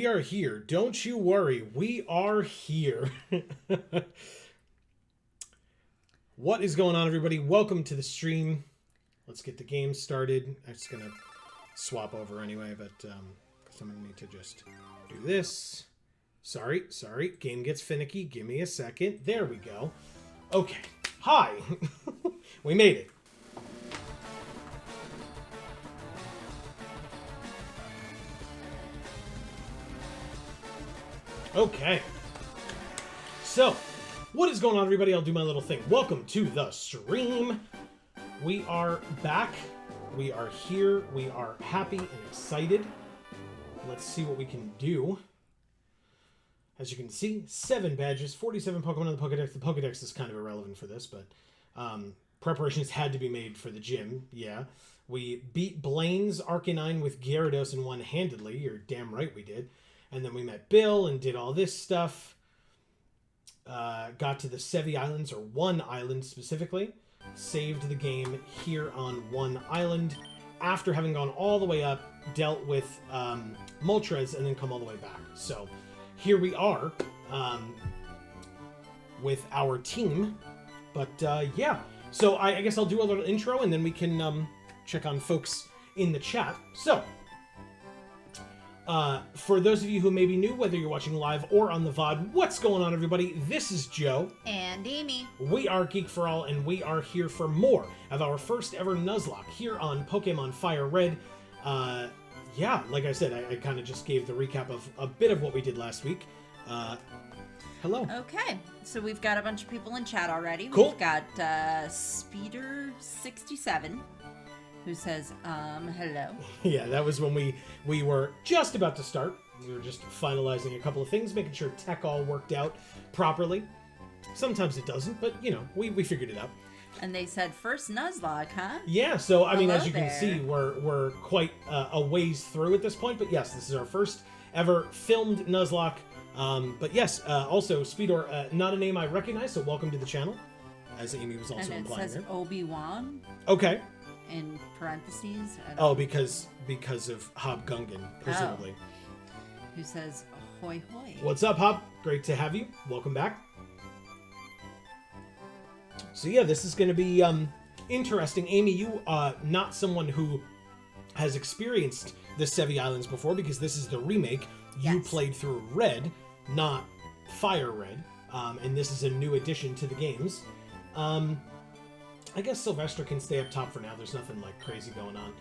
we are here. Don't you worry. We are here. What is going on, everybody? Welcome to the stream. Let's get the game started. I'm just going to swap over anyway, but because I'm going to need to just do this. Sorry. Game gets finicky. Give me a second. There we go. Okay. Hi. We made it. Okay. So, what is going on, everybody? I'll do my little thing. Welcome to the stream. We are back. We are here. We are happy and excited. Let's see what we can do. As you can see, 7 badges, 47 Pokemon in the Pokedex. The Pokedex is kind of irrelevant for this, but preparations had to be made for the gym. Yeah. We beat Blaine's Arcanine with Gyarados and one-handedly. You're damn right we did. And then we met Bill and did all this stuff. Got to the Sevii Islands, or one island specifically. Saved the game here on one island. After having gone all the way up, dealt with Moltres, and then come all the way back. So here we are with our team. But yeah, so I guess I'll do a little intro, and then we can check on folks in the chat. So for those of you who may be new, whether you're watching live or on the VoD, what's going on, everybody? This is Joe. And Amy. We are Geek for All, and we are here for more of our first ever Nuzlocke here on Pokemon FireRed. Yeah, like I said, I kind of just gave the recap of a bit of what we did last week. Hello. Okay, so we've got a bunch of people in chat already. Cool. We've got Speeder67. Who says, hello. Yeah, that was when we were just about to start. We were just finalizing a couple of things, making sure tech all worked out properly. Sometimes it doesn't, but, you know, we figured it out. And they said, first Nuzlocke, huh? Yeah, so, I mean, as you there. can see, we're quite a ways through at this point. But, yes, this is our first ever filmed Nuzlocke. But, yes, also, Speedor, not a name I recognize, so welcome to the channel, as Amy was also implying. And it says Obi-Wan. Okay. In parentheses. Oh, because of Hob Gungan, presumably. Oh. Who says, ahoy hoy. What's up, Hob? Great to have you. Welcome back. So yeah, this is going to be interesting. Amy, you not someone who has experienced the Sevii Islands before, because this is the remake. Yes. You played through Red, not FireRed, and this is a new addition to the games. I guess Sylvester can stay up top for now. There's nothing like crazy going on.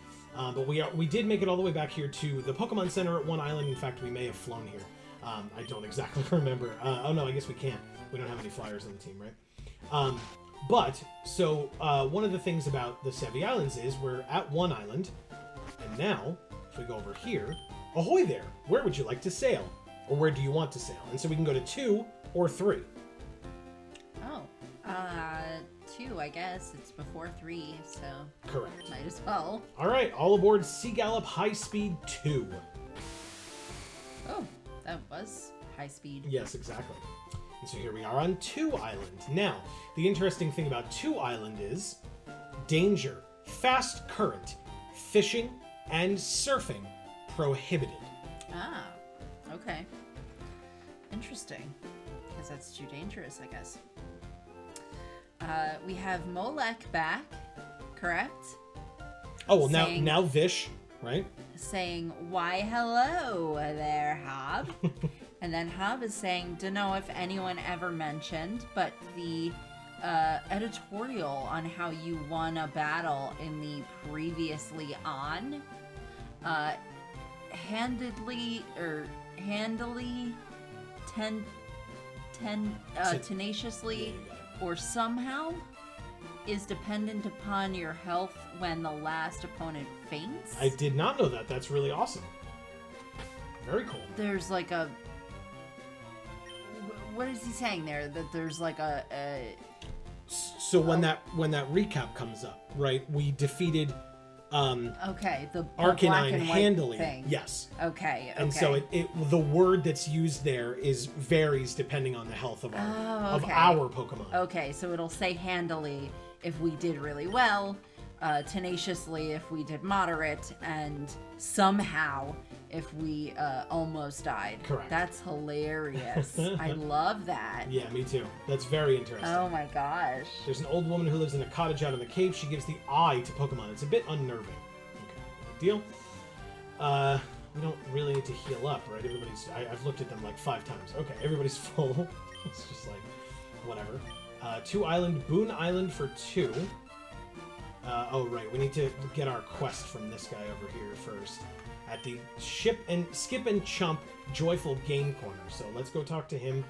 But we did make it all the way back here to the Pokemon Center at one island. In fact, we may have flown here. I don't exactly remember. Oh no, I guess we can't. We don't have any flyers on the team, right? But, so, one of the things about the Sevii Islands is we're at one island. And now, if we go over here, ahoy there! Where would you like to sail? Or where do you want to sail? And so we can go to 2 or 3. Oh, 2, I guess. It's before 3, so... Correct. Might as well. Alright, all aboard Sea Gallop High Speed 2. Oh, that was high speed. Yes, exactly. And so here we are on 2 Island. Now, the interesting thing about 2 Island is danger, fast current, fishing, and surfing prohibited. Ah, okay. Interesting. Because that's too dangerous, I guess. We have Molek back, correct? Oh, well, saying, now Vish, right? Saying, why hello there, Hob. And then Hob is saying, don't know if anyone ever mentioned, but the editorial on how you won a battle in the previously on, handily, tenaciously, or somehow is dependent upon your health when the last opponent faints. I did not know that. That's really awesome. Very cool. There's like a... What is he saying there? That there's like a So when that recap comes up, right? We defeated okay, the Arcanine black and white handily. thing. Yes. Okay. And so the word that's used there varies depending on the health of our Pokemon. Okay, so it'll say handily if we did really well, tenaciously if we did moderate, and somehow if we almost died. Correct. That's hilarious. I love that. Yeah, me too. That's very interesting. Oh my gosh. There's an old woman who lives in a cottage out in the Cape. She gives the eye to Pokemon. It's a bit unnerving. Okay, no deal. We don't really need to heal up, right? I've looked at them like 5 times. Okay, everybody's full. It's just like, whatever. 2 island, Boone Island for 2. Oh, right, we need to get our quest from this guy over here first. At the Skip and Chump Joyful Game Corner. So let's go talk to him.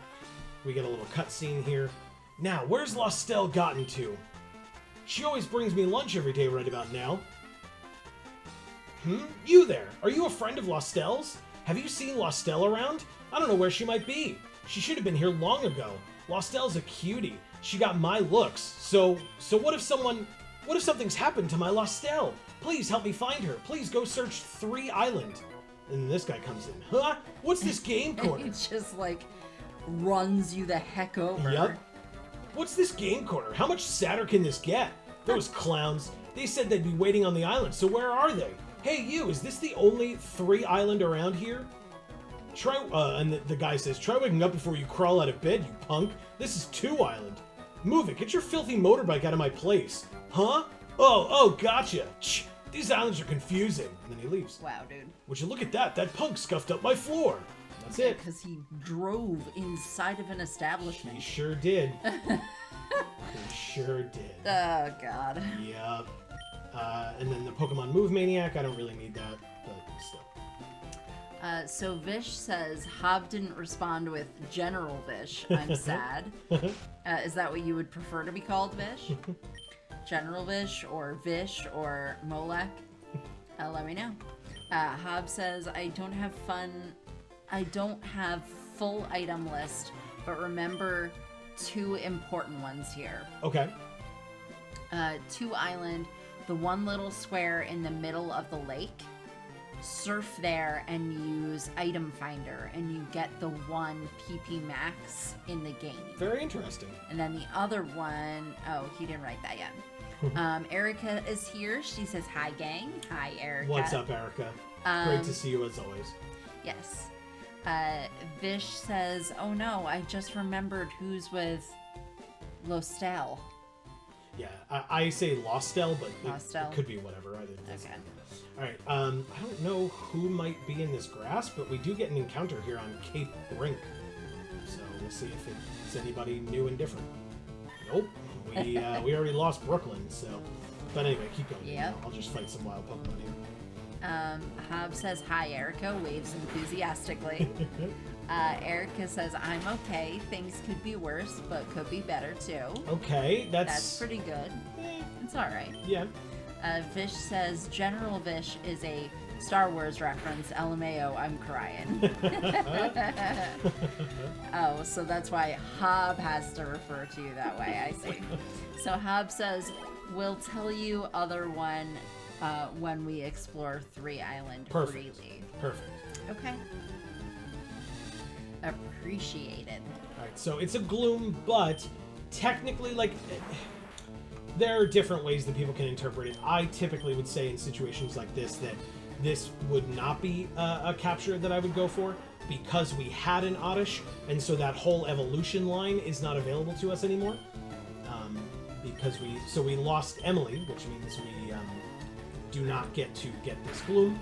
We get a little cutscene here. Now, where's Lostelle gotten to? She always brings me lunch every day right about now. You there. Are you a friend of Lostelle's? Have you seen Lostelle around? I don't know where she might be. She should have been here long ago. Lostelle's a cutie. She got my looks. So what if something's happened to my Lostelle? Please help me find her. Please go search 3 Island. And this guy comes in. Huh? What's this game corner? He just like runs you the heck over. Yep. What's this game corner? How much sadder can this get? Those clowns. They said they'd be waiting on the island, so where are they? Hey you, is this the only 3 island around here? And the guy says, try waking up before you crawl out of bed, you punk. This is 2 island. Move it, get your filthy motorbike out of my place. Huh? Oh, gotcha. These islands are confusing. And then he leaves. Wow, dude. Would you look at that? That punk scuffed up my floor. That's it. Because he drove inside of an establishment. He sure did. He sure did. Oh, God. Yep. And then the Pokemon Move Maniac. I don't really need that, but still. So Vish says, Hob didn't respond with General Vish. I'm sad. Is that what you would prefer to be called, Vish? General Vish or Molek? Let me know. Hob says, I don't have full item list, but remember 2 important ones here. Okay. 2 Island, the one little square in the middle of the lake. Surf there and use Item Finder, and you get the 1 PP Max in the game. Very interesting. And then the other one, oh, he didn't write that yet. Erica is here. She says, hi, gang. Hi, Erica. What's up, Erica? Great to see you as always. Yes. Vish says, oh no, I just remembered who's with Lostelle. Yeah, I say Lostelle, but Lostelle. It could be whatever. I didn't. Okay. All right. I don't know who might be in this grass, but we do get an encounter here on Cape Brink. So we'll see if it's anybody new and different. Nope. We already lost Brooklyn. So, but anyway, keep going. Yep. I'll just fight some wild Pokemon here. Hob says, hi, Erica, waves enthusiastically. Erica says, I'm okay. Things could be worse, but could be better, too. Okay, that's pretty good. It's all right. Yeah. Vish says, General Vish is a Star Wars reference. LMAO, I'm crying. Oh, so that's why Hob has to refer to you that way. I see. So Hob says, we'll tell you other one when we explore 3 Island freely. Perfect. Okay. Appreciated. Alright, so it's a gloom, but technically, like, there are different ways that people can interpret it. I typically would say in situations like this that this would not be a capture that I would go for, because we had an Oddish, and so that whole evolution line is not available to us anymore. Because we lost Emily, which means we do not get to get this gloom.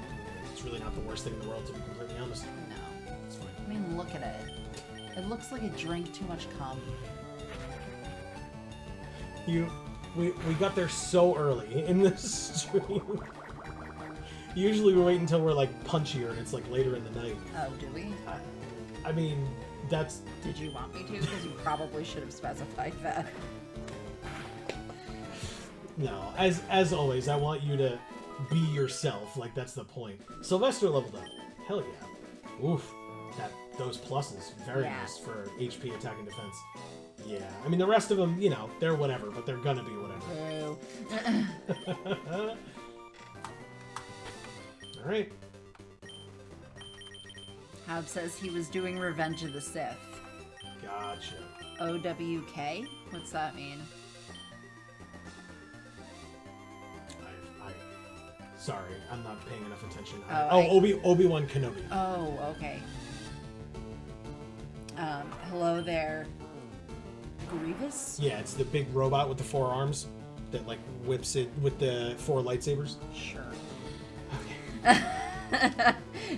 It's really not the worst thing in the world, to be completely honest. No. It's fine. I mean, look at it. It looks like it drank too much cum. We got there so early in this stream. Usually we wait until we're like punchier and it's like later in the night. Oh, do we? I mean, that's... Did you want me to? Because you probably should have specified that. No, as always, I want you to be yourself. Like, that's the point. Sylvester leveled up. Hell yeah. Oof. Those pluses. Very nice for HP, attack, and defense. Yeah. I mean, the rest of them, you know, they're whatever, but they're gonna be whatever. Alright. Hob says he was doing Revenge of the Sith. Gotcha. OWK? What's that mean? Sorry, I'm not paying enough attention. Oh, Obi-Wan Kenobi. Oh, okay. Hello there, Grievous? Yeah, it's the big robot with the 4 arms that, like, whips it with the 4 lightsabers. Sure. Okay.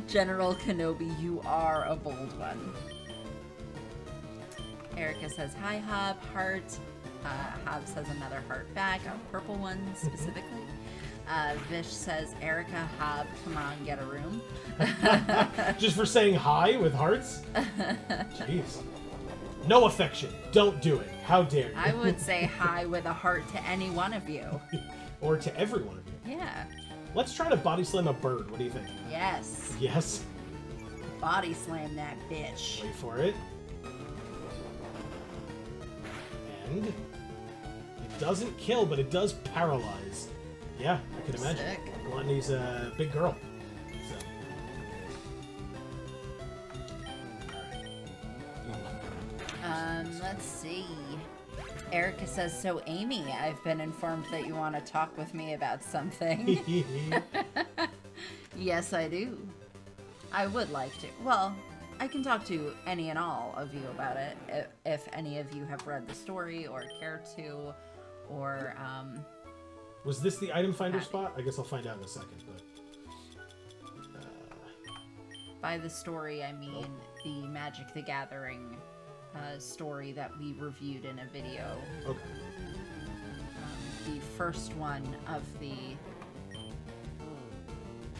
General Kenobi, you are a bold one. Erica says, hi, Hob, heart. Hob says another heart back, a purple one specifically. Vish says, Erica, Hob, come on, get a room. Just for saying hi with hearts? Jeez. No affection. Don't do it. How dare you? I would say hi with a heart to any one of you. Or to every one of you. Yeah. Let's try to body slam a bird. What do you think? Yes. Yes. Body slam that bitch. Wait for it. And it doesn't kill, but it does paralyze. Yeah, I can imagine. Sick. Gluttony's a big girl. So. Let's see. Erica says, so Amy, I've been informed that you want to talk with me about something. Yes, I do. I would like to. Well, I can talk to any and all of you about it, if any of you have read the story or care to, or, Was this the item finder spot? I guess I'll find out in a second, but... By the story, I mean the Magic the Gathering story that we reviewed in a video. Okay. The first one of the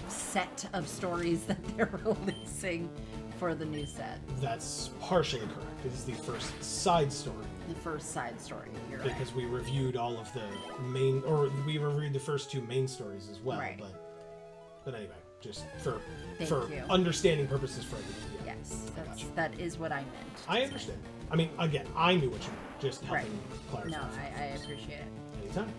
set of stories that they're releasing for the new set. That's partially correct. This is the first side story. The first side story, you're because we reviewed all of the main, or we reviewed the first 2 main stories as well. Right. But anyway, just for Thank you. understanding purposes for everybody. Yeah. Yes, Gotcha. that is what I meant. I understand. I mean, again, I knew what you meant. Just helping clarify. No, I appreciate it. Anytime.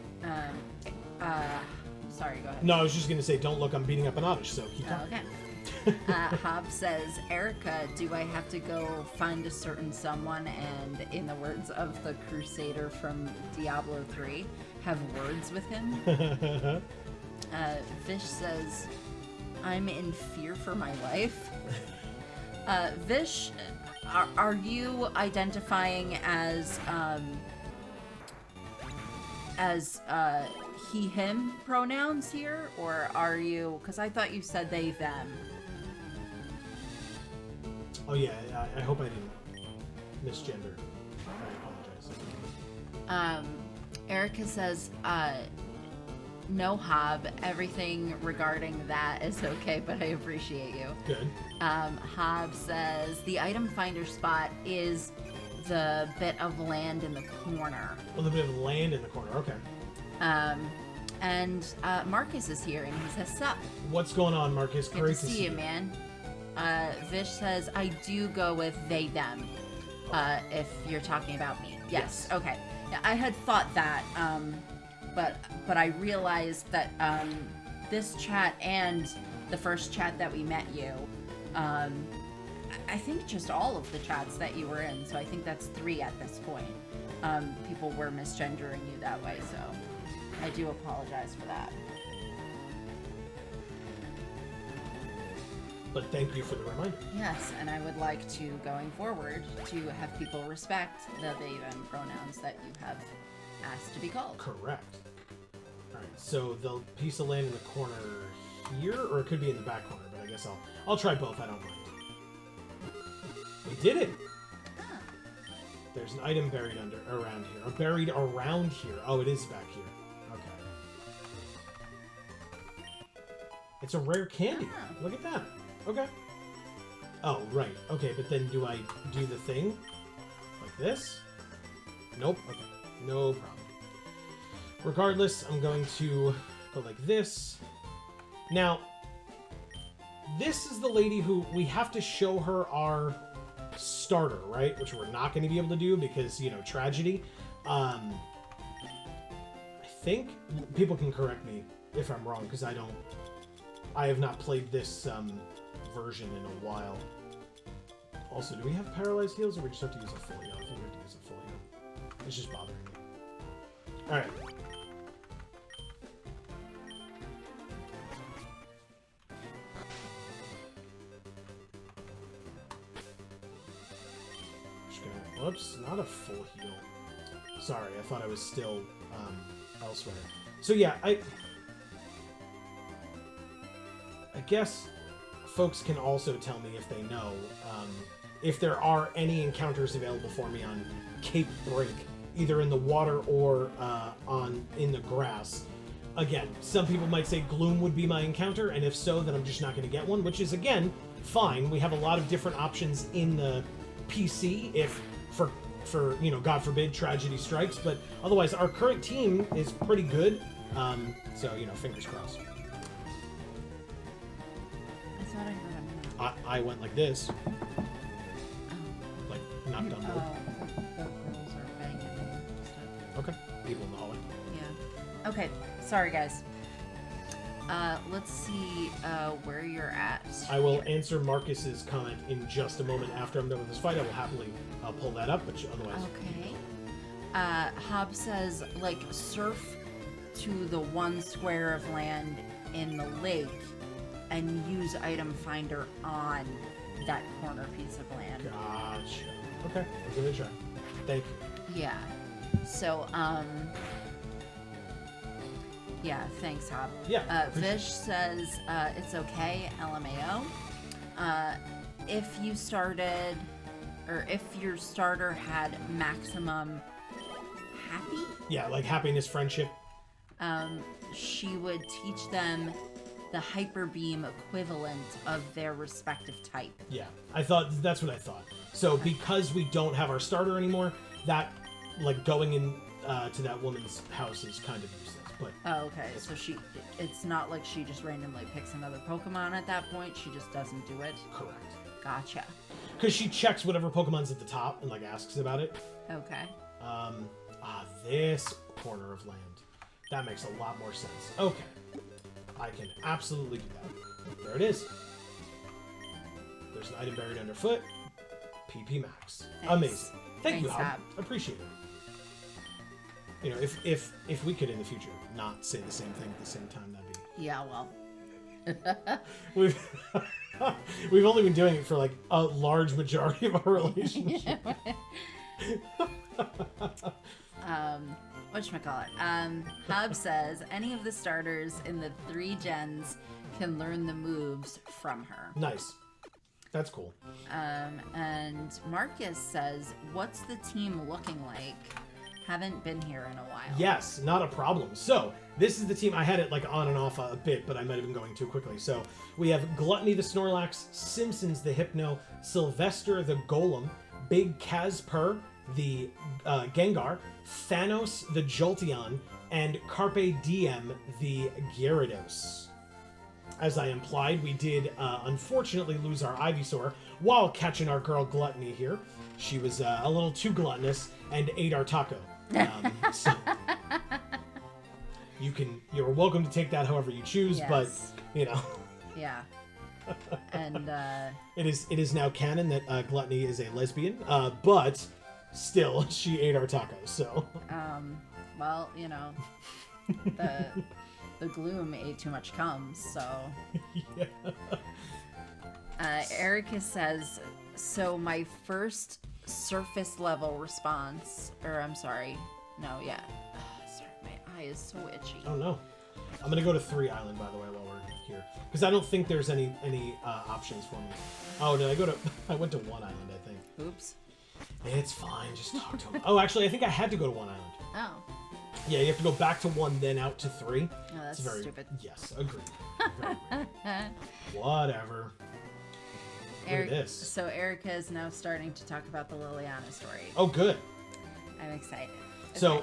Sorry, go ahead. No, I was just gonna say, don't look, I'm beating up an Oddish, so keep talking. Okay. Hob says, Erica, do I have to go find a certain someone and, in the words of the Crusader from Diablo 3, have words with him? Vish says, I'm in fear for my life. Vish, are you identifying as he, him pronouns here? Or are you, because I thought you said they, them. Oh yeah, I hope I didn't misgender. I apologize. Erica says, no, Hob, everything regarding that is okay, but I appreciate you. Good. Hob says, the item finder spot is the bit of land in the corner. A little bit of land in the corner, okay. And Marcus is here, and he says, sup. What's going on, Marcus? Good Great to see you, man. Vish says, I do go with they, them, if you're talking about me. Yes. Okay. Yeah, I had thought that, but I realized that this chat and the first chat that we met you, I think just all of the chats that you were in, so I think that's 3 at this point. People were misgendering you that way, so I do apologize for that. But thank you for the reminder. Yes, and I would like to, going forward, to have people respect the they, them pronouns that you have asked to be called. Correct. Alright, so the piece of land in the corner here, or it could be in the back corner, but I guess I'll try both, I don't mind. We did it! Huh. There's an item buried around here. Buried around here. Oh, it is back here. Okay. It's a rare candy. Ah. Look at that. Okay. Oh, right. Okay, but then do I do the thing? Like this? Nope. Okay. No problem. Regardless, I'm going to go like this. Now, this is the lady who we have to show her our starter, right? Which we're not going to be able to do because, you know, tragedy. I think people can correct me if I'm wrong because I have not played this version in a while. Also, do we have paralyzed heals or we just have to use a full heal? I think we have to use a full heal. It's just bothering me. Alright. Whoops, not a full heal. Sorry, I thought I was still elsewhere. So yeah, I guess folks can also tell me if they know if there are any encounters available for me on Cape Break, either in the water or in the grass. Again, some people might say Gloom would be my encounter, and if so, then I'm just not going to get one, which is, again, fine. We have a lot of different options in the PC if, for you know, God forbid, tragedy strikes, but otherwise, our current team is pretty good, so, you know, fingers crossed. I thought I heard him. I went like this. Like, knocked on wood. The girls are banging and stuff. Okay. People in the hallway. Yeah. Okay. Sorry, guys. Let's see where you're at. I will answer Marcus's comment in just a moment after I'm done with this fight. I will happily pull that up, but otherwise... Okay. Hob says, like, surf to the 1 square of land in the lake and use item finder on that corner piece of land. Gotcha. Okay, I'll give it a try. Thank you. Yeah. So, yeah, thanks, Hob. Yeah. Vish says, it's okay, LMAO. If you started, or if your starter had maximum happy, Yeah, like happiness, friendship. she would teach them the hyper beam equivalent of their respective type. Yeah, that's what I thought. So because we don't have our starter anymore, that, like, going in to that woman's house is kind of useless. But Oh, okay. So it's not like she just randomly picks another Pokemon at that point. She just doesn't do it. correct. Gotcha. Because she checks whatever Pokemon's at the top and, like, asks about it. Okay. This corner of land. That makes a lot more sense. Okay. I can absolutely do that. There it is. There's an item buried underfoot. PP max. Thanks. Amazing. Thank you, Thanks, Hob. Hob. Appreciate it. You know, if we could in the future not say the same thing at the same time, that'd be... Yeah, well. We've only been doing it for like a large majority of our relationship. Whatchamacallit? Hob says any of the starters in the 3 gens can learn the moves from her. Nice. That's cool. And Marcus says, what's the team looking like? Haven't been here in a while. Yes, not a problem. So, this is the team. I had it like on and off a bit, but I might have been going too quickly. So, we have Gluttony the Snorlax, Simpsons the Hypno, Sylvester the Golem, Big Casper the Gengar, Thanos the Jolteon, and Carpe Diem the Gyarados. As I implied, we did unfortunately lose our Ivysaur while catching our girl Gluttony here. She was a little too gluttonous and ate our taco. So you're welcome to take that however you choose, Yes. but you know. Yeah. And It is now canon that Gluttony is a lesbian, but still she ate our tacos. So well, you know, the Gloom ate too much cum, so. yeah. Erica says, so my first surface level response, or I'm sorry, no, yeah. Sorry, my eye is so itchy. Oh no. I'm gonna go to 3 Island, by the way, while we're here, because I don't think there's any options for me. Oh, did I go to? I went to 1 Island, I think. Oops. It's fine. Just talk to him. Oh, actually, I think I had to go to 1 Island. Oh. Yeah, you have to go back to 1, then out to 3. Oh, that's It's very, stupid. Yes, agreed. Whatever. Look at this. So Erica is now starting to talk about the Liliana story. Oh, good. I'm excited. So,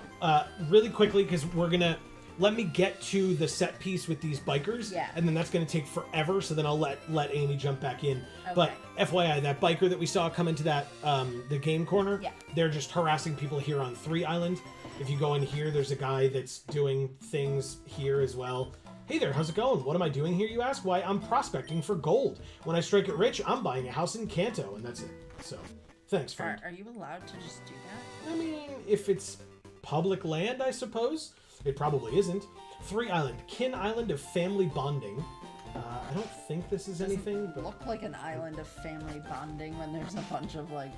really quickly, because we're gonna let me get to the set piece with these bikers, Yeah. and then that's gonna take forever. So then I'll let Amy jump back in. Okay. But FYI, that biker that we saw come into that the game corner, Yeah. they're just harassing people here on 3 Island. If you go in here, there's a guy that's doing things here as well. Hey there, how's it going? What am I doing here, you ask? Why, I'm prospecting for gold. When I strike it rich, I'm buying a house in Kanto, and that's it. So, thanks, friend. Are you allowed to just do that? I mean, if it's public land, I suppose. It probably isn't. 3 Island, kin island of family bonding. I don't think this is anything, but... Look like an island of family bonding when there's a bunch of, like,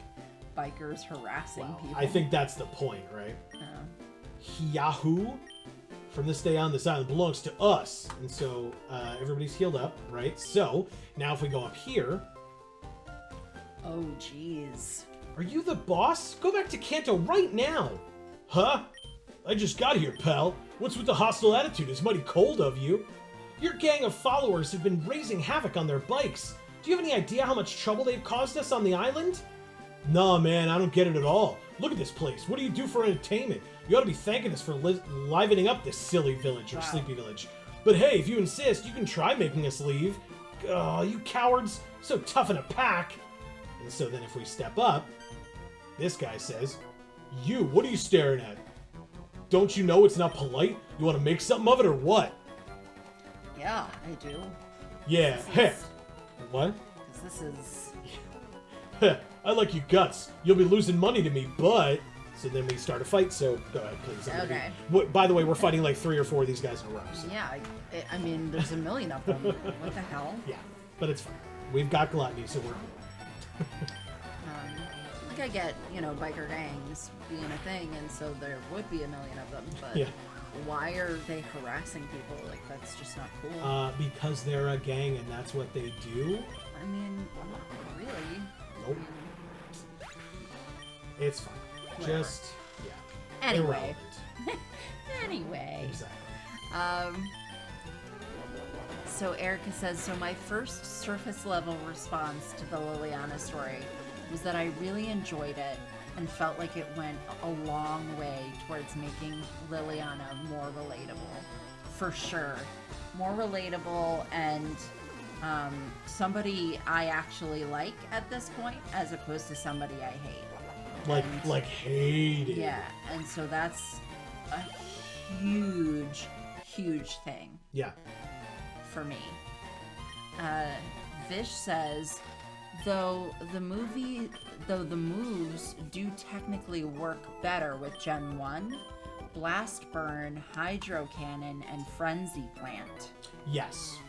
bikers harassing people. I think that's the point, right? Yahoo! From this day on, this island belongs to us. And so everybody's healed up, right? So now if we go up here... Oh, jeez. Are you the boss? Go back to Kanto right now. Huh? I just got here, pal. What's with the hostile attitude? It's mighty cold of you. Your gang of followers have been raising havoc on their bikes. Do you have any idea how much trouble they've caused us on the island? Nah, man, I don't get it at all. Look at this place. What do you do for entertainment? You ought to be thanking us for livening up this silly village or sleepy village. But hey, if you insist, you can try making us leave. Oh, you cowards. So tough in a pack. And so then if we step up, this guy says, You, what are you staring at? Don't you know it's not polite? You want to make something of it or what? Yeah, I do. Yeah, heh. What? This is... Heh, I like your guts. You'll be losing money to me, but... So then we start a fight, so go ahead, please. Okay. By the way, we're fighting like 3 or 4 of these guys in a row. So. Yeah, I mean, there's a million of them. What the hell? Yeah, but it's fine. We've got gluttony, so we're... Like I get, you know, biker gangs being a thing, and so there would be a million of them, but Yeah. why are they harassing people? Like, that's just not cool. Because they're a gang and that's what they do. I mean, not really. Nope. It's fine. Whatever. Just, yeah. Anyway. Irrelevant. Anyway. Exactly. So Erica says, so my first surface level response to the Liliana story was that I really enjoyed it and felt like it went a long way towards making Liliana more relatable. For sure. More relatable and somebody I actually like at this point as opposed to somebody I hate. Like hated. Yeah, and so that's a huge, huge thing. Yeah. For me. Vish says, though the moves do technically work better with Gen 1, Blast Burn, Hydro Cannon, and Frenzy Plant. Yes.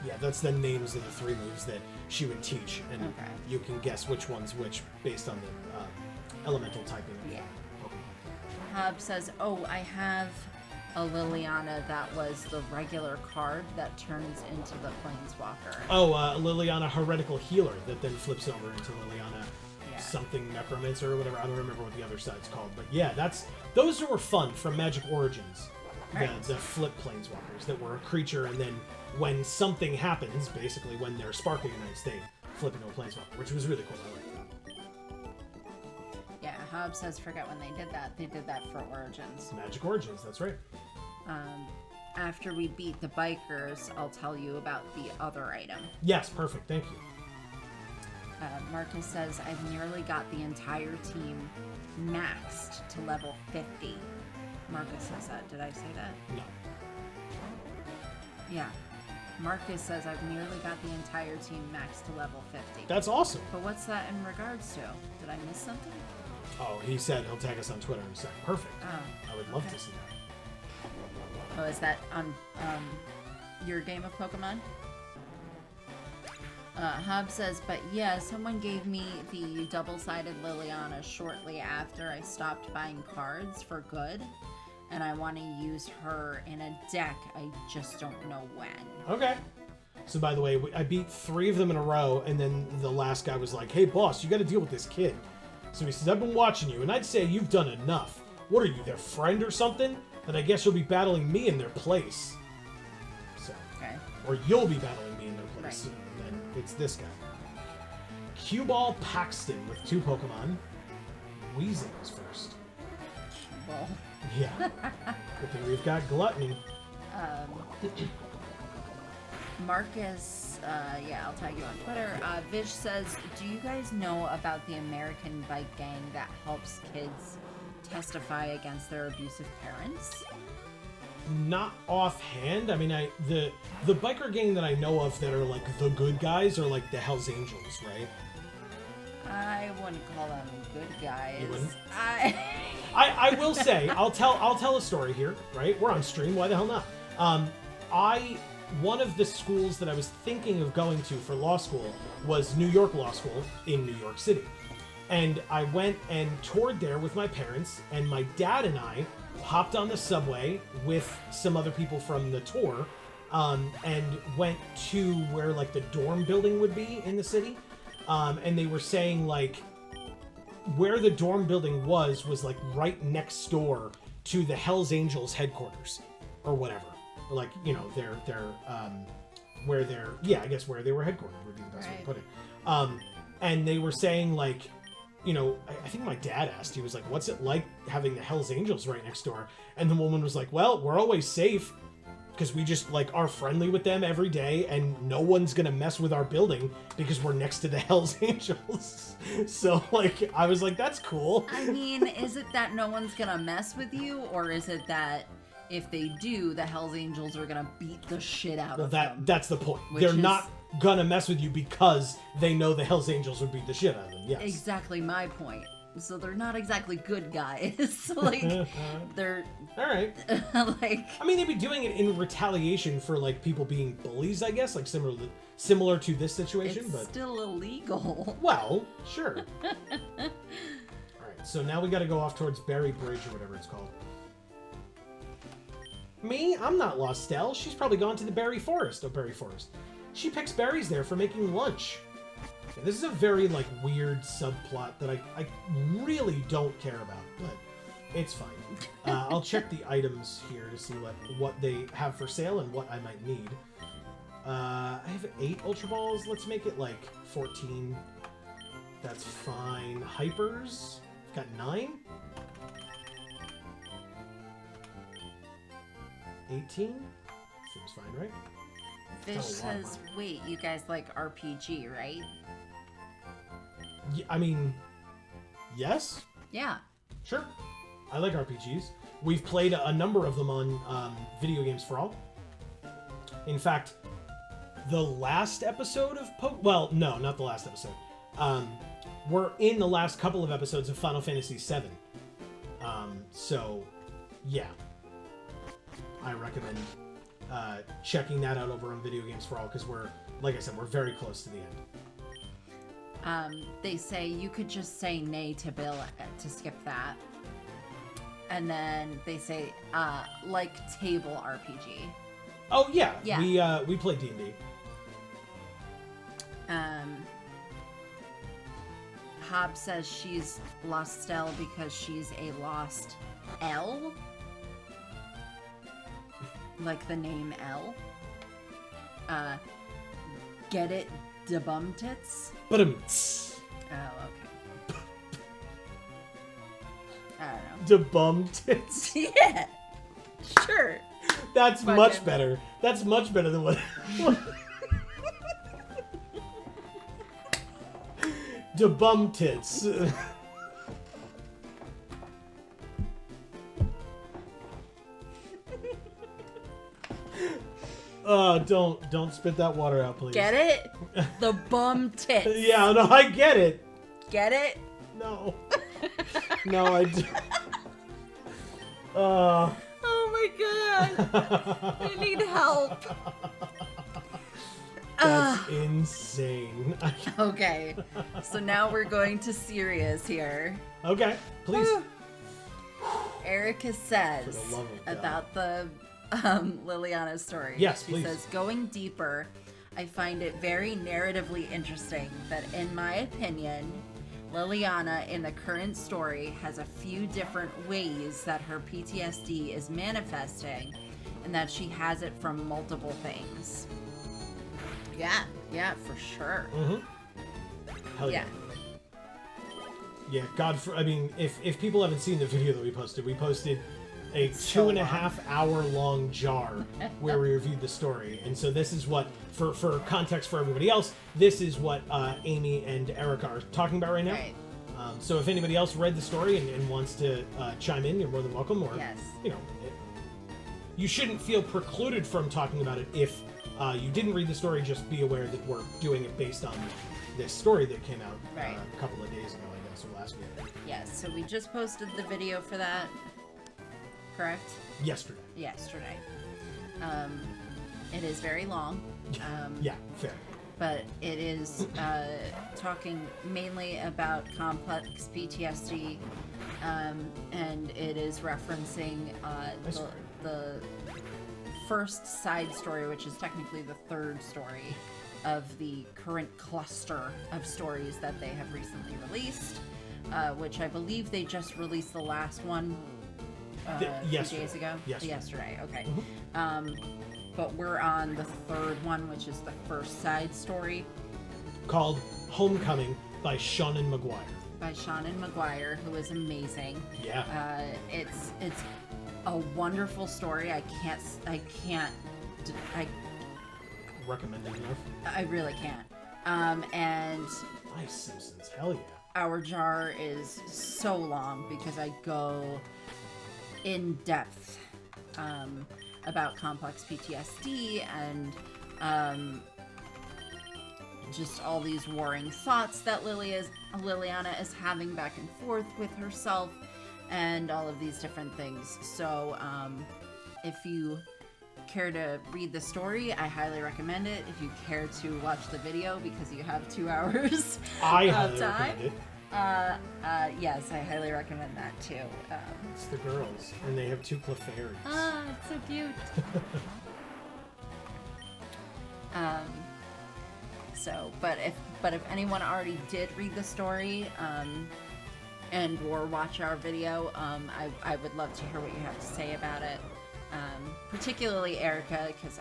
Yeah, that's the names of the 3 moves that she would teach, and you can guess which one's which based on the elemental typing. Yeah. Hub says, oh, I have a Liliana that was the regular card that turns into the Planeswalker. Oh, Liliana Heretical Healer that then flips over into Liliana something Necromancer or whatever. I don't remember what the other side's called. But yeah, those were fun from Magic Origins. Right. The flip Planeswalkers that were a creature, and then when something happens, basically when they're Sparkle Unites, they flip into a Planeswalker, which was really cool. I like that. Yeah, Hob says forget when they did that. They did that for Origins. Magic Origins, that's right. After we beat the bikers, I'll tell you about the other item. Yes, perfect. Thank you. Marcus says, I've nearly got the entire team maxed to level 50. Marcus says that. Did I say that? No. Yeah. Marcus says, I've nearly got the entire team maxed to level 50. That's awesome. But what's that in regards to? Did I miss something? Oh, he said he'll tag us on Twitter in a second. Perfect. Oh, I would love to see that. Oh, is that on your game of Pokemon? Hob says, but yeah, someone gave me the double-sided Liliana shortly after I stopped buying cards for good, and I want to use her in a deck. I just don't know when. Okay. So by the way, I beat 3 of them in a row, and then the last guy was like, hey boss, you got to deal with this kid. So he says, I've been watching you, and I'd say you've done enough. What are you, their friend or something? Then I guess you'll be battling me in their place. So, or you'll be battling me in their place. Right. And then it's this guy. Cue-Ball Paxton with 2 Pokemon. Weezing is first. Well. Yeah. Good thing we've got Gluttony. Marcus, I'll tag you on Twitter. Vish says, do you guys know about the American bike gang that helps kids testify against their abusive parents? Not offhand. I mean, the biker gang that I know of that are like the good guys are like the Hells Angels, right? I wouldn't call them good guys. You wouldn't? I will say, I'll tell a story here, right? We're on stream. Why the hell not? One of the schools that I was thinking of going to for law school was New York Law School in New York City. And I went and toured there with my parents, and my dad and I hopped on the subway with some other people from the tour, and went to where like the dorm building would be in the city. And they were saying like where the dorm building was like right next door to the Hells Angels headquarters or whatever. Like, you know, where they were headquartered would be the best way to put it. And they were saying like, you know, I think my dad asked, he was like, what's it like having the Hells Angels right next door? And the woman was like, well, we're always safe because we just like are friendly with them every day and no one's gonna mess with our building because we're next to the Hells Angels. So like, I was like, that's cool. I mean, is it that no one's gonna mess with you, or is it that if they do, the Hells Angels are gonna beat the shit out of them? That's the point. They're not gonna mess with you because they know the Hells Angels would beat the shit out of them. Yes. Exactly my point. So they're not exactly good guys. Like, they're... All right. Like... I mean, they'd be doing it in retaliation for, like, people being bullies, I guess. Like, similar to this situation, it's but... still illegal. Well, sure. All right, so now we gotta go off towards Berry Bridge or whatever it's called. Me? I'm not Lostelle. She's probably gone to the Berry Forest. Oh, Berry Forest. She picks berries there for making lunch. Yeah, this is a very, like, weird subplot that I really don't care about, but it's fine. I'll check the items here to see what they have for sale and what I might need. I have 8 Ultra Balls. Let's make it, like, 14. That's fine. Hypers. I've got 9. 18? Seems fine, right? Fish says, wait, you guys like RPG, right? Yeah, I mean, yes? Yeah. Sure. I like RPGs. We've played a number of them on Video Games for All. In fact, the last episode of well, no, not the last episode. We're in the last couple of episodes of Final Fantasy VII. So, yeah. I recommend checking that out over on Video Games for All, because we're, like I said, we're very close to the end. They say you could just say nay to Bill to skip that. And then they say, like table RPG. Oh, yeah. We play D&D. Hob says she's Lostelle because she's a lost L. Like the name L. Get it, debumtits? But Oh, okay. I don't know. Debumtits? Yeah. Sure. That's much better. That's much better than what... Debumtits. Don't spit that water out, please. Get it? The bum tits. Yeah, no, I get it. Get it? No. No, I do. Oh my god. I need help. That's insane. Okay. So now we're going to serious here. Okay, please. Erica says about the Liliana's story. Yes, she please. says, going deeper, I find it very narratively interesting that, in my opinion, Liliana in the current story has a few different ways that her PTSD is manifesting, and that she has it from multiple things. Yeah, for sure. Mm-hmm. Hell yeah. Yeah, I mean, if people haven't seen the video that we posted a 2.5 hour long jar where we reviewed the story. And so this is what, for context for everybody else, this is what Amy and Erica are talking about right now. Right. So if anybody else read the story and wants to chime in, you're more than welcome. Or, yes. You know, you shouldn't feel precluded from talking about it if you didn't read the story. Just be aware that we're doing it based on this story that came out a couple of days ago, I guess, or last week. Yes, so we just posted the video for that, correct? Yesterday. It is very long. Yeah, fair. but it is talking mainly about complex PTSD, and it is referencing the first side story, which is technically the third story of the current cluster of stories that they have recently released, which I believe they just released the last one a few days ago. Yesterday. Okay. But we're on the third one, which is the first side story, called Homecoming by Seanan McGuire. By Seanan McGuire, who is amazing. Yeah. It's a wonderful story. I can't recommend it enough. I really can't. And nice Simpsons. Hell yeah. Our jar is so long because I go in depth about complex PTSD and just all these warring thoughts that Liliana is having back and forth with herself and all of these different things. So if you care to read the story, I highly recommend it. If you care to watch the video because you have 2 hours of time, yes, I highly recommend that too. It's the girls, and they have 2 Clefairies. Ah, it's so cute. But if anyone already did read the story and or watch our video, I would love to hear what you have to say about it. Particularly Erica, because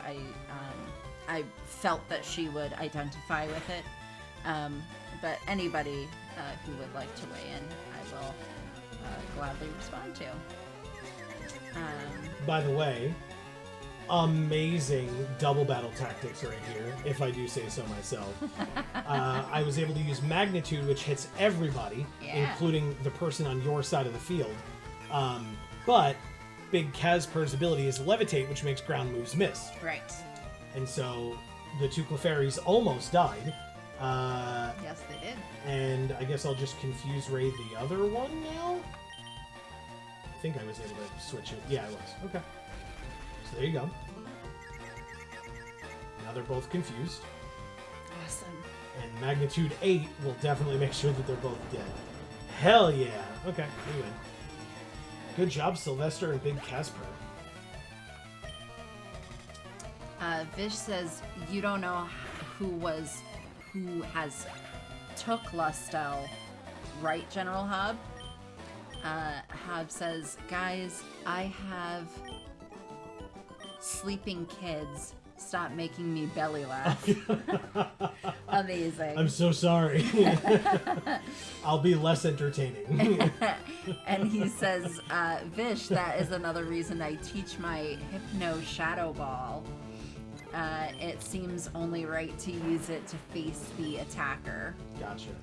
I felt that she would identify with it. But anybody who would like to weigh in, I will gladly respond to. By the way, amazing double battle tactics right here, if I do say so myself. I was able to use Magnitude, which hits everybody, including the person on your side of the field. But Big Kazper's ability is Levitate, which makes ground moves miss. Right. And so the 2 Clefairies almost died. Yes, they did. And I guess I'll just confuse Ray the other one now? I think I was able to switch it. Yeah, I was. Okay. So there you go. Now they're both confused. Awesome. And Magnitude 8 will definitely make sure that they're both dead. Hell yeah. Okay, we win. Good job, Sylvester and Big Kazper. Vish says, you don't know who has took Lostelle, right, General Hob? Hob says, guys, I have sleeping kids. Stop making me belly laugh. Amazing. I'm so sorry. I'll be less entertaining. And he says, Vish, that is another reason I teach my Hypno Shadow Ball. It seems only right to use it to face the attacker. Gotcha.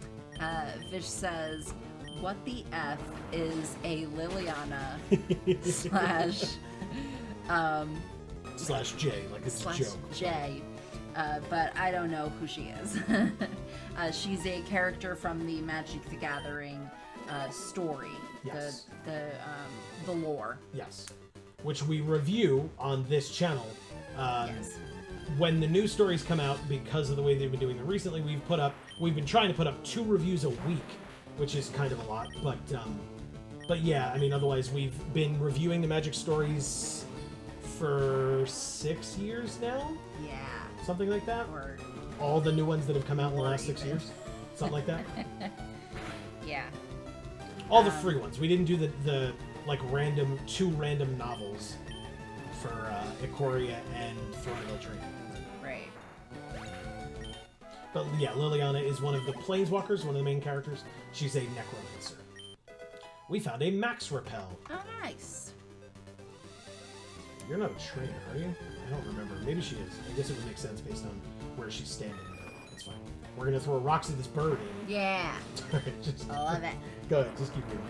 Vish says, what the F is a Liliana slash J, like it's a joke. J, but I don't know who she is. She's a character from the Magic the Gathering story. Yes. The lore. Yes. Which we review on this channel. Yes. When the new stories come out, because of the way they've been doing them recently, we've been trying to put up 2 reviews a week, which is kind of a lot. But yeah, I mean, otherwise we've been reviewing the Magic stories for 6 years now? Yeah. Something like that? Or all the new ones that have come out in the last 6 years? Something like that? Yeah. All the free ones. We didn't do the like 2 random novels for Ikoria and Thornville Dream. Right. But yeah, Liliana is one of the Planeswalkers, one of the main characters. She's a Necromancer. We found a Max Repel. Oh, nice. You're not a trainer, are you? I don't remember. Maybe she is. I guess it would make sense based on where she's standing. That's fine. We're going to throw rocks at this bird. Yeah. I love it. Go ahead. Just keep doing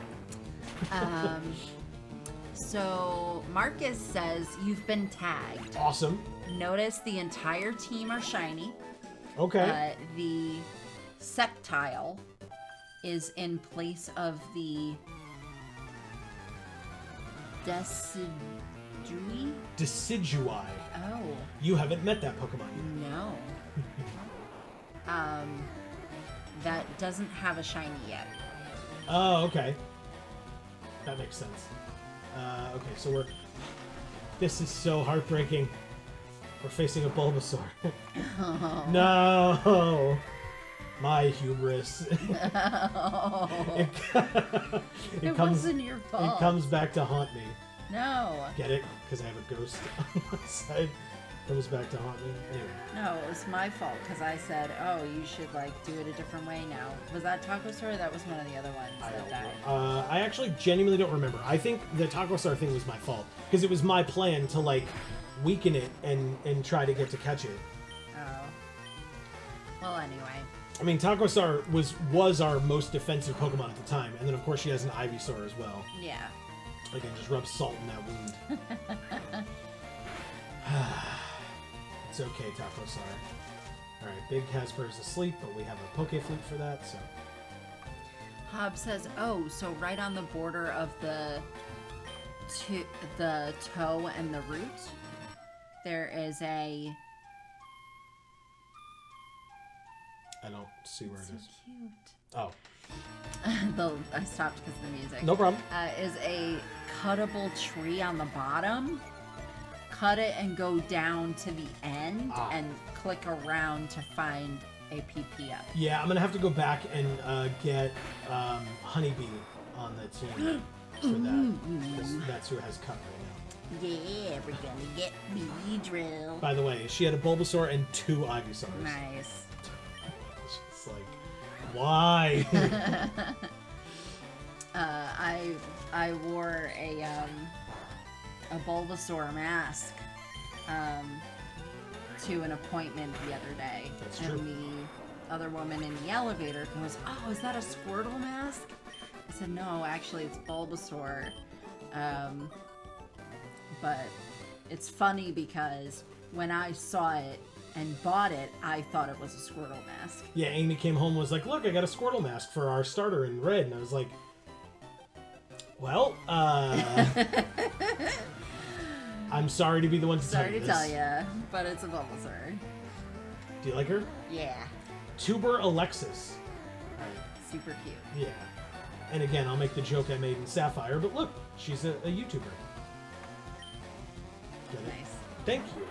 So Marcus says you've been tagged. Awesome. Notice the entire team are shiny. Okay. The Sceptile is in place of the Decidui. Oh. You haven't met that Pokemon yet. No. that doesn't have a shiny yet. Oh, okay. That makes sense. Okay, so this is so heartbreaking. We're facing a Bulbasaur. Oh. No! My hubris. No. It comes, wasn't your fault. It comes back to haunt me. No. Get it? Because I have a ghost on my side. Comes back to haunt me. Anyway. No, it was my fault because I said, oh, you should, like, do it a different way now. Was that Taco Star or that was one of the other ones that died? I actually genuinely don't remember. I think the Taco Star thing was my fault. Because it was my plan to, like, weaken it and try to get to catch it. Oh. Well, anyway. I mean, Taco Star was our most defensive Pokemon at the time. And then, of course, she has an Ivysaur as well. Yeah. Again, just rub salt in that wound. It's okay, Taco Star. Alright, Big Casper is asleep, but we have a Poke Flute for that, so... Hob says, oh, so right on the border of the toe and the root, there is a... I don't see where it is. So Oh. cute. I stopped because of the music. No problem. Is a cuttable tree on the bottom. Cut it and go down to the end and click around to find a PP up. Yeah, I'm gonna have to go back and get Honeybee on the team for that. 'Cause that's who has cut right now. Yeah, we're gonna get Beedrill. By the way, she had a Bulbasaur and 2 Ivysaurs. Nice. It's just like, why? I wore a Bulbasaur mask to an appointment the other day. That's and true. The other woman in the elevator goes, oh, is that a Squirtle mask? I said, no, actually it's Bulbasaur. But it's funny because when I saw it and bought it, I thought it was a Squirtle mask. Yeah, Amy came home and was like, look, I got a Squirtle mask for our starter in red. And I was like, well, I'm sorry to be the one to tell you this. Sorry to tell you, but it's a Bulbasaur. Do you like her? Yeah. Tuber Alexis. Super cute. Yeah. And again, I'll make the joke I made in Sapphire, but look, she's a YouTuber. Get it? Nice. Thank you.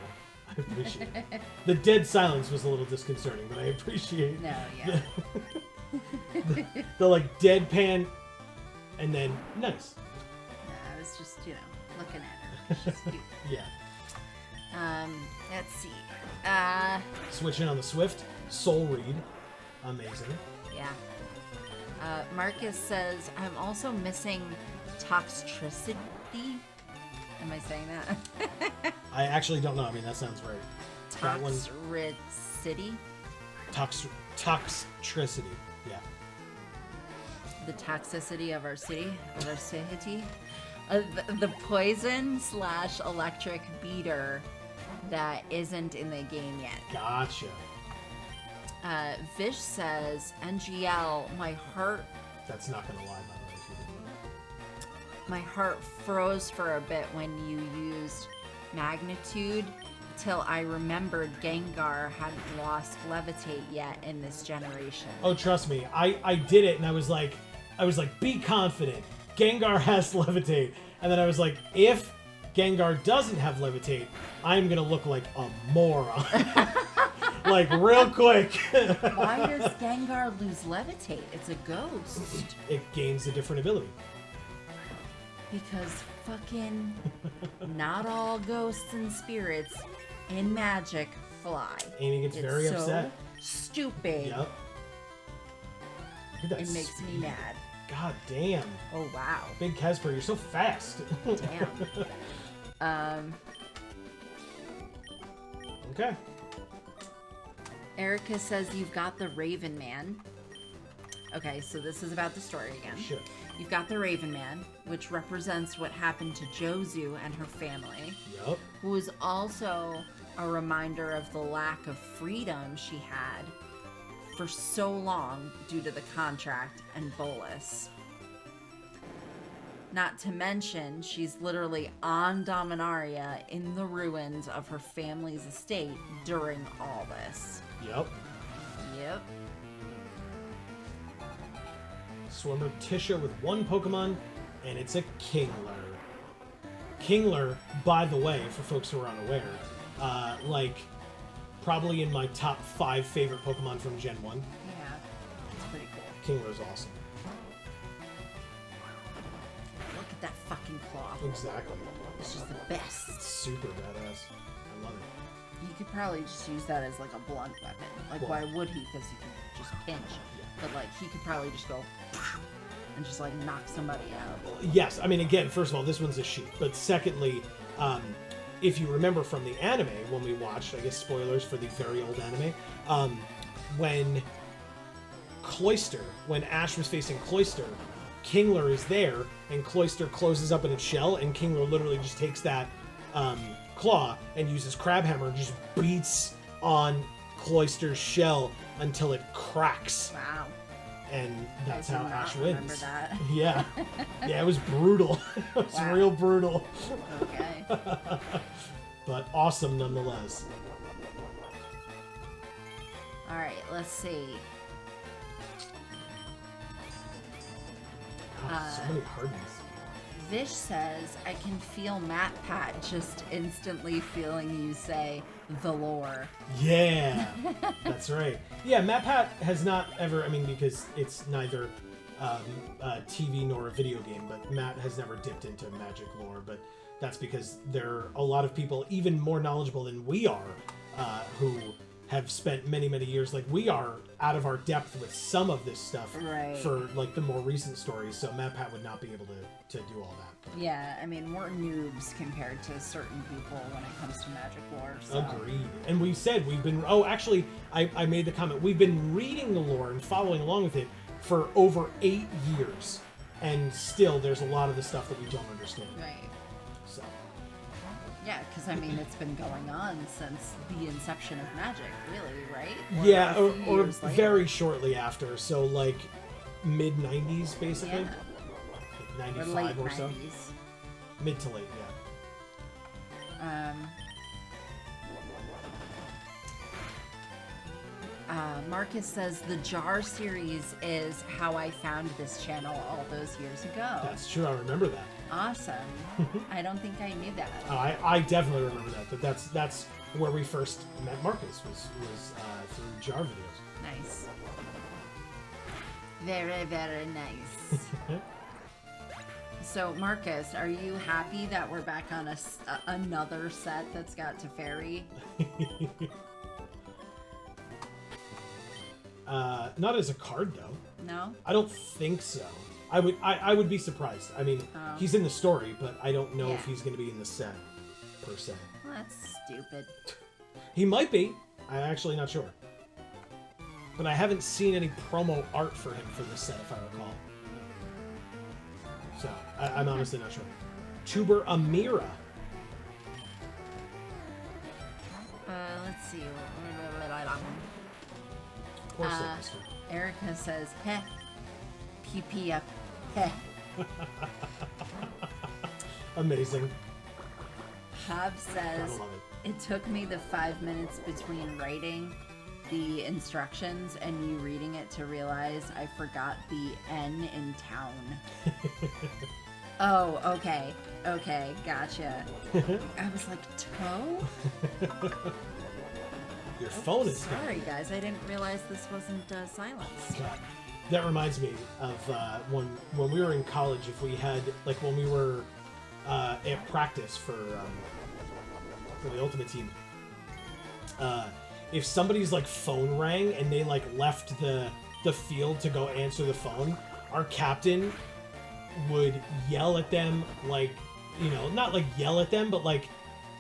I appreciate it. The dead silence was a little disconcerting, but I appreciate No, yeah. the like deadpan and then nice. No, I was just, looking at her. She's cute. Yeah. Let's see. Switching on the Swift. Soul Read. Amazing. Yeah. Marcus says, I'm also missing Toxtricity. Am I saying that? I actually don't know. I mean, that sounds right. That one- Toxtricity? Toxtricity. Yeah. The toxicity of our city, the poison / electric beater that isn't in the game yet. Gotcha. Vish says, NGL, my heart That's not going to lie, by the way, if you didn't know. My heart froze for a bit when you used magnitude till I remembered Gengar hadn't lost Levitate yet in this generation. Oh, trust me. I did it, and I was like, be confident. Gengar has Levitate. And then I was like, if Gengar doesn't have Levitate, I'm going to look like a moron. Like, real quick. Why does Gengar lose Levitate? It's a ghost. It gains a different ability. Because fucking not all ghosts and spirits in Magic fly. Amy gets very so upset. Stupid. Yep. Look at that It makes me speed. mad. God damn. Oh wow. Big Casper, you're so fast. Damn. Okay. Erica says you've got the Raven Man. Okay, so this is about the story again. Shit. You've got the Raven Man, which represents what happened to Jozu and her family. Yup. Who is also a reminder of the lack of freedom she had for so long due to the contract and Bolus. Not to mention, she's literally on Dominaria in the ruins of her family's estate during all this. Yup. Yep. Swimmer Tisha with one Pokemon, and it's a Kingler. Kingler, by the way, for folks who are unaware, like, probably in my top 5 favorite Pokemon from Gen 1. Yeah, it's pretty cool. Kingler's awesome. Look at that fucking claw. Exactly. It's just the best. It's super badass. I love it. You could probably just use that as like a blunt weapon. Like, why would he? Because he could just pinch. But like, he could probably just go and just like knock somebody out. Yes, I mean, again, first of all, this one's a sheep. But secondly, if you remember from the anime, when we watched, I guess spoilers for the very old anime, when Ash was facing Cloyster, Kingler is there, and Cloyster closes up in its shell, and Kingler literally just takes that claw and uses Crab Hammer and just beats on Cloyster's shell until it cracks. Wow. And that's how Ash remember wins. that. Yeah. Yeah, it was brutal. It was real brutal. Okay. But awesome nonetheless. Alright, let's see. God, so many hard ones. Vish says, I can feel Matt Pat just instantly feeling you say the lore. Yeah, that's right. Yeah, Matt Pat has not ever, I mean, because it's neither a TV nor a video game, but Matt has never dipped into magic lore, but that's because there are a lot of people even more knowledgeable than we are who have spent many, many years, like we are, out of our depth with some of this stuff for like the more recent stories, so Matt Pat would not be able to do all that. Yeah, I mean, we're noobs compared to certain people when it comes to magic lore. So. Agreed. And we said we've been, actually, I made the comment, we've been reading the lore and following along with it for over 8 years, and still there's a lot of the stuff that we don't understand. Right. So. Yeah, because I mean, it's been going on since the inception of magic, really, right? Yeah, or very shortly after. So, like, mid-90s, basically. Yeah. Like 95 or late or so. 90s. Mid to late, yeah. Marcus says the Jar series is how I found this channel all those years ago. That's true, I remember that. Awesome. I don't think I knew that. I definitely remember that. But that's where we first met Marcus, was through Jar videos. Nice. Very, very nice. So, Marcus, are you happy that we're back on another set that's got Teferi? Not as a card, though. No? I don't think so. I would be surprised. I mean, he's in the story, but I don't know if he's going to be in the set, per se. Well, that's stupid. He might be. I'm actually not sure. But I haven't seen any promo art for him for this set, if I recall. So, I'm honestly not sure. Tuber Amira. Let's see. Poor sister. Erica says, heh. PP up. Heh. Amazing. Hob says, Gotta love it took me the 5 minutes between writing the instructions and you reading it to realize I forgot the N in town. Oh, okay. Okay, gotcha. I was like, toe? Your phone is sorry, guys. I didn't realize this wasn't silenced. God. That reminds me of when we were in college. If we had, like, when we were at practice for the Ultimate Team, if somebody's like phone rang and they like left the field to go answer the phone, our captain would yell at them, like, you know, not like yell at them, but like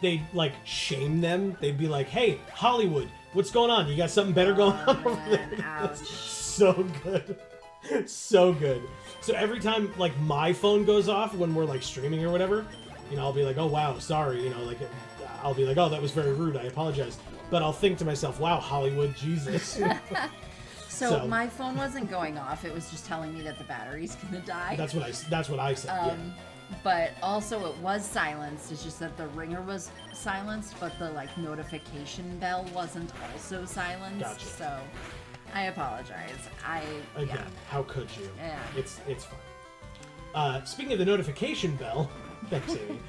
they'd like shame them. They'd be like, "Hey, Hollywood, what's going on? You got something better going on over there?" Ouch. So good. So good. So every time like my phone goes off when we're like streaming or whatever, you know, I'll be like, "Oh wow, sorry," you know, like I'll be like, "Oh, that was very rude. I apologize." But I'll think to myself, "Wow, Hollywood, Jesus." So my phone wasn't going off. It was just telling me that the battery's gonna die. That's what I said. Yeah. But also it was silenced. It's just that the ringer was silenced, but the like notification bell wasn't also silenced. Gotcha. So I apologize. Again, how could you? Yeah. It's fine. Speaking of the notification bell, thanks, Amy.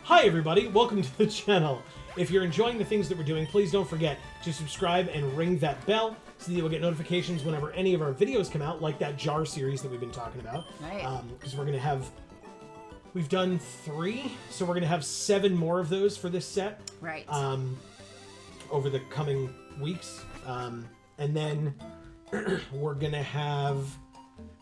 Hi, everybody. Welcome to the channel. If you're enjoying the things that we're doing, please don't forget to subscribe and ring that bell so that you'll get notifications whenever any of our videos come out, like that jar series that we've been talking about. Right. Because we're going to have... We've done 3, so we're going to have 7 more of those for this set. Right. Over the coming weeks. And then we're going to have...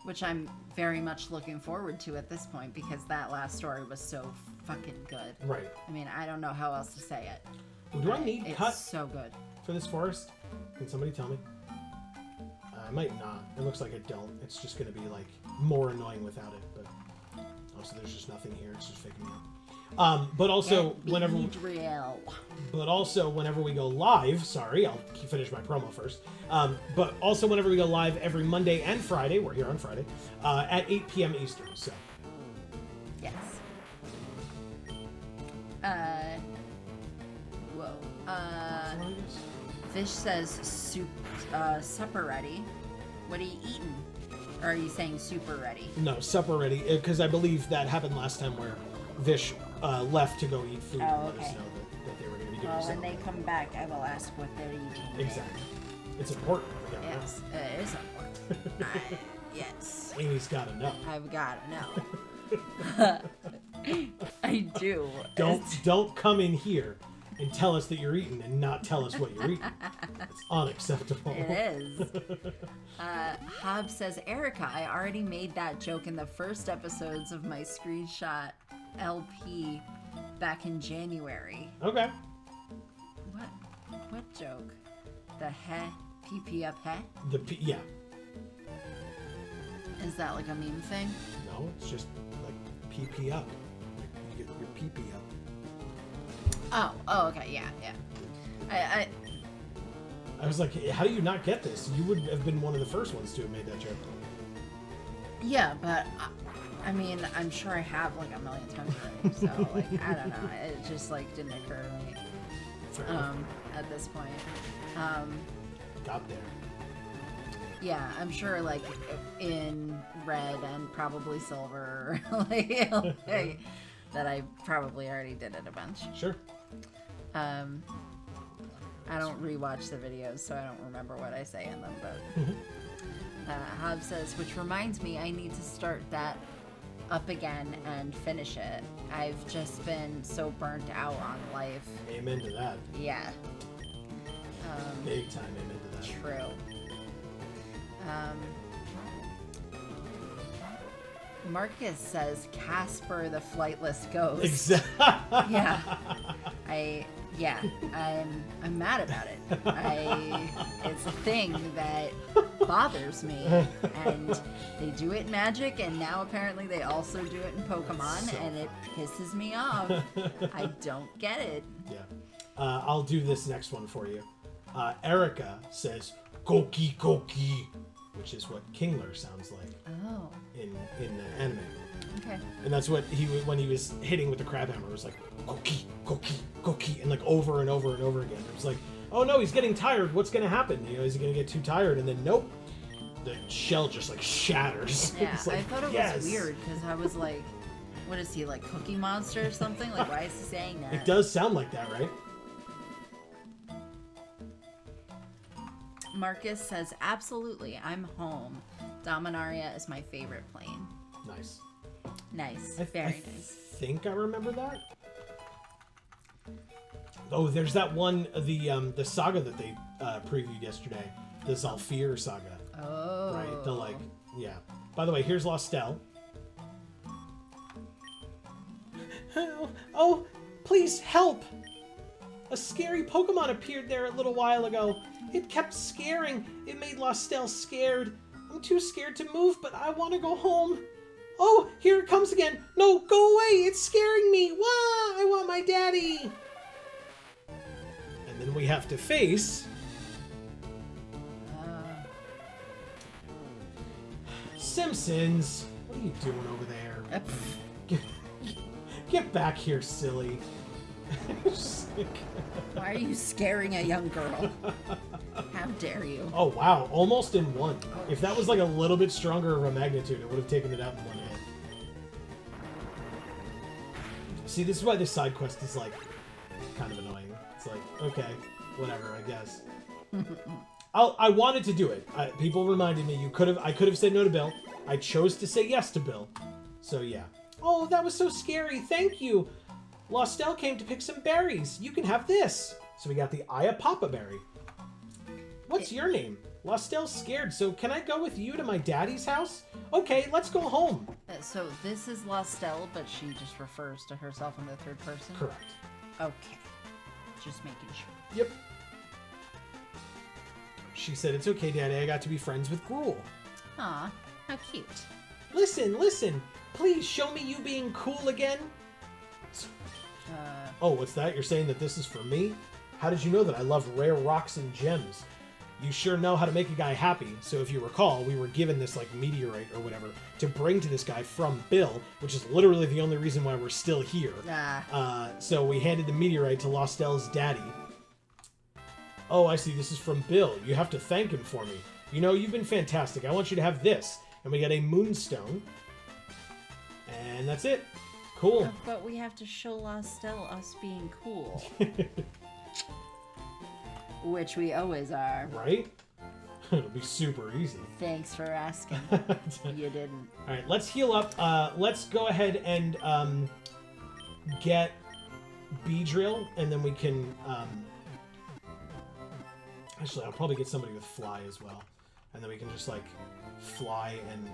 Which I'm very much looking forward to at this point because that last story was so fucking good. Right. I mean, I don't know how else to say it. Do I need it's cut so good for this forest? Can somebody tell me? I might not. It looks like I don't. It's just going to be like more annoying without it. But also, there's just nothing here. It's just faking me out. But also, whenever we go live, sorry, I'll finish my promo first. But also, whenever we go live every Monday and Friday, we're here on Friday at 8 p.m. Eastern. So, yes. Whoa. Fish says soup, supper ready. What are you eating? Or are you saying super ready? No, supper ready, because I believe that happened last time where Vish left to go eat food and let us know that they were going to be doing Well, when something. they come back, I will ask what they're eating. Exactly. It's important. Yes, it is important. Yes. Amy's got to know. I've got to know. I do. Don't come in here and tell us that you're eating and not tell us what you're eating. It's unacceptable. It is. Hobbs says, Erica, I already made that joke in the first episodes of my screenshot LP back in January. Okay. What joke? The PP up Yeah. Is that like a meme thing? No, it's just like PP up. You get your PP up. Oh, okay, yeah. I was like, how do you not get this? You would have been one of the first ones to have made that joke. Yeah, but I mean, I'm sure I have like a million times already. So like, I don't know. It just like didn't occur to me at this point. Got there. Yeah, I'm sure like in red and probably silver, that I probably already did it a bunch. Sure. I don't rewatch the videos, so I don't remember what I say in them, but Hobbs says, which reminds me, I need to start that up again and finish it. I've just been so burnt out on life. Amen to that. Yeah. Big time amen to that. True. Marcus says Casper the Flightless Ghost. Exactly. Yeah. I'm mad about it. It's a thing that bothers me, and they do it in Magic, and now apparently they also do it in Pokemon, and it pisses me off. I don't get it. Yeah. I'll do this next one for you. Erica says Koki Koki, which is what Kingler sounds like. Oh. In the anime. Okay. And that's what when he was hitting with the crab hammer, it was like Koki Koki Koki, and like over and over and over again. It was like, oh no, he's getting tired. What's gonna happen? You know, is he gonna get too tired? And then nope, the shell just like shatters. Yeah, like, I thought it was weird because I was like, what is he, like Cookie Monster or something? Like, why is he saying that? It does sound like that, right? Marcus says, absolutely, I'm home. Dominaria is my favorite plane. Nice. Nice. I Very nice. I think I remember that. Oh, there's that one, the saga that they previewed yesterday. The Zalfir saga. Oh. Right, the like, yeah. By the way, here's Lostelle. Oh, please help! A scary Pokemon appeared there a little while ago. It kept scaring. It made Lostelle scared. I'm too scared to move, but I want to go home. Oh, here it comes again. No, go away. It's scaring me. Wah! I want my daddy. And then we have to face... Simpsons. What are you doing over there? Get back here, silly. Why are you scaring a young girl? How dare you? Oh, wow. Almost in one. If that was like a little bit stronger of a magnitude, it would have taken it out in one hit. See, this is why this side quest is like kind of annoying. It's like, okay, whatever, I guess. I wanted to do it. People reminded me I could have said no to Bill. I chose to say yes to Bill. So yeah. Oh, that was so scary. Thank you. Lostelle came to pick some berries. You can have this. So we got the Ayapapa berry. What's your name? Lostelle's scared, so can I go with you to my daddy's house? Okay, let's go home. So this is Lostelle, but she just refers to herself in the third person? Correct. Okay. Just making sure. Yep. She said, it's okay, Daddy. I got to be friends with Gruel. Aw, how cute. Listen. Please show me you being cool again. Oh, what's that? You're saying that this is for me? How did you know that I love rare rocks and gems? You sure know how to make a guy happy. So if you recall, we were given this like meteorite or whatever to bring to this guy from Bill, which is literally the only reason why we're still here. So we handed the meteorite to Lostelle's daddy. Oh, I see. This is from Bill. You have to thank him for me. You know, you've been fantastic. I want you to have this. And we got a moonstone. And that's it. Cool. But we have to show Lostelle us being cool. Which we always are. Right? It'll be super easy. Thanks for asking. You didn't. Alright, let's heal up. Let's go ahead and get Beedrill, and then we can... Actually, I'll probably get somebody with Fly as well. And then we can just, like, fly and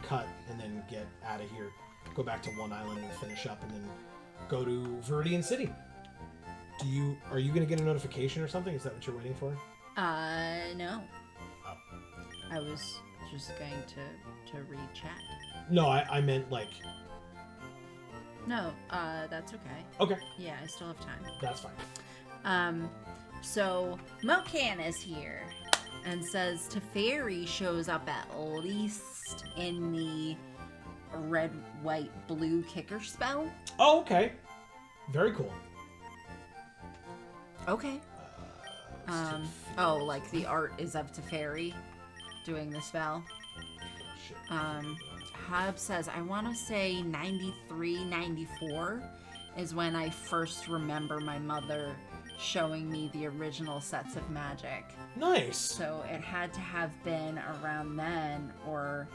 cut, and then get out of here. Go back to one island and finish up, and then go to Viridian City. Are you gonna get a notification or something? Is that what you're waiting for? No. Oh. I was just going to read chat. No, I meant like... No, that's okay. Okay. Yeah, I still have time. That's fine. So Mocan is here and says Teferi shows up at least in the red, white, blue kicker spell. Oh, okay. Very cool. Okay. Oh, like the art is of Teferi doing the spell. Shit. Hub says, I want to say 93, 94 is when I first remember my mother showing me the original sets of Magic. Nice. So it had to have been around then or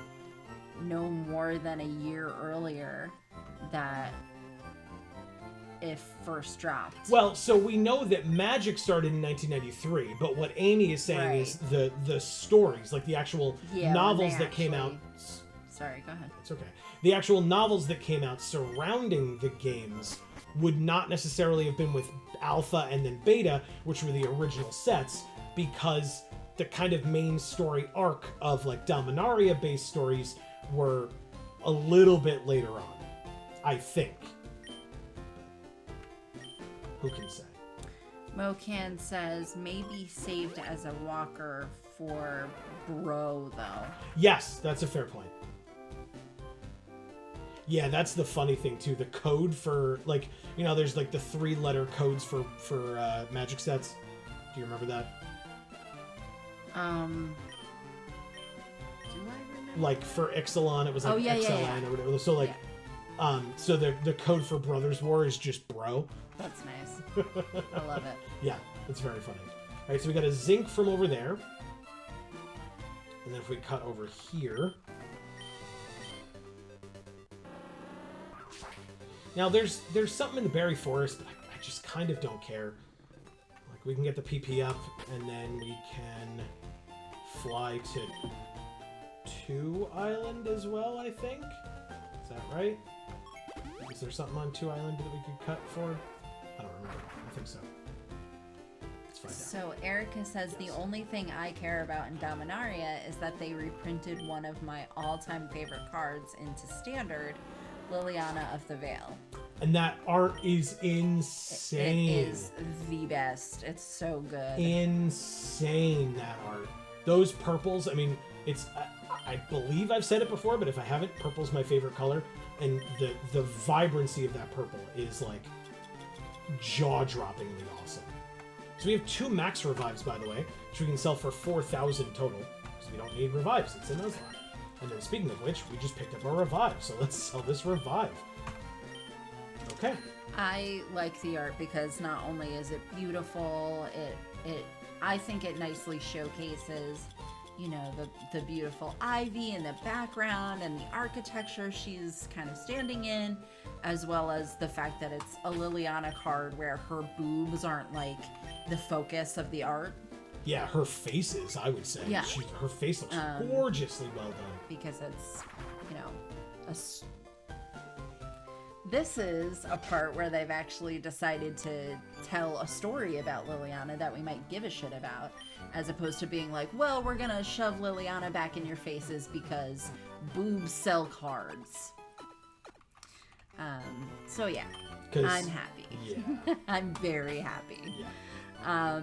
no more than a year earlier that it first dropped. Well, so we know that Magic started in 1993, but what Amy is saying is the stories, like the actual novels that came out... Sorry, go ahead. It's okay. The actual novels that came out surrounding the games would not necessarily have been with Alpha and then Beta, which were the original sets, because the kind of main story arc of like Dominaria-based stories were a little bit later on, I think. Who can say? Mocan says, maybe saved as a walker for Bro, though. Yes, that's a fair point. Yeah, that's the funny thing, too. The code for, like, you know, there's, like, the 3-letter codes for Magic sets. Do you remember that? Do I remember? Like, for Ixalan, it was, like, XLN or whatever. So, like, so the code for Brothers War is just Bro. That's nice. I love it. Yeah, it's very funny. All right, so we got a zinc from over there. And then if we cut over here... Now, there's something in the berry forest, but I just kind of don't care. Like, we can get the PP up, and then we can fly to 2 Island as well, I think? Is that right? Is there something on 2 Island that we could cut for? I don't remember. I think so. Let's find out. So Erica says, the only thing I care about in Dominaria is that they reprinted one of my all-time favorite cards into Standard, Liliana of the Veil. And that art is insane. It is the best. It's so good. Insane, that art. Those purples, I mean, it's... I believe I've said it before, but if I haven't, purple's my favorite color. And the vibrancy of that purple is, like, jaw-droppingly awesome. So we have 2 max revives, by the way, which we can sell for 4,000 total, because we don't need revives. It's a Nuzlocke. And then speaking of which, we just picked up a revive, so let's sell this revive. Okay. I like the art because not only is it beautiful, I think it nicely showcases, you know, the beautiful ivy in the background and the architecture she's kind of standing in, as well as the fact that it's a Liliana card where her boobs aren't like the focus of the art. Yeah, her face is, I would say. Yeah. Her face looks gorgeously well done. Because it's, you know, this is a part where they've actually decided to tell a story about Liliana that we might give a shit about, as opposed to being like, well, we're gonna shove Liliana back in your faces because boobs sell cards. So yeah, I'm happy. Yeah. I'm very happy. Yeah.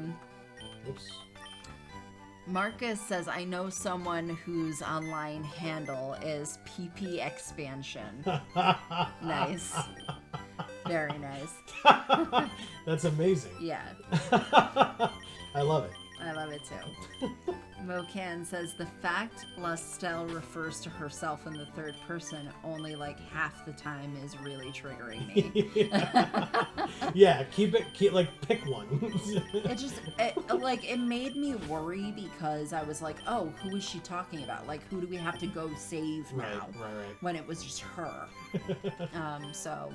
Oops. Marcus says, I know someone whose online handle is PP Expansion. Nice. Very nice. That's amazing. Yeah. I love it. I love it too. Mocan says, the fact Lostelle refers to herself in the third person only like half the time is really triggering me. Yeah, keep like, pick one. It made me worry because I was like, oh, who is she talking about? Like, who do we have to go save now? Right. When it was just her. So.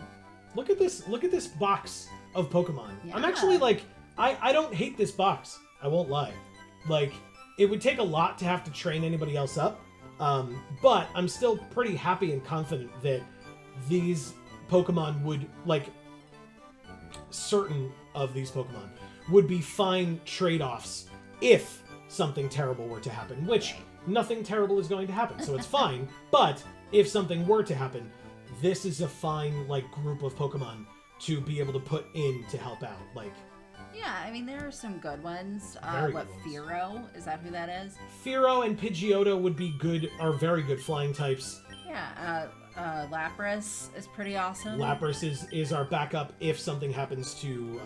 Look at this box of Pokemon. Yeah. I'm actually like, I don't hate this box. I won't lie. Like, it would take a lot to have to train anybody else up, but I'm still pretty happy and confident that these Pokemon would, like, certain of these Pokemon would be fine trade-offs if something terrible were to happen, which nothing terrible is going to happen, so it's fine. But if something were to happen, this is a fine, like, group of Pokemon to be able to put in to help out. Like, yeah, I mean, there are some good ones. Very good ones. Fearow? Is that who that is? Fearow and Pidgeotto would be good, are very good flying types. Yeah, Lapras is pretty awesome. Lapras is our backup if something happens to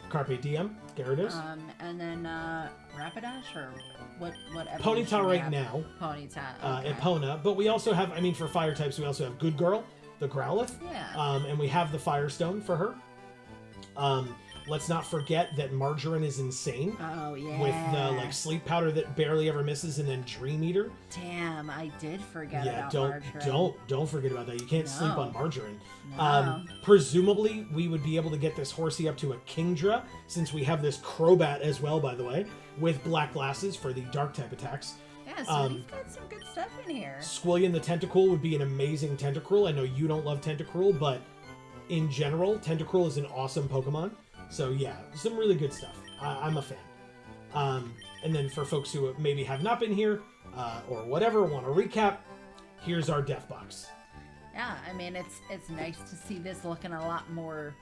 Carpe Diem, Gyarados. And then Rapidash, or what Ponyta right now. Ponyta, okay. Epona, but we also have, I mean, for fire types, we also have Good Girl, the Growlithe. Yeah. And we have the Firestone for her. Let's not forget that Margarine is insane. Oh, yeah. With the, like, sleep powder that barely ever misses, and then Dream Eater. Damn, I did forget about Margarine. Don't forget about that. You can't sleep on Margarine. No. Presumably, we would be able to get this Horsey up to a Kingdra, since we have this Crobat as well, by the way, with black glasses for the dark type attacks. Yeah, so we've got some good stuff in here. Squillion the Tentacruel would be an amazing Tentacruel. I know you don't love Tentacruel, but in general, Tentacruel is an awesome Pokemon. So yeah, some really good stuff. I'm a fan. And then for folks who maybe have not been here, or whatever, want to recap, here's our Death Box. Yeah, I mean, it's nice to see this looking a lot more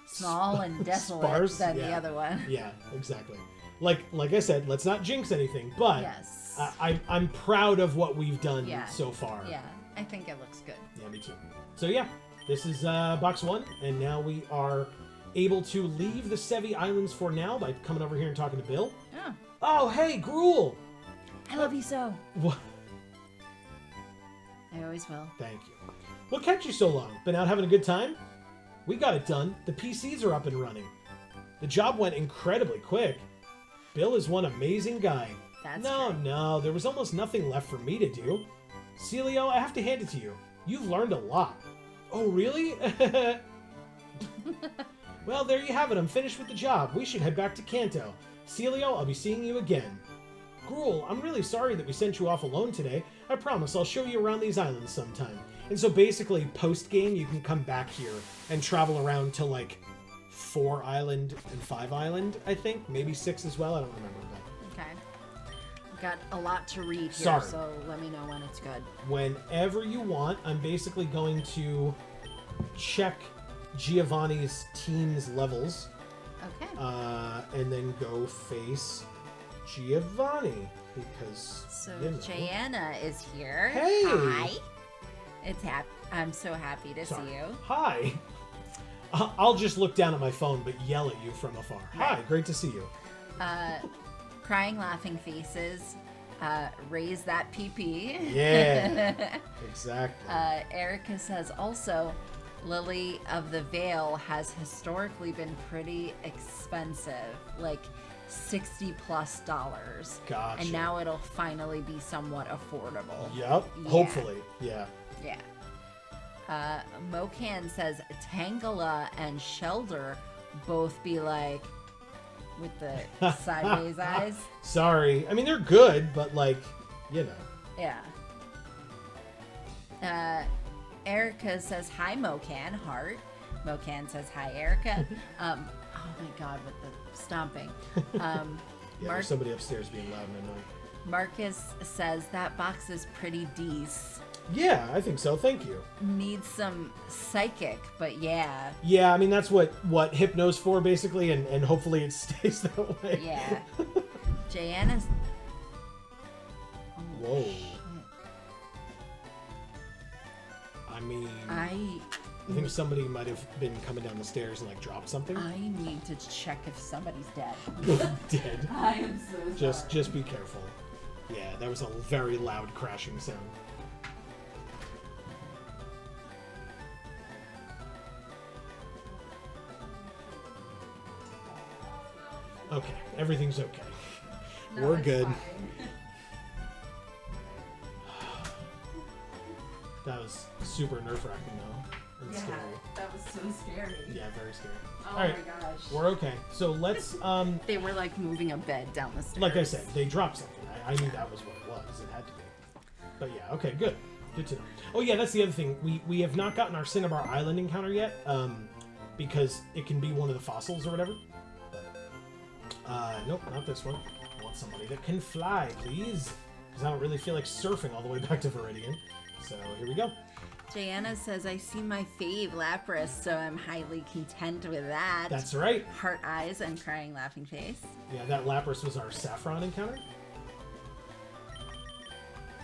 small and desolate sparse than the other one. Yeah, exactly. Like I said, let's not jinx anything, but yes. I'm proud of what we've done so far. Yeah, I think it looks good. Yeah, me too. So yeah, this is box 1, and now we are able to leave the Sevii Islands for now by coming over here and talking to Bill. Yeah. Oh, hey, Gruel! I love you so. What? I always will. Thank you. What kept you so long? Been out having a good time? We got it done. The PCs are up and running. The job went incredibly quick. Bill is one amazing guy. That's No, there was almost nothing left for me to do. Celio, I have to hand it to you. You've learned a lot. Oh, really? Well, there you have it. I'm finished with the job. We should head back to Kanto. Celio, I'll be seeing you again. Gruel, I'm really sorry that we sent you off alone today. I promise I'll show you around these islands sometime. And so basically, post-game, you can come back here and travel around to, like, 4 Island and 5 Island, I think. Maybe 6 as well. I don't remember. But... Okay. I've got a lot to read here, Sorry. so let me know when it's good. Whenever you want, I'm basically going to check Giovanni's team's levels. Okay. And then go face Giovanni, because... So, you know. Jana is here. Hey! Hi. I'm so happy to see you. Hi! I'll just look down at my phone but yell at you from afar. Hi, great to see you. Crying laughing faces. Raise that PP. Yeah, exactly. Erica says also, Lily of the Vale has historically been pretty expensive, like $60+ dollars. Gotcha. And now it'll finally be somewhat affordable. Yep, Yeah. hopefully, yeah. Yeah. Mocan says Tangela and Shelder both be like, with the sideways eyes. Sorry. I mean, they're good, but like, you know. Yeah. Erica says, hi, Mocan, heart. Mocan says, hi, Erica. Oh my God, with the stomping. Yeah, there's somebody upstairs being loud and annoying. Marcus says, that box is pretty decent. Yeah, I think so. Thank you. Needs some psychic, but yeah. Yeah, I mean, that's what Hypno's for, basically, and hopefully it stays that way. Yeah. Jayanna's... Whoa. I mean... I think somebody might have been coming down the stairs and, like, dropped something. I need to check if somebody's dead. Dead. I am so sorry. Just be careful. Yeah, that was a very loud crashing sound. Okay, everything's okay. No, We're it's good. fine. That was super nerve-wracking, though. And scary. That was so scary. Yeah, very scary. Oh All right, my gosh. we're okay. So let's, They were like moving a bed down the stairs. like I said, they dropped something. I knew that was what it was. It had to be. But yeah, okay, good. Good to know. Oh yeah, that's the other thing. We have not gotten our Cinnabar Island encounter yet, because it can be one of the fossils or whatever. Nope, not this one. I want somebody that can fly, please. Because I don't really feel like surfing all the way back to Viridian. So here we go. Jayanna says, I see my fave Lapras, so I'm highly content with that. That's right. Heart eyes and crying laughing face. Yeah, that Lapras was our Saffron encounter.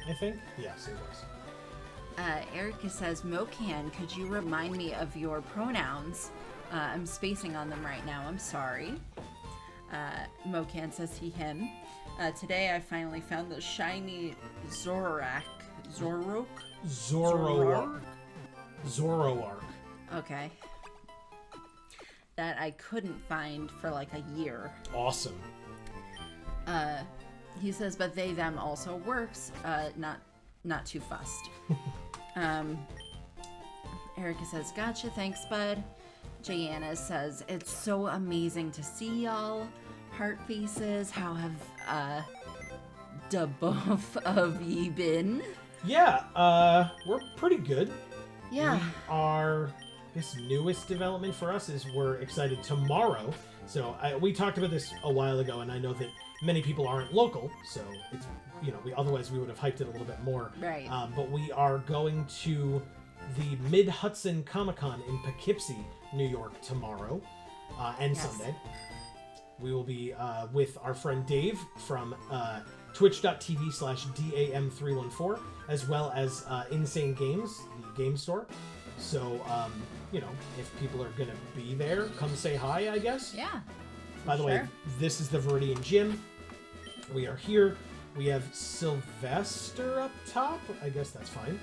I think? Yes, it was. Erica says, Mocan, could you remind me of your pronouns? I'm spacing on them right now. I'm sorry. Mocan says he, him. Today I finally found the shiny Zoroark. Zoroark. Okay. That I couldn't find for like a year. Awesome. He says, but they, them also works. Not too fussed. Erica says, gotcha, thanks, bud. Jayanna says, it's so amazing to see y'all. Heart faces, how have the both of ye been? Yeah, we're pretty good. Yeah. This newest development for us is we're excited tomorrow. So we talked about this a while ago, and I know that many people aren't local, so it's, you know, otherwise we would have hyped it a little bit more. Right. But we are going to the Mid-Hudson Comic-Con in Poughkeepsie, New York tomorrow and Sunday. We will be with our friend Dave from twitch.tv/DAM314, as well as Insane Games, the game store. So, you know, if people are going to be there, come say hi, I guess. Yeah. By the way, this is the Viridian Gym. We are here. We have Sylvester up top. I guess that's fine.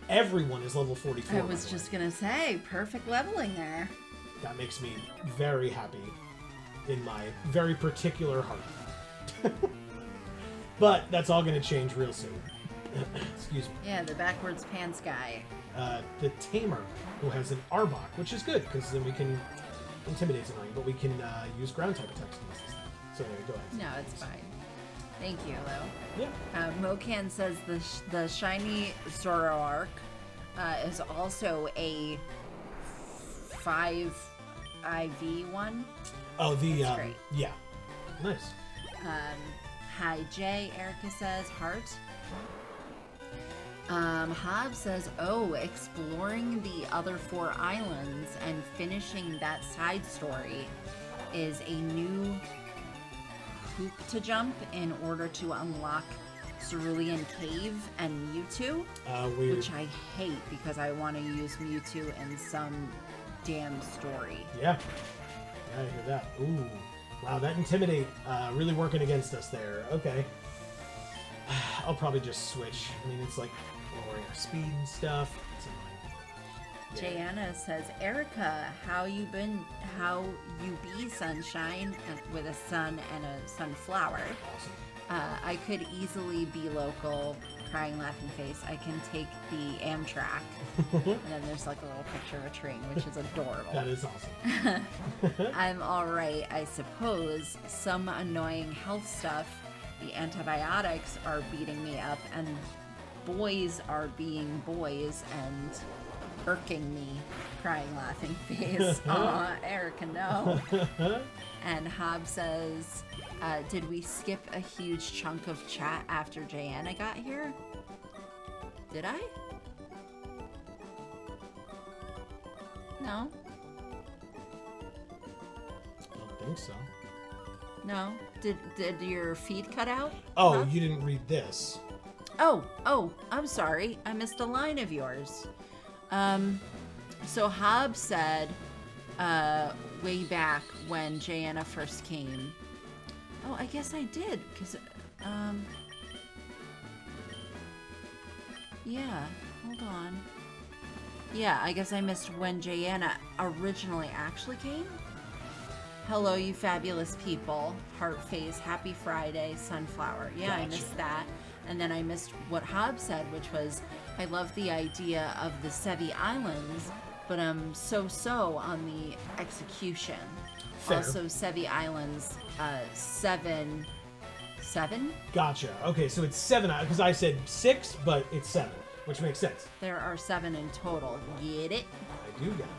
Everyone is level 44. I was just going to say, perfect leveling there. That makes me very happy in my very particular heart. But that's all going to change real soon. Excuse me. Yeah, the backwards pants guy. The Tamer, who has an Arbok, which is good, because then we can... Intimidate's annoying, but we can use ground type attacks. So anyway, go ahead. No, it's fine. Thank you, though. Yeah. Mocan says the shiny Zoroark is also a 5 IV one. Oh, the That's great. Yeah, nice. Hi Jay, Erica says heart. Hobbs says, oh, exploring the other 4 islands and finishing that side story is a new hoop to jump in order to unlock Cerulean Cave and Mewtwo, Weird. which I hate because I want to use Mewtwo in some damn story. Yeah. I hear that. Ooh. Wow, that Intimidate really working against us there. Okay. I'll probably just switch. I mean, it's like lowering our speed and stuff. It's annoying. Yeah. Jayana says, Erica, how you be, sunshine, with a sun and a sunflower. Awesome. I could easily be local, crying, laughing face. I can take the Amtrak. And then there's like a little picture of a train, which is adorable. That is awesome. I'm alright, I suppose. Some annoying health stuff. The antibiotics are beating me up, and boys are being boys and irking me, crying, laughing face. Aw, Erica, no. And Hob says, did we skip a huge chunk of chat after Jayana got here? Did I? No? I don't think so. No? Did your feed cut out? Oh, Huh? you didn't read this. Oh, I'm sorry. I missed a line of yours. So Hob said, way back when Jayana first came. Oh, I guess I did, because, yeah, hold on. Yeah, I guess I missed when Jayana originally actually came. Hello, you fabulous people. Heart face, happy Friday, sunflower. Yeah, Gotcha. I missed that. And then I missed what Hob said, which was, I love the idea of the Sevii Islands, but I'm so on the execution. Fair. Also, Sevii Islands, 7. Gotcha. Okay, so it's 7, because I said 6, but it's 7, which makes sense. There are 7 in total. Get it? I do get it.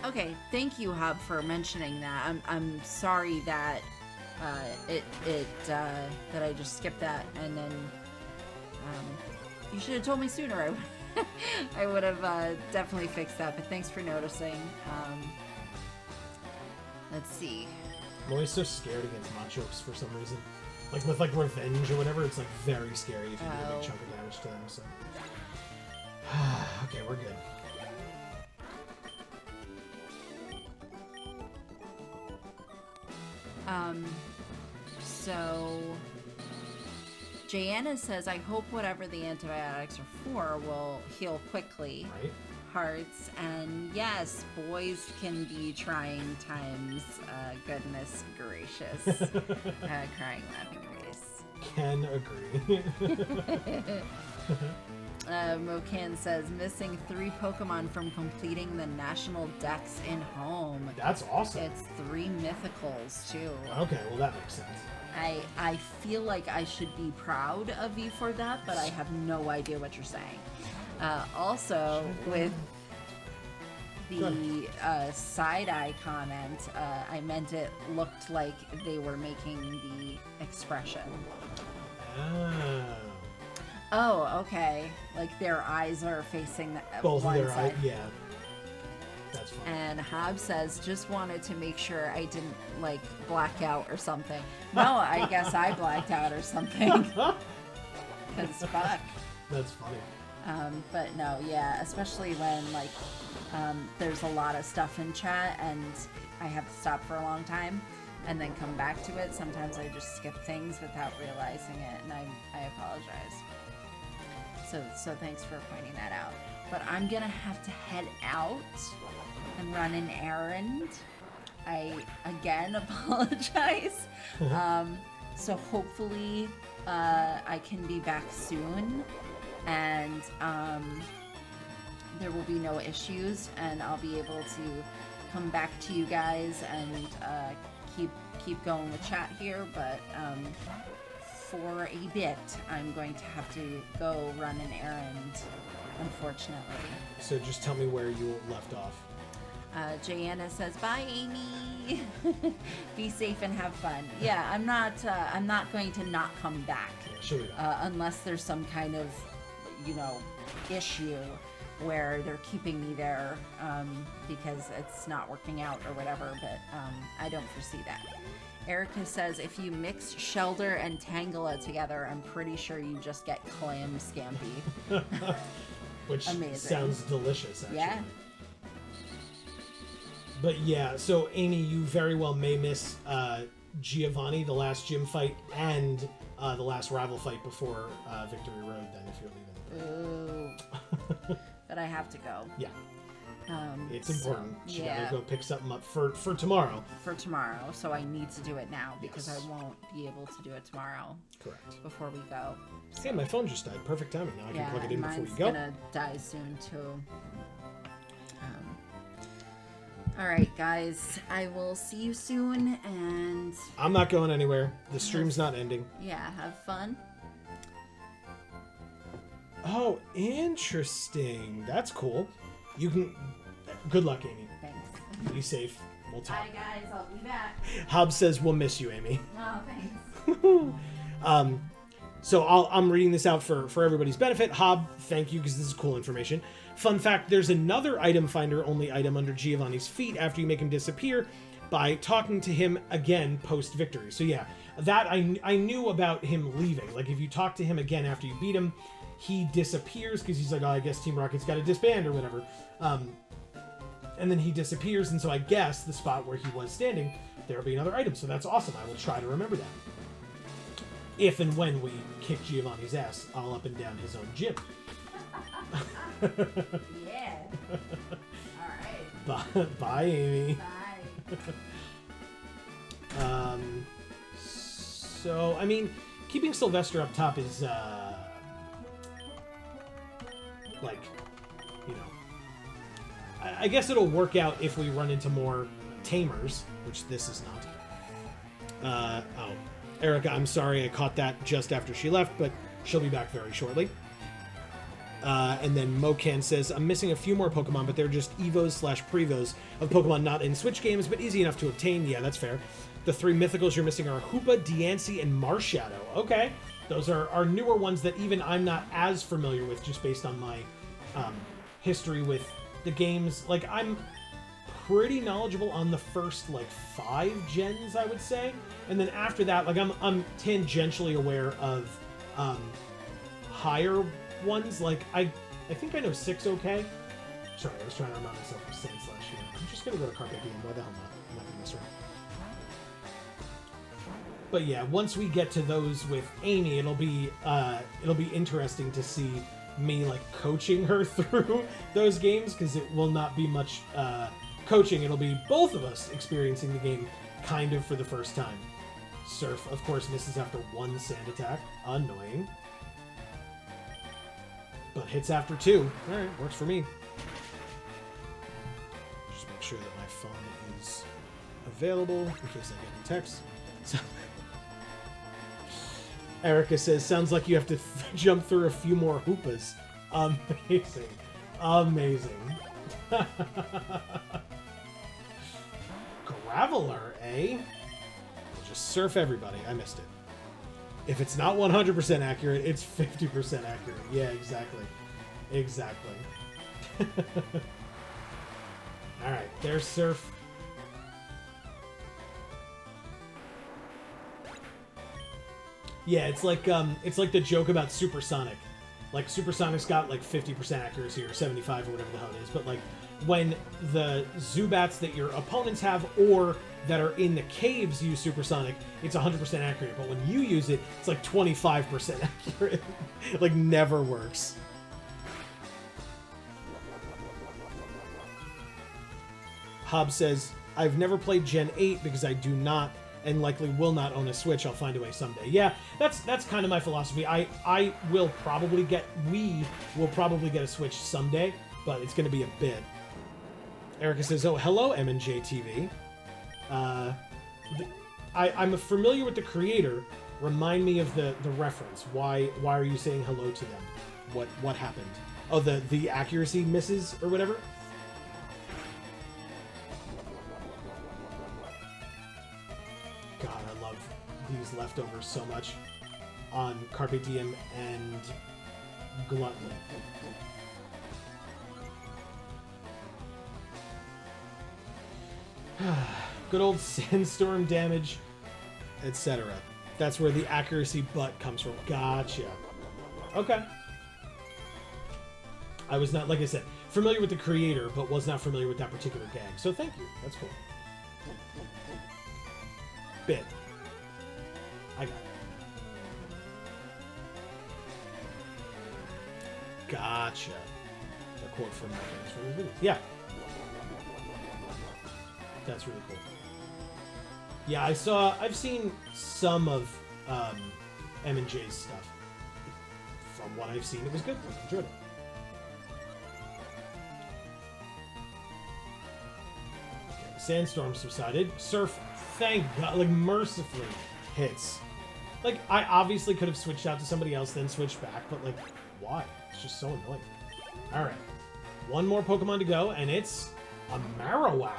Okay, thank you, Hob, for mentioning that. I'm sorry that that I just skipped that, and then you should have told me sooner. I would have definitely fixed that. But thanks for noticing. Let's see. I'm always so scared against Machos for some reason. Like with like Revenge or whatever, it's like very scary if you do a big chunk of damage to them. So okay, we're good. So Jayana says, I hope whatever the antibiotics are for will heal quickly. Right? Hearts, and yes, boys can be trying times. Goodness gracious. Crying, laughing face. Can agree. Mocan says, missing 3 Pokemon from completing the national dex in home. That's awesome. It's 3 mythicals too. Okay, well that makes sense. I feel like I should be proud of you for that, but I have no idea what you're saying. Also, with the side-eye comment, I meant it looked like they were making the expression. Oh, okay. Like their eyes are facing the Both one of their side. eyes, yeah. That's fine. And Hob says, just wanted to make sure I didn't, like, black out or something. No, I guess I blacked out or something. Because fuck. That's funny. But no, yeah, especially when, like, there's a lot of stuff in chat and I have to stop for a long time and then come back to it. Sometimes I just skip things without realizing it, and I apologize. So thanks for pointing that out. But I'm gonna have to head out and run an errand. I again apologize. So hopefully I can be back soon, and there will be no issues, and I'll be able to come back to you guys and keep going with chat here. But for a bit, I'm going to have to go run an errand, unfortunately. So just tell me where you left off. Jayana says, "Bye, Amy. Be safe and have fun." Yeah, I'm not going to not come back, Sure. unless there's some kind of, issue where they're keeping me there because it's not working out or whatever. But I don't foresee that. Erica says, if you mix Shelder and Tangela together, I'm pretty sure you just get Clam Scampi. Which Amazing. sounds delicious, actually. Yeah. But yeah, so Amy, you very well may miss Giovanni, the last gym fight, and the last rival fight before Victory Road, then, if you're leaving. Ooh. But I have to go. Yeah. It's important. So, You yeah. gotta go pick something up for tomorrow. For tomorrow, so I need to do it now because Yes. I won't be able to do it tomorrow. Correct. Before we go. Hey, my phone just died. Perfect timing. Now I can plug it in before you mine's go. Gonna die soon too. All right, guys. I will see you soon, and I'm not going anywhere. The stream's not ending. yeah, have fun. Oh, interesting. That's cool. You can. Good luck, Amy. Thanks. Be safe. We'll talk. Bye, guys. I'll be back. Hobbs says we'll miss you, Amy. Oh, thanks. So I'm reading this out for everybody's benefit. Hob, thank you, because this is cool information. Fun fact, there's another item finder only item under Giovanni's feet after you make him disappear by talking to him again post-victory. So yeah, that I knew about him leaving. Like, if you talk to him again after you beat him, he disappears because he's like, oh, I guess Team Rocket's got to disband or whatever. And then he disappears, and so I guess the spot where he was standing, there'll be another item. So that's awesome. I will try to remember that. If and when we kick Giovanni's ass all up and down his own gym. Yeah. All right. Bye, Amy. Bye. So, I mean, keeping Sylvester up top is, like, you know, I guess it'll work out if we run into more tamers, which this is not. Oh. Erica, I'm sorry I caught that just after she left, but she'll be back very shortly. And then Mocan says, I'm missing a few more Pokemon, but they're just Evos/Prevos of Pokemon not in Switch games, but easy enough to obtain. Yeah, that's fair. The 3 mythicals you're missing are Hoopa, Diancie, and Marshadow. Okay. Those are newer ones that even I'm not as familiar with, just based on my history with the games. Like, I'm pretty knowledgeable on the first, like, 5 gens, I would say. And then after that, like, I'm tangentially aware of higher ones. Like, I think I know 6 okay. Sorry, I was trying to remind myself of Saints last year. I'm just gonna go to Carpe Diem. Why the hell not? I'm not gonna mess around. But yeah, once we get to those with Amy, it'll be interesting to see me, like, coaching her through those games, because it will not be much coaching. It'll be both of us experiencing the game kind of for the first time. Surf, of course, misses after 1 sand attack. Annoying. But hits after 2. Alright, works for me. Just make sure that my phone is available in case I get any texts. So, Erica says, sounds like you have to jump through a few more hoopas. Amazing. Amazing. Graveler, eh? We'll just surf everybody. I missed it. If it's not 100% accurate, it's 50% accurate. Yeah, exactly. Exactly. Alright, there's surf. Yeah, it's like the joke about Supersonic. Like, Supersonic's got like 50% accuracy or 75 or whatever the hell it is, but like when the Zubats that your opponents have or that are in the caves use Supersonic, it's 100% accurate, but when you use it, it's like 25% accurate. Like, never works. Hobbs says, I've never played Gen 8 because I do not and likely will not own a Switch. I'll find a way someday. Yeah, that's kind of my philosophy. We will probably get a Switch someday, but it's going to be a bit. Erica says, oh, hello, M&J TV. I'm familiar with the creator. Remind me of the reference. Why are you saying hello to them? What happened? Oh, the accuracy misses or whatever? God, I love these leftovers so much on Carpe Diem and Gluten. Good old sandstorm damage, etc. That's where the accuracy butt comes from. Gotcha. Okay. I was not, like I said, familiar with the creator, but was not familiar with that particular gag. So thank you. That's cool. Bit. I got it. Gotcha. A quote from my videos. Yeah. That's really cool. Yeah, I've seen some of M&J's stuff. From what I've seen, it was good. I enjoyed it. Okay, the sandstorm subsided. Surf, thank God, like, mercifully hits. Like, I obviously could have switched out to somebody else, then switched back, but, like, why? It's just so annoying. Alright. One more Pokemon to go, and it's a Marowak.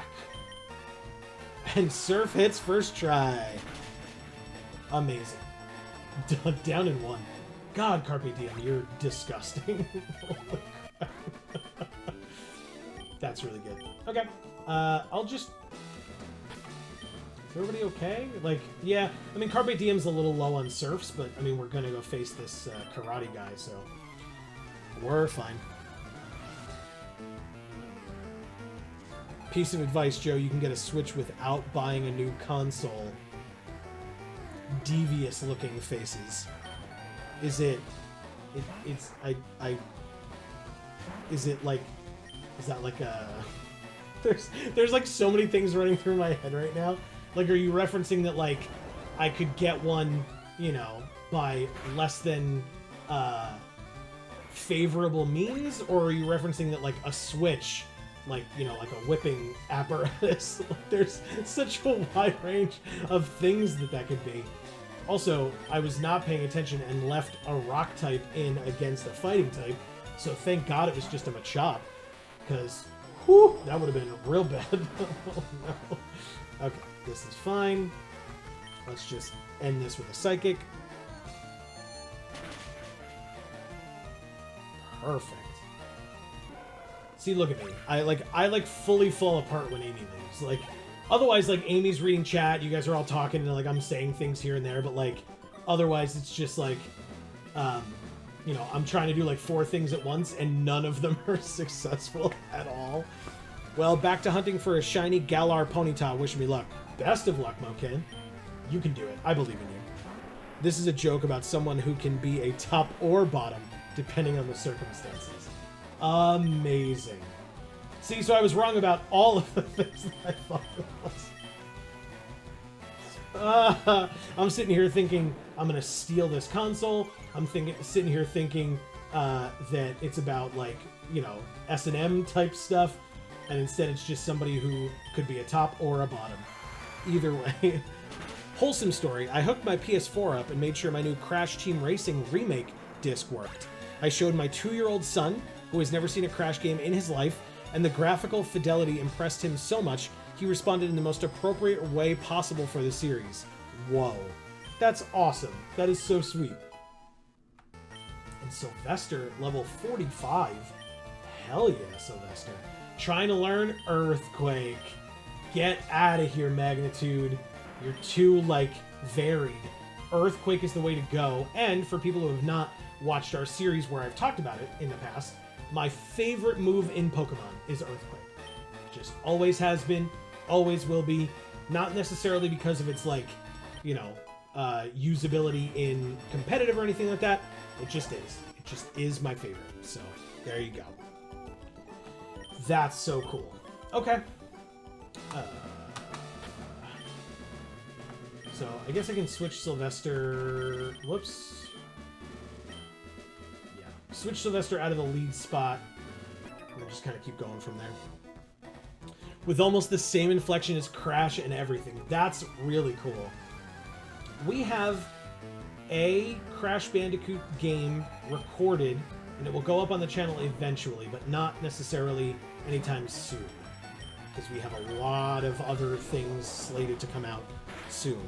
And Surf hits first try. Amazing. Down in one. God, Carpe Diem, you're disgusting. That's really good. Okay. I'll just... Is everybody okay? Like, yeah. I mean, Carpe Diem's a little low on Surfs, but, I mean, we're gonna go face this karate guy, so... We're fine. Piece of advice, Joe, you can get a Switch without buying a new console. Devious looking faces. Is it is it like, is that like a, there's like so many things running through my head right now. Like, are you referencing that, like, I could get one, you know, by less than favorable means, or are you referencing that, like, a Switch, like, you know, like a whipping apparatus? There's such a wide range of things that could be. Also, I was not paying attention and left a rock type in against a fighting type, so thank God it was just a Machop, because, whew, that would have been real bad. Oh, no. Okay, this is fine. Let's just end this with a Psychic. Perfect. See, look at me. I like fully fall apart when Amy leaves. Like, otherwise, like, Amy's reading chat, you guys are all talking, and, like, I'm saying things here and there, but, like, otherwise, it's just, like, you know, I'm trying to do, like, 4 things at once, and none of them are successful at all. Well, back to hunting for a shiny Galar Ponyta. Wish me luck. Best of luck, Moken. You can do it. I believe in you. This is a joke about someone who can be a top or bottom, depending on the circumstances. Amazing. See, so I was wrong about all of the things that I thought it was. I'm sitting here thinking I'm gonna steal this console. I'm sitting here thinking that it's about, like, you know, S&M type stuff, and instead it's just somebody who could be a top or a bottom. Either way. Wholesome story. I hooked my PS4 up and made sure my new Crash Team Racing remake disc worked. I showed my 2-year-old son, who has never seen a Crash game in his life, and the graphical fidelity impressed him so much, he responded in the most appropriate way possible for the series. Whoa. That's awesome. That is so sweet. And Sylvester, level 45. Hell yeah, Sylvester. Trying to learn Earthquake. Get out of here, Magnitude. You're too, like, varied. Earthquake is the way to go, and for people who have not watched our series where I've talked about it in the past, my favorite move in Pokemon is Earthquake. Just always has been, always will be. Not necessarily because of its, like, you know, usability in competitive or anything like that. It just is. It just is my favorite. So, there you go. That's so cool. Okay. So, I guess I can switch Sylvester... Whoops. Switch Sylvester out of the lead spot, and just kind of keep going from there. With almost the same inflection as Crash and everything. That's really cool. We have a Crash Bandicoot game recorded, and it will go up on the channel eventually, but not necessarily anytime soon. Because we have a lot of other things slated to come out soon.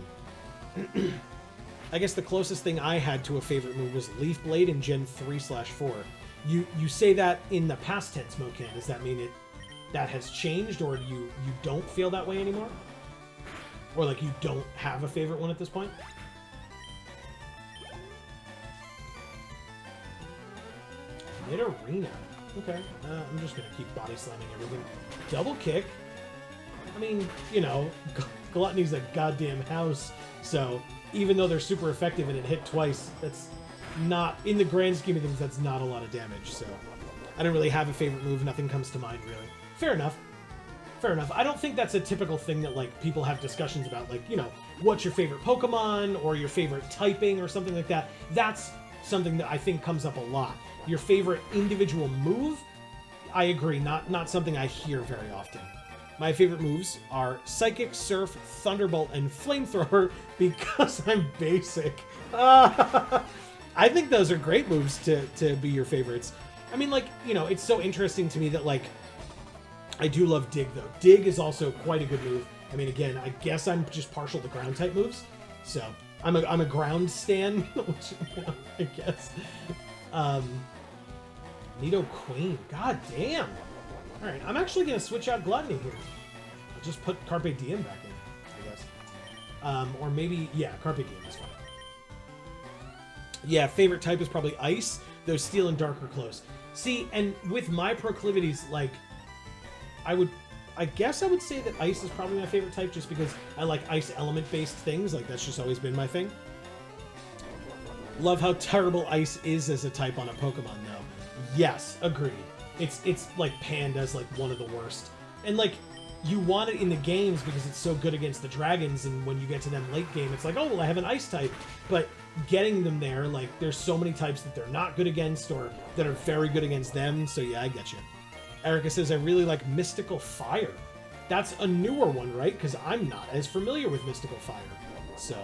I guess the closest thing I had to a favorite move was Leaf Blade in Gen 3/4. You say that in the past tense, Moken. Does that mean that has changed, or you don't feel that way anymore? Or, like, you don't have a favorite one at this point? Mid-Arena. Okay. I'm just gonna keep body slamming everything. Double kick. I mean, you know, Gluttony's a goddamn house, so even though they're super effective and it hit twice, that's not, in the grand scheme of things, that's not a lot of damage, so I don't really have a favorite move. Nothing comes to mind, really. Fair enough. Fair enough. I don't think that's a typical thing that, like, people have discussions about, like, you know, what's your favorite Pokemon or your favorite typing or something like that. That's something that I think comes up a lot. Your favorite individual move, I agree, not something I hear very often. My favorite moves are Psychic, Surf, Thunderbolt, and Flamethrower because I'm basic. I think those are great moves to be your favorites. I mean, like, you know, it's so interesting to me that, like, I do love Dig, though. Dig is also quite a good move. I mean, again, I guess I'm just partial to ground-type moves, so I'm a ground stan, which, you know, I guess. Nido Queen. God damn. All right, I'm actually going to switch out Gluttony here. I'll just put Carpe Diem back in, I guess. Or maybe, yeah, Carpe Diem is fine. Yeah, favorite type is probably Ice, though Steel and Dark are close. See, and with my proclivities, like, I guess I would say that Ice is probably my favorite type just because I like Ice element-based things. Like, that's just always been my thing. Love how terrible Ice is as a type on a Pokemon, though. Yes, agreed. It's like Panda's like one of the worst. And like, you want it in the games because it's so good against the dragons, and when you get to them late game, it's like, oh, well, I have an Ice type. But getting them there, like, there's so many types that they're not good against or that are very good against them, so yeah, I get you. Erica says, I really like Mystical Fire. That's a newer one, right? Because I'm not as familiar with Mystical Fire. So,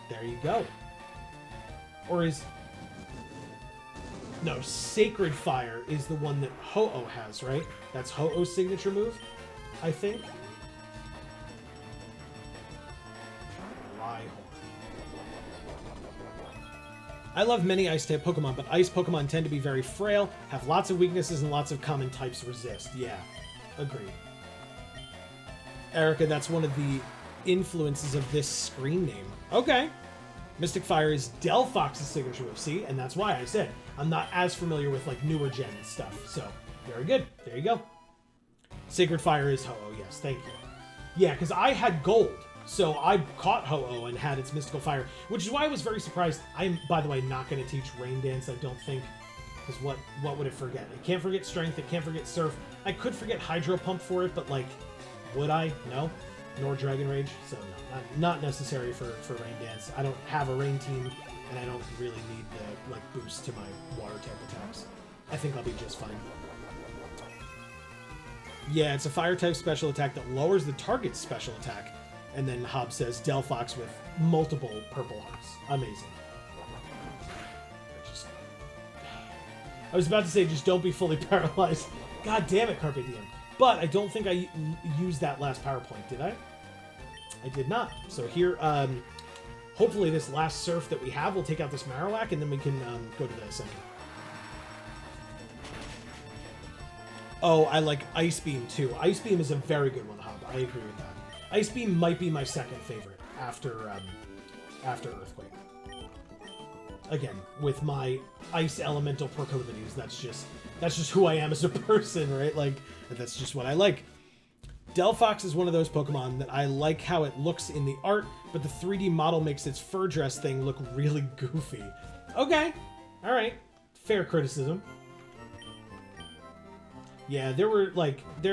there you go. Or is... No, Sacred Fire is the one that Ho-Oh has, right? That's Ho-Oh's signature move, I think. I love many Ice-type Pokemon, but Ice Pokemon tend to be very frail, have lots of weaknesses, and lots of common types resist. Yeah, agreed. Erica, that's one of the influences of this screen name. Okay. Mystic Fire is Delphox's signature move, see? And that's why I said I'm not as familiar with, like, newer gen stuff. So, very good. There you go. Sacred Fire is Ho-Oh, yes, thank you. Yeah, because I had Gold. So I caught Ho-Oh and had its Mystical Fire, which is why I was very surprised. I'm, by the way, not going to teach Rain Dance, I don't think, because what would it forget? It can't forget Strength, it can't forget Surf. I could forget Hydro Pump for it, but, like, would I? No. Nor Dragon Rage, so no, not necessary for Rain Dance. I don't have a Rain team, and I don't really need the, like, boost to my Water type attacks. I think I'll be just fine. Yeah, it's a Fire type special attack that lowers the target's special attack. And then Hob says Delphox with multiple purple hearts. Amazing. I was about to say, just don't be fully paralyzed. God damn it, Carpe Diem. But I don't think I used that last power point, did I? I did not. So here, hopefully this last Surf that we have will take out this Marowak, and then we can go to the center. Oh, I like Ice Beam too. Ice Beam is a very good one, Hob. I agree with that. Ice Beam might be my second favorite after Earthquake. Again, with my ice elemental proclivities, that's just who I am as a person, right? Like, that's just what I like. Delphox is one of those Pokemon that I like how it looks in the art, but the 3D model makes its fur dress thing look really goofy. Okay, all right, fair criticism. Yeah, there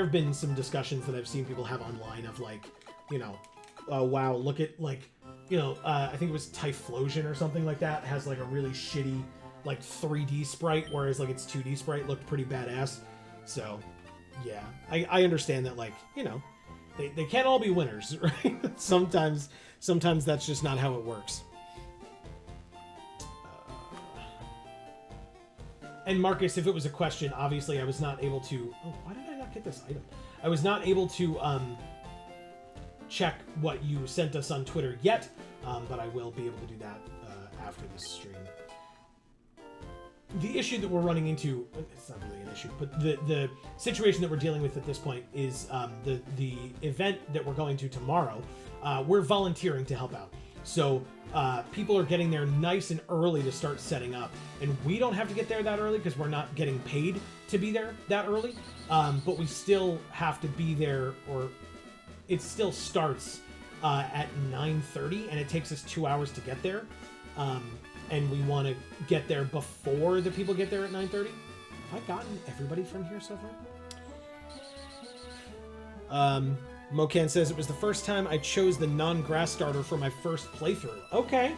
have been some discussions that I've seen people have online of, like, you know, wow, look at, like, you know, I think it was Typhlosion or something like that, has, like, a really shitty, like, 3D sprite, whereas, like, its 2D sprite looked pretty badass. So, yeah, I understand that, like, you know, they can't all be winners, right? Sometimes that's just not how it works. And Marcus, if it was a question, obviously I was not able to... Oh, why did I not get this item? I was not able to check what you sent us on Twitter yet, but I will be able to do that after this stream. The issue that we're running into... It's not really an issue, but the situation that we're dealing with at this point is the event that we're going to tomorrow. We're volunteering to help out. So people are getting there nice and early to start setting up. And we don't have to get there that early because we're not getting paid to be there that early. But we still have to be there, or it still starts at 9:30, and it takes us 2 hours to get there. And we want to get there before the people get there at 9:30. Have I gotten everybody from here so far? Mocan says, it was the first time I chose the non-grass starter for my first playthrough. Okay.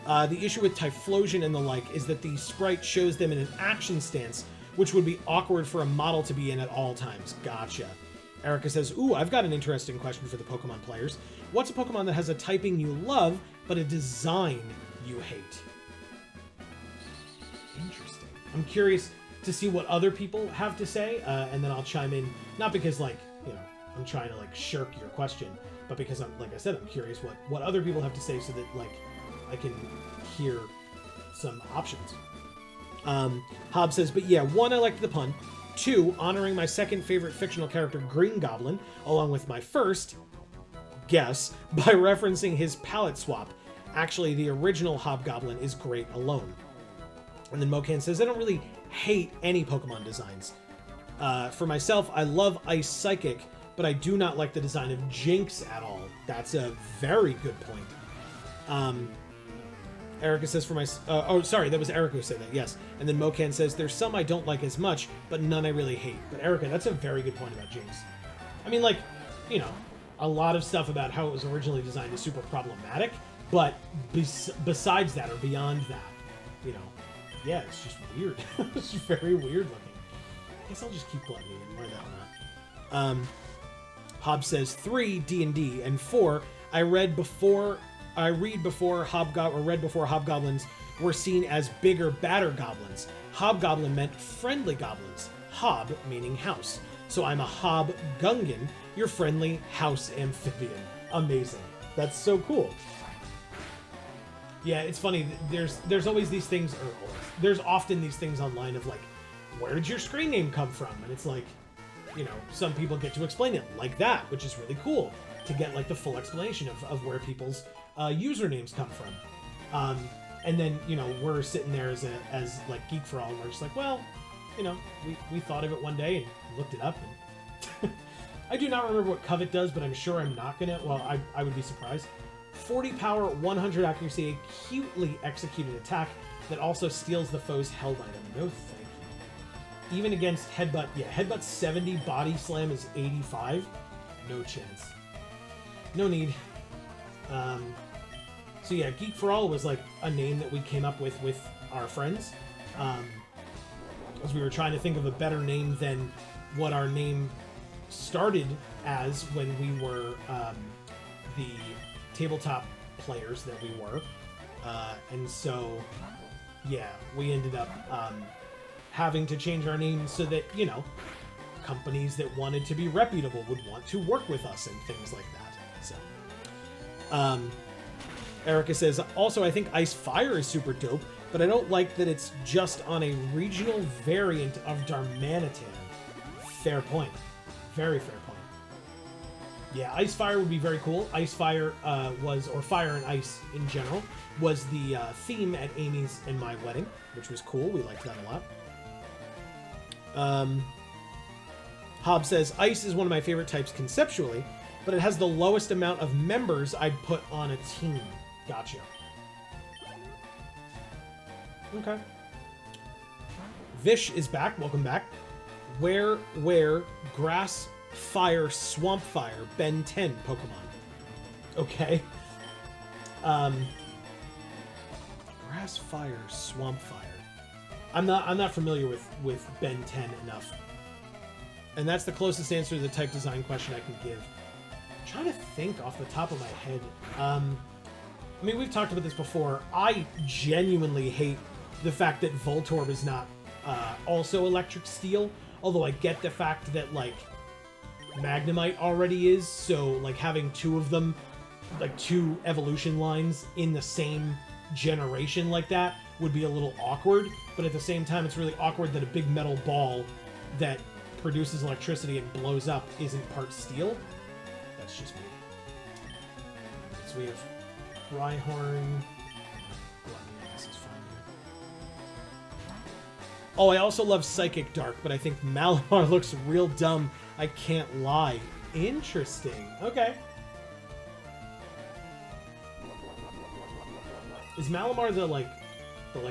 The issue with Typhlosion and the like is that the sprite shows them in an action stance, which would be awkward for a model to be in at all times. Gotcha. Erica says, ooh, I've got an interesting question for the Pokemon players. What's a Pokemon that has a typing you love, but a design you hate? Interesting. I'm curious to see what other people have to say, and then I'll chime in, not because, like, you know, I'm trying to, like, shirk your question, but because, like I said, I'm curious what other people have to say so that, like, I can hear some options. Hobb says, but yeah, 1, I liked the pun. 2, honoring my second favorite fictional character, Green Goblin, along with my first guess, by referencing his palette swap. Actually, the original Hobgoblin is great alone. And then Mocan says, I don't really hate any Pokemon designs. For myself, I love Ice Psychic, but I do not like the design of Jinx at all. That's a very good point. Erica says for my... oh, sorry, that was Erica who said that, yes. And then Mocan says, there's some I don't like as much, but none I really hate. But Erica, that's a very good point about Jinx. I mean, like, you know, a lot of stuff about how it was originally designed is super problematic, but besides that, or beyond that, you know, yeah, it's just weird. It's very weird looking. I guess I'll just keep plugging in. Why the hell not? Hobb says 3, D&D, and 4, I read before hobgoblins were seen as bigger, badder goblins. Hobgoblin meant friendly goblins. Hob meaning house. So I'm a Hobgungan, your friendly house amphibian. Amazing. That's so cool. Yeah, it's funny. There's always these things, or there's often these things online of like, where did your screen name come from? And it's like, you know, some people get to explain it like that, which is really cool to get like the full explanation of where people's usernames come from. And then, you know, we're sitting there as like Geek for All, and we're just like, well, you know, we thought of it one day and looked it up. And I do not remember what Covet does, but I'm sure I'm not gonna. Well, I would be surprised. 40 power, 100 accuracy, a cutely executed attack that also steals the foe's held item. No thank you. Even against Headbutt, yeah, Headbutt 70, Body Slam is 85. No chance. No need. So yeah, Geek for All was like a name that we came up with our friends. As we were trying to think of a better name than what our name started as when we were the tabletop players that we were. And so, yeah, we ended up having to change our name so that, you know, companies that wanted to be reputable would want to work with us and things like that. So, Erica says, also, I think Ice Fire is super dope, but I don't like that it's just on a regional variant of Darmanitan. Fair point. Very fair point. Yeah, Ice Fire would be very cool. Ice Fire was, or Fire and Ice in general, was the theme at Amy's and my wedding, which was cool. We liked that a lot. Hobb says, Ice is one of my favorite types conceptually, but it has the lowest amount of members I'd put on a team. Gotcha. Okay. Vish is back. Welcome back. Where, Grass, Fire, Swamp Fire, Ben 10 Pokemon. Okay. Grass, Fire, Swamp Fire. I'm not familiar with Ben 10 enough. And that's the closest answer to the type design question I can give. I'm trying to think off the top of my head. I mean, we've talked about this before. I genuinely hate the fact that Voltorb is not also Electric Steel. Although I get the fact that, like, Magnemite already is. So, like, having two of them, like, two evolution lines in the same generation like that would be a little awkward. But at the same time, it's really awkward that a big metal ball that produces electricity and blows up isn't part steel. That's just me. That's we have Rhyhorn. Gluten, I guess is fine here. Oh, I also love Psychic Dark, but I think Malamar looks real dumb. I can't lie. Interesting. Okay. Is Malamar the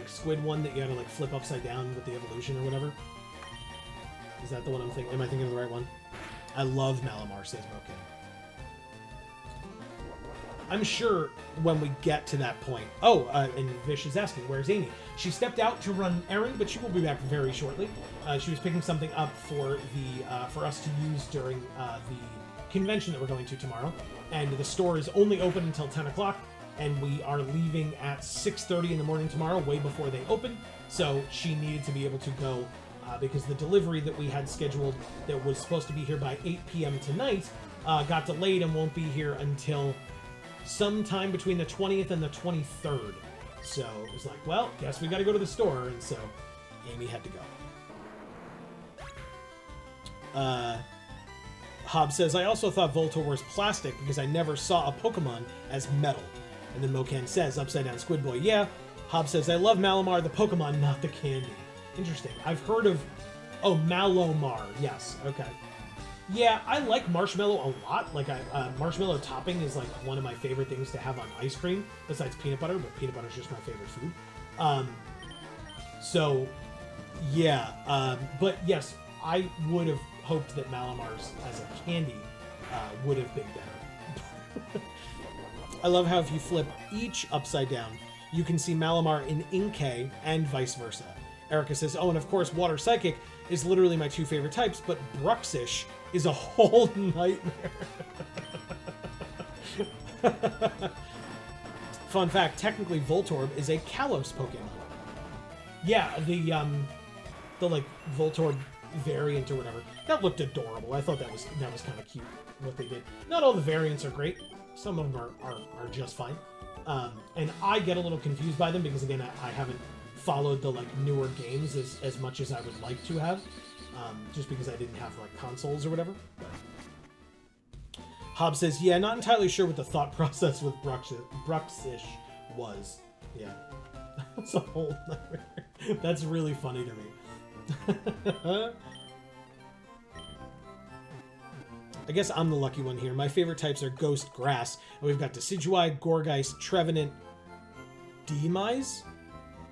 squid one that you had to like flip upside down with the evolution or whatever? Is that the one I'm thinking? Am I thinking of the right one? I love Malamar, says Moken. I'm sure when we get to that point. Oh, and Vish is asking, where's Amy? She stepped out to run an errand, but she will be back very shortly. She was picking something up for the for us to use during the convention that we're going to tomorrow. And the store is only open until 10 o'clock, and we are leaving at 6:30 in the morning tomorrow, way before they open. So she needed to be able to go because the delivery that we had scheduled that was supposed to be here by 8 p.m. tonight got delayed and won't be here until sometime between the 20th and the 23rd. So it was like, well, guess we got to go to the store, and so Amy had to go. Hobbs says, I also thought Voltorb was plastic because I never saw a Pokemon as metal. And then Moken says, Upside Down Squid Boy, yeah. Hobbs says, I love Malamar, the Pokemon, not the candy. Interesting. I've heard of... Oh, Malomar. Yes. Okay. Yeah, I like marshmallow a lot. Like, marshmallow topping is, like, one of my favorite things to have on ice cream, besides peanut butter, but peanut butter is just my favorite food. So, yeah. But, yes, I would have hoped that Malamar's as a candy would have been better. I love how if you flip each upside down, you can see Malamar in Inkay and vice versa. Erica says, oh, and of course, Water Psychic is literally my two favorite types, but Bruxish is a whole nightmare. Fun fact, technically Voltorb is a Kalos Pokemon. Yeah, the like Voltorb variant or whatever. That looked adorable. I thought that was kind of cute what they did. Not all the variants are great. Some of them are just fine. And I get a little confused by them because again I haven't followed the like newer games as much as I would like to have. Just because I didn't have like consoles or whatever. But Hobbs says, yeah, not entirely sure what the thought process with Bruxish was. Yeah. That's a whole nightmare. That's really funny to me. I guess I'm the lucky one here. My favorite types are Ghost, Grass, and we've got Decidueye, Gourgeist, Trevenant, Demise.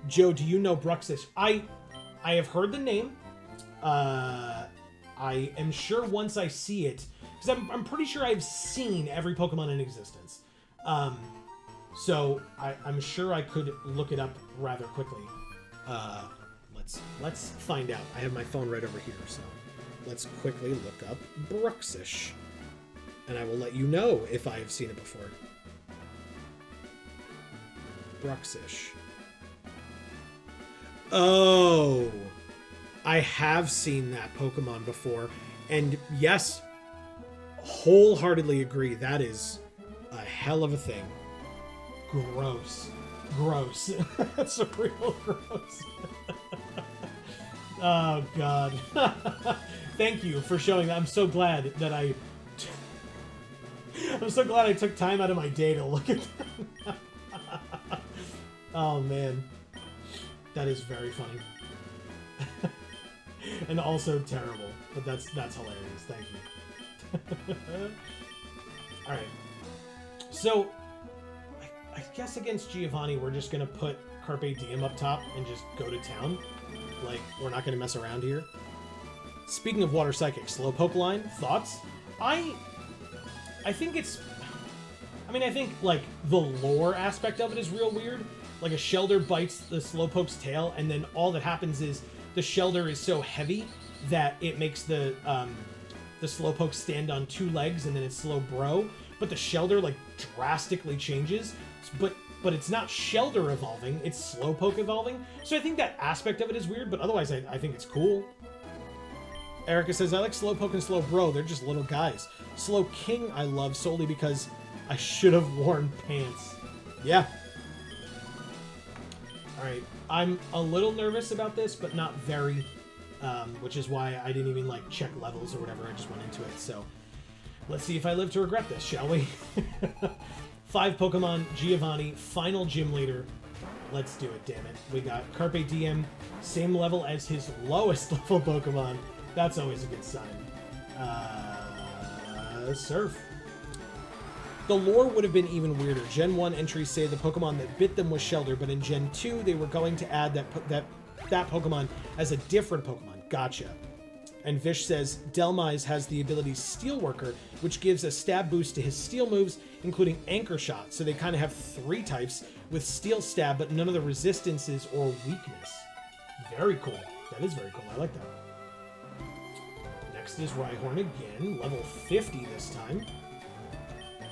Joe, do you know Bruxish? I have heard the name. I am sure once I see it, because I'm pretty sure I've seen every Pokemon in existence. So I'm sure I could look it up rather quickly. Let's find out. I have my phone right over here, so let's quickly look up Bruxish, and I will let you know if I have seen it before. Bruxish. Oh, I have seen that Pokemon before, and yes, wholeheartedly agree. That is a hell of a thing. Gross. Gross. That's real gross. Oh, God. Thank you for showing that. I'm so glad that I'm so glad I took time out of my day to look at that. Oh, man. That is very funny. And also terrible. But that's hilarious. Thank you. Alright. So, I guess against Giovanni, we're just going to put Carpe Diem up top and just go to town. Like, we're not going to mess around here. Speaking of Water Psychic, Slowpoke line, thoughts? I think it's... I mean, I think, like, the lore aspect of it is real weird. Like, a Shelder bites the Slowpoke's tail, and then all that happens is the Shelder is so heavy that it makes the Slowpoke stand on two legs, and then it's Slowbro. But the Shelder, like, drastically changes. But it's not Shelder evolving, it's Slowpoke evolving. So I think that aspect of it is weird, but otherwise I think it's cool. Erica says, I like Slowpoke and Slowbro, they're just little guys. Slowking I love solely because I should have worn pants. Yeah. Alright, I'm a little nervous about this, but not very. Which is why I didn't even, like, check levels or whatever, I just went into it. So, let's see if I live to regret this, shall we? 5 Pokemon, Giovanni, final gym leader. Let's do it, damn it. We got Carpe Diem, same level as his lowest level Pokemon. That's always a good sign. Surf. The lore would have been even weirder. Gen 1 entries say the Pokemon that bit them was Shelter, but in Gen 2 they were going to add that Pokemon as a different Pokemon. Gotcha. And Vish says Delmise has the ability Steelworker, which gives a stab boost to his steel moves, including Anchor Shot. So they kind of have 3 types with Steel Stab, but none of the resistances or weakness. Very cool. That is very cool. I like that. Next is Rhyhorn again, level 50 this time.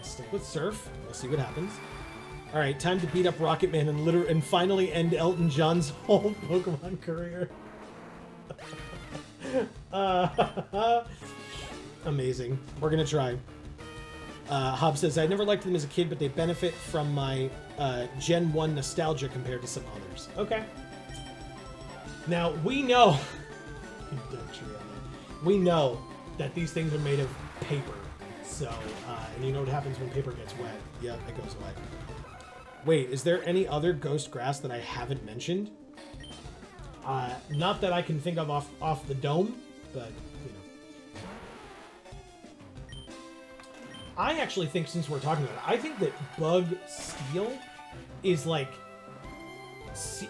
Stick with Surf. We'll see what happens. All right, time to beat up Rocket Man and finally end Elton John's whole Pokemon career. Amazing. We're gonna try. Hob says, I never liked them as a kid, but they benefit from my Gen 1 nostalgia compared to some others. Okay. Now, we know... we know that these things are made of paper. So, and you know what happens when paper gets wet. Yep, it goes away. Wait, is there any other ghost grass that I haven't mentioned? Not that I can think of off the dome, but, you know. I actually think, since we're talking about it, I think that Bug Steel is, like,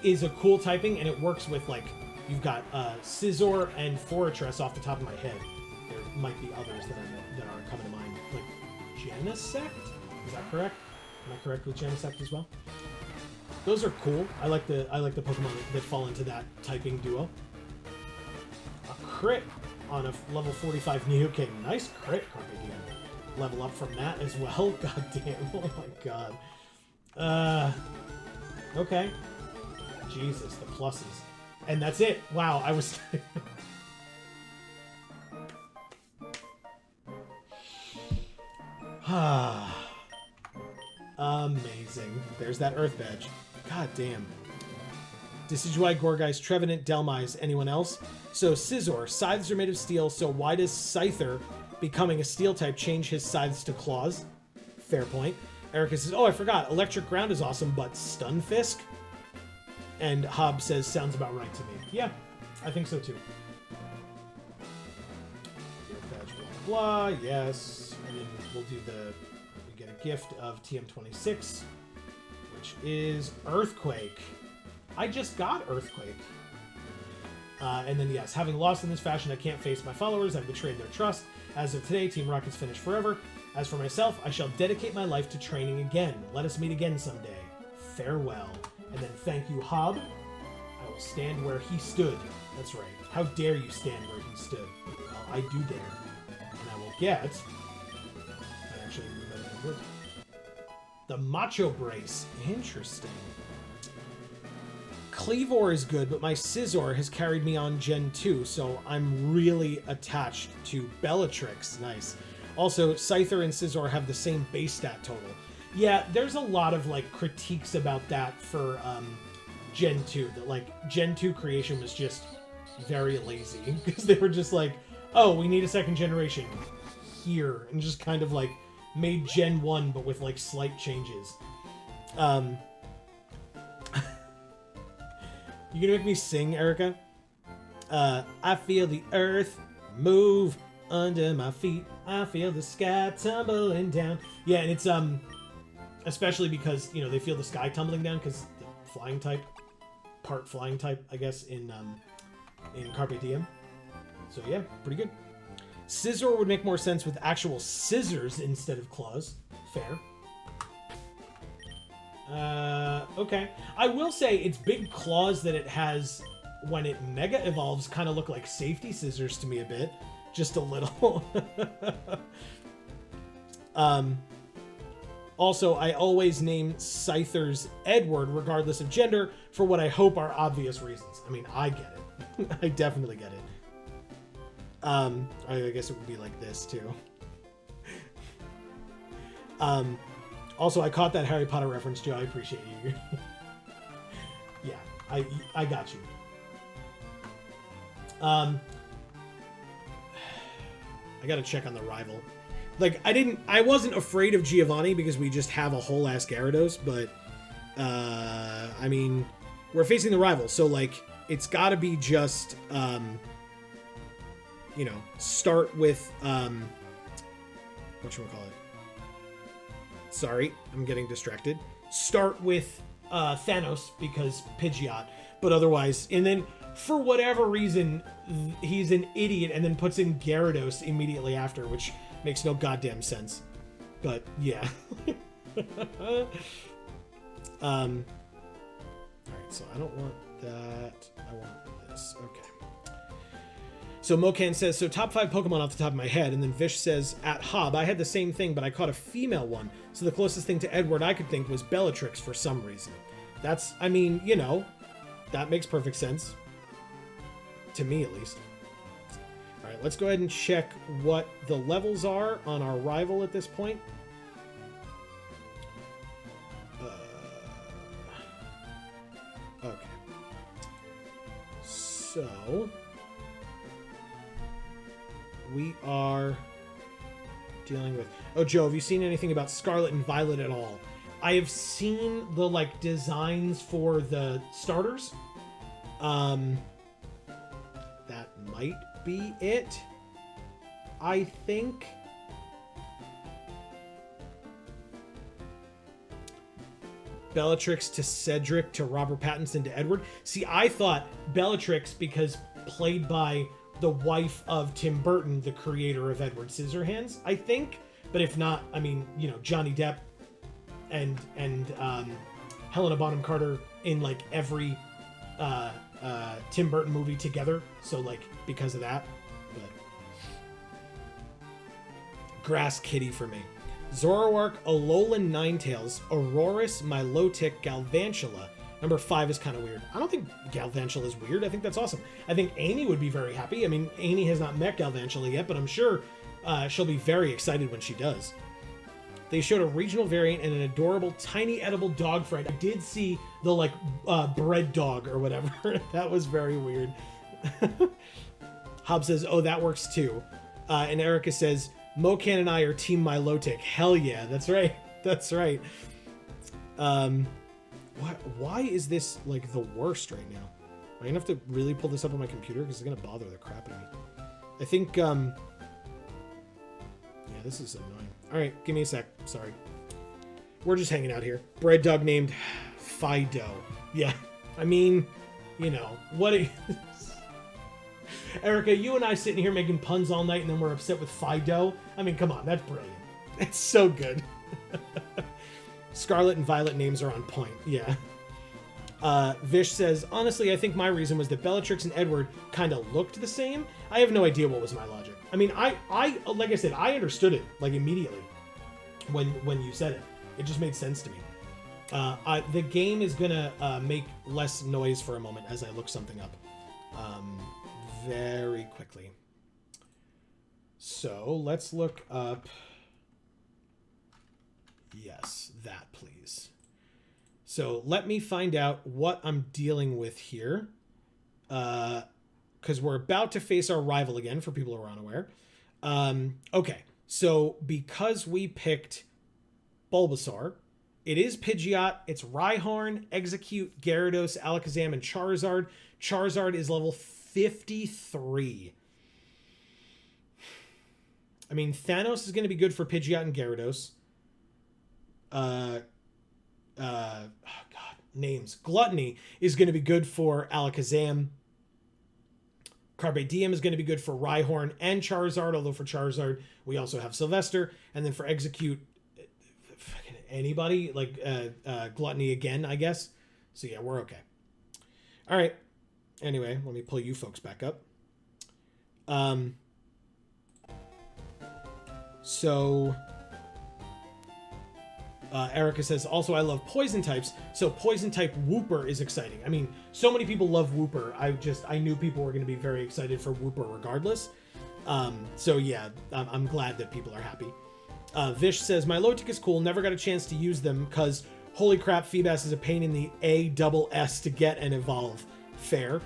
is a cool typing, and it works with, like, you've got Scizor and Fortress off the top of my head. There might be others that aren't coming to mind. Like, Genesect? Is that correct? Am I correct with Genesect as well? Those are cool. I like the Pokemon that fall into that typing duo. A crit on a level 45 Nidoking. Nice crit, Carpe Diem. Level up from that as well. God damn. Oh my god. Okay. Jesus, the pluses. And that's it. Wow, I was... Amazing. There's that Earth Badge. God damn. Decidueye, Gourgeist, Trevenant, Delmise. Anyone else? So, Scizor. Scythes are made of steel, so why does Scyther, becoming a steel type, change his scythes to claws? Fair point. Erica says, oh, I forgot. Electric Ground is awesome, but Stunfisk? And Hob says, sounds about right to me. Yeah, I think so too. Earth Badge, blah, blah, yes. And then we'll do we get a gift of TM26, which is Earthquake. I just got Earthquake. And then, yes, having lost in this fashion, I can't face my followers. I've betrayed their trust. As of today, Team Rocket's finished forever. As for myself, I shall dedicate my life to training again. Let us meet again someday. Farewell. And then thank you, Hob. I will stand where he stood. That's right. How dare you stand where he stood? Well, I do dare. And I will get... I actually move that over. The Macho Brace. Interesting. Cleavor is good, but my Scizor has carried me on Gen 2, so I'm really attached to Bellatrix. Nice. Also, Scyther and Scizor have the same base stat total. Yeah, there's a lot of, like, critiques about that for Gen 2. That, like, Gen 2 creation was just very lazy. Because they were just like, oh, we need a second generation here. And just kind of, like, made Gen 1, but with, like, slight changes. You gonna make me sing, Erica? I feel the earth move under my feet. I feel the sky tumbling down. Yeah, and it's, especially because, you know, they feel the sky tumbling down because the flying type, part flying type, I guess, in Carpe Diem. So yeah, pretty good. Scizor would make more sense with actual scissors instead of claws. Fair. Okay. I will say its big claws that it has when it mega evolves kind of look like safety scissors to me a bit. Just a little. Also, I always name Scythers Edward, regardless of gender, for what I hope are obvious reasons. I mean, I get it. I definitely get it. I guess it would be like this, too. Also, I caught that Harry Potter reference, Joe. I appreciate you. Yeah, I got you. I gotta check on the rival. Like, I wasn't afraid of Giovanni because we just have a whole ass Gyarados, but, I mean, we're facing the rival, so, like, it's gotta be just, you know, start with, whatchamacallit? Sorry, I'm getting distracted. Start with, Thanos, because Pidgeot, but otherwise, and then, for whatever reason, he's an idiot and then puts in Gyarados immediately after, which makes no goddamn sense. But, yeah. Alright, so I don't want that. I want this. Okay. So Mokan says, so top 5 Pokemon off the top of my head, and then Vish says, at Hob, I had the same thing, but I caught a female one, so the closest thing to Edward I could think was Bellatrix for some reason. That's, I mean, you know, that makes perfect sense. To me, at least. All right, let's go ahead and check what the levels are on our rival at this point. Okay. So, we are dealing with... Oh, Joe, have you seen anything about Scarlet and Violet at all? I have seen the, like, designs for the starters. That might be it, I think. Bellatrix to Cedric to Robert Pattinson to Edward. See, I thought Bellatrix because played by the wife of Tim Burton, the creator of Edward Scissorhands, I think. But if not, I mean, you know, Johnny Depp and Helena Bonham Carter in like every Tim Burton movie together, so like because of that. But Grass Kitty for me. Zoroark, Alolan Ninetales, Aurorus, Milotic, Galvantula. Number 5 is kind of weird. I don't think Galvantula is weird. I think that's awesome. I think Amy would be very happy. I mean, Amy has not met Galvantula yet, but I'm sure she'll be very excited when she does. They showed a regional variant and an adorable tiny edible dog friend. I did see the like bread dog or whatever. That was very weird. Hob says, oh, that works too. And Erica says, Mokan and I are Team Milotic. Hell yeah, that's right. That's right. Why is this like the worst right now? I'm gonna have to really pull this up on my computer because it's gonna bother the crap out of me. I think yeah, this is annoying. All right, give me a sec. Sorry. We're just hanging out here. Bread dog named Fido. Yeah, I mean, you know, what Erica, you and I sitting here making puns all night and then we're upset with Fido. I mean, come on, that's brilliant. It's so good. Scarlet and Violet names are on point. Yeah. Vish says, honestly, I think my reason was that Bellatrix and Edward kind of looked the same. I have no idea what was my logic. I mean, I like I said, I understood it like immediately when you said it. It just made sense to me. The game is gonna make less noise for a moment as I look something up very quickly. So let's look up. Yes, that please. So let me find out what I'm dealing with here. Because we're about to face our rival again, for people who are unaware. Okay, so because we picked Bulbasaur, it is Pidgeot, it's Rhyhorn, Execute, Gyarados, Alakazam, and Charizard. Charizard is level 53. I mean, Thanos is going to be good for Pidgeot and Gyarados. Oh God, names. Gluttony is going to be good for Alakazam. Carpe Diem is going to be good for Rhyhorn and Charizard, although for Charizard, we also have Sylvester. And then for Execute, anybody, like Gluttony again, I guess. So yeah, we're okay. All right. Anyway, let me pull you folks back up. Erica says, also, I love poison types, so poison type Wooper is exciting. I mean, so many people love Wooper. I knew people were going to be very excited for Wooper regardless. So yeah, I'm glad that people are happy. Vish says, Milotic is cool, never got a chance to use them because, holy crap, Feebas is a pain in the A-double-S to get and evolve. Fair.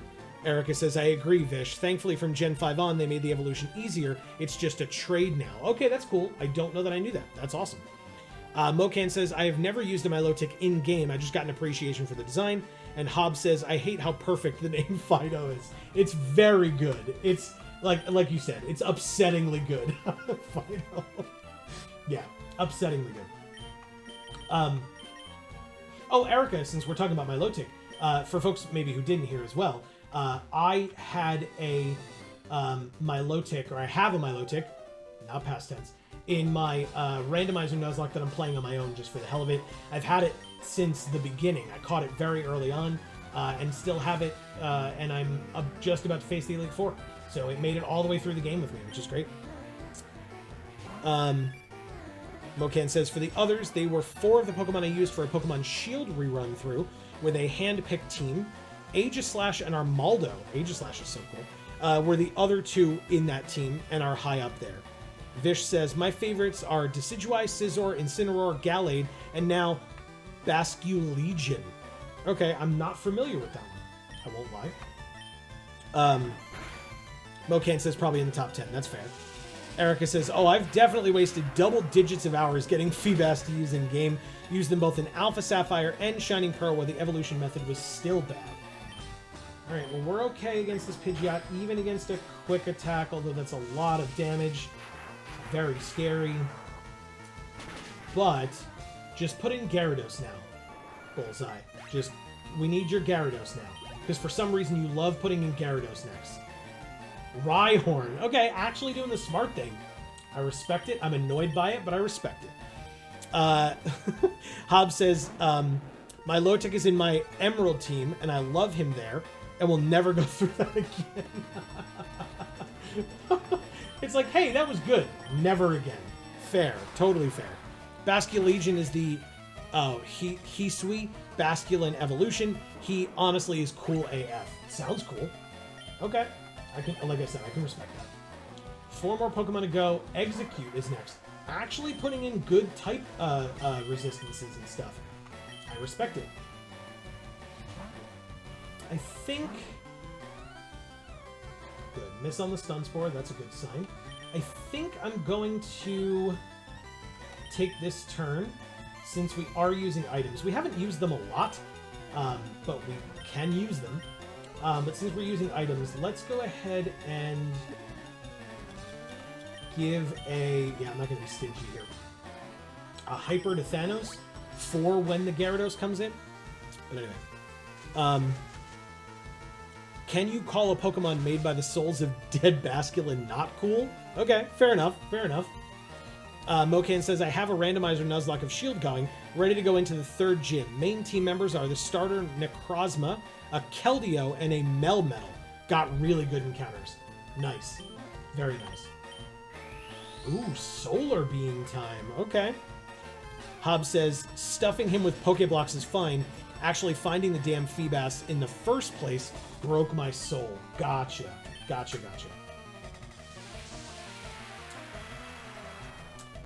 Erica says, I agree, Vish. Thankfully, from Gen 5 on, they made the evolution easier. It's just a trade now. Okay, that's cool. I don't know that I knew that. That's awesome. Mocan says, I have never used a Milotic in-game. I just got an appreciation for the design. And Hobbs says, I hate how perfect the name Fido is. It's very good. It's, like you said, it's upsettingly good. Fido. Yeah, upsettingly good. Oh, Erica, since we're talking about Milotic, for folks maybe who didn't hear as well, I had a Milotic, or I have a Milotic, not past tense, in my randomizer Nuzlocke that I'm playing on my own just for the hell of it. I've had it since the beginning. I caught it very early on and still have it, and I'm just about to face the Elite Four. So it made it all the way through the game with me, which is great. Mocan says, for the others, they were 4 of the Pokemon I used for a Pokemon Shield rerun through with a hand-picked team. Aegislash and Armaldo, Aegislash is so cool, were the other 2 in that team and are high up there. Vish says, my favorites are Decidueye, Scizor, Incineroar, Gallade, and now Basculegion. Okay, I'm not familiar with that one. I won't lie. Mocan says probably in the top 10. That's fair. Erica says, oh, I've definitely wasted double digits of hours getting Feebas to use in-game. Used them both in Alpha Sapphire and Shining Pearl where the evolution method was still bad. Alright, well, we're okay against this Pidgeot, even against a quick attack, although that's a lot of damage. Very scary. But just put in Gyarados now, Bulseye. Just, we need your Gyarados now. Because for some reason you love putting in Gyarados next. Rhyhorn. Okay, actually doing the smart thing. I respect it. I'm annoyed by it, but I respect it. Hobbs says, my Milotic is in my Emerald team, and I love him there, and will never go through that again. It's like, hey, that was good. Never again. Fair. Totally fair. Basculegion is the Hisui Basculin evolution. He honestly is cool AF. Sounds cool. Okay. Like I said, I can respect that. 4 more Pokemon to go. Execute is next. Actually putting in good type resistances and stuff. I respect it. I think... Good. Miss on the Stun Spore. That's a good sign. I think I'm going to take this turn, since we are using items. We haven't used them a lot, but we can use them. But since we're using items, let's go ahead and give a... Yeah, I'm not going to be stingy here. A Hyper to Thanos for when the Gyarados comes in. But anyway. Can you call a Pokemon made by the souls of dead Basculin not cool? Okay, fair enough, fair enough. Mocan says, I have a randomizer Nuzlocke of Shield going, ready to go into the 3rd gym. Main team members are the starter Necrozma, a Keldeo, and a Melmetal. Got really good encounters. Nice. Very nice. Ooh, Solar Beam time. Okay. Hobbs says, stuffing him with Pokeblocks is fine. Actually finding the damn Feebas in the first place broke my soul. Gotcha. Gotcha, gotcha.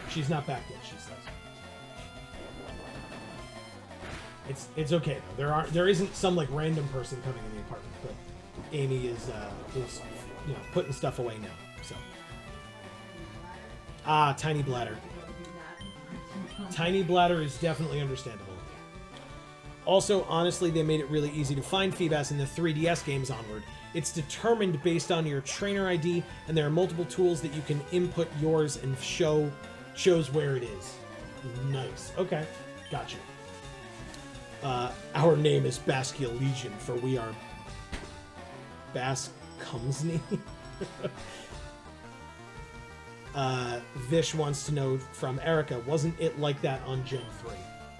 She's not back yet, she says. It's okay though. There isn't some like random person coming in the apartment, but Amy is you know, putting stuff away now. So. Ah, Tiny Bladder. Tiny Bladder is definitely understandable. Also, honestly, they made it really easy to find Feebas in the 3DS games onward. It's determined based on your trainer ID, and there are multiple tools that you can input yours and shows where it is. Nice. Okay. Gotcha. Our name is Basculegion, for we are Bascumsney. Vish wants to know from Erica, wasn't it like that on Gen 3?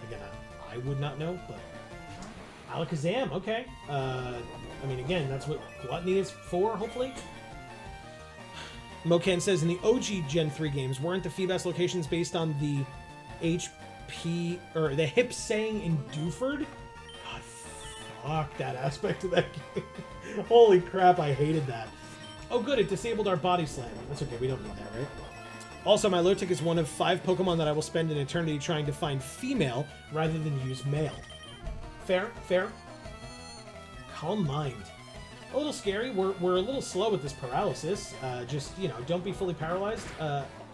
Again, I would not know, but... Alakazam, okay. I mean, again, that's what Gluttony is for, hopefully. Mocan says, in the OG Gen 3 games, weren't the Feebas locations based on the HP, or the hip saying in Dewford? God, fuck that aspect of that game. Holy crap, I hated that. Oh good, it disabled our Body Slam. That's okay, we don't need that, right? Also, my Milotic is one of 5 Pokemon that I will spend an eternity trying to find female rather than use male. Fair, fair. Calm mind. a little scary. We're a little slow with this paralysis. Just, you know, don't be fully paralyzed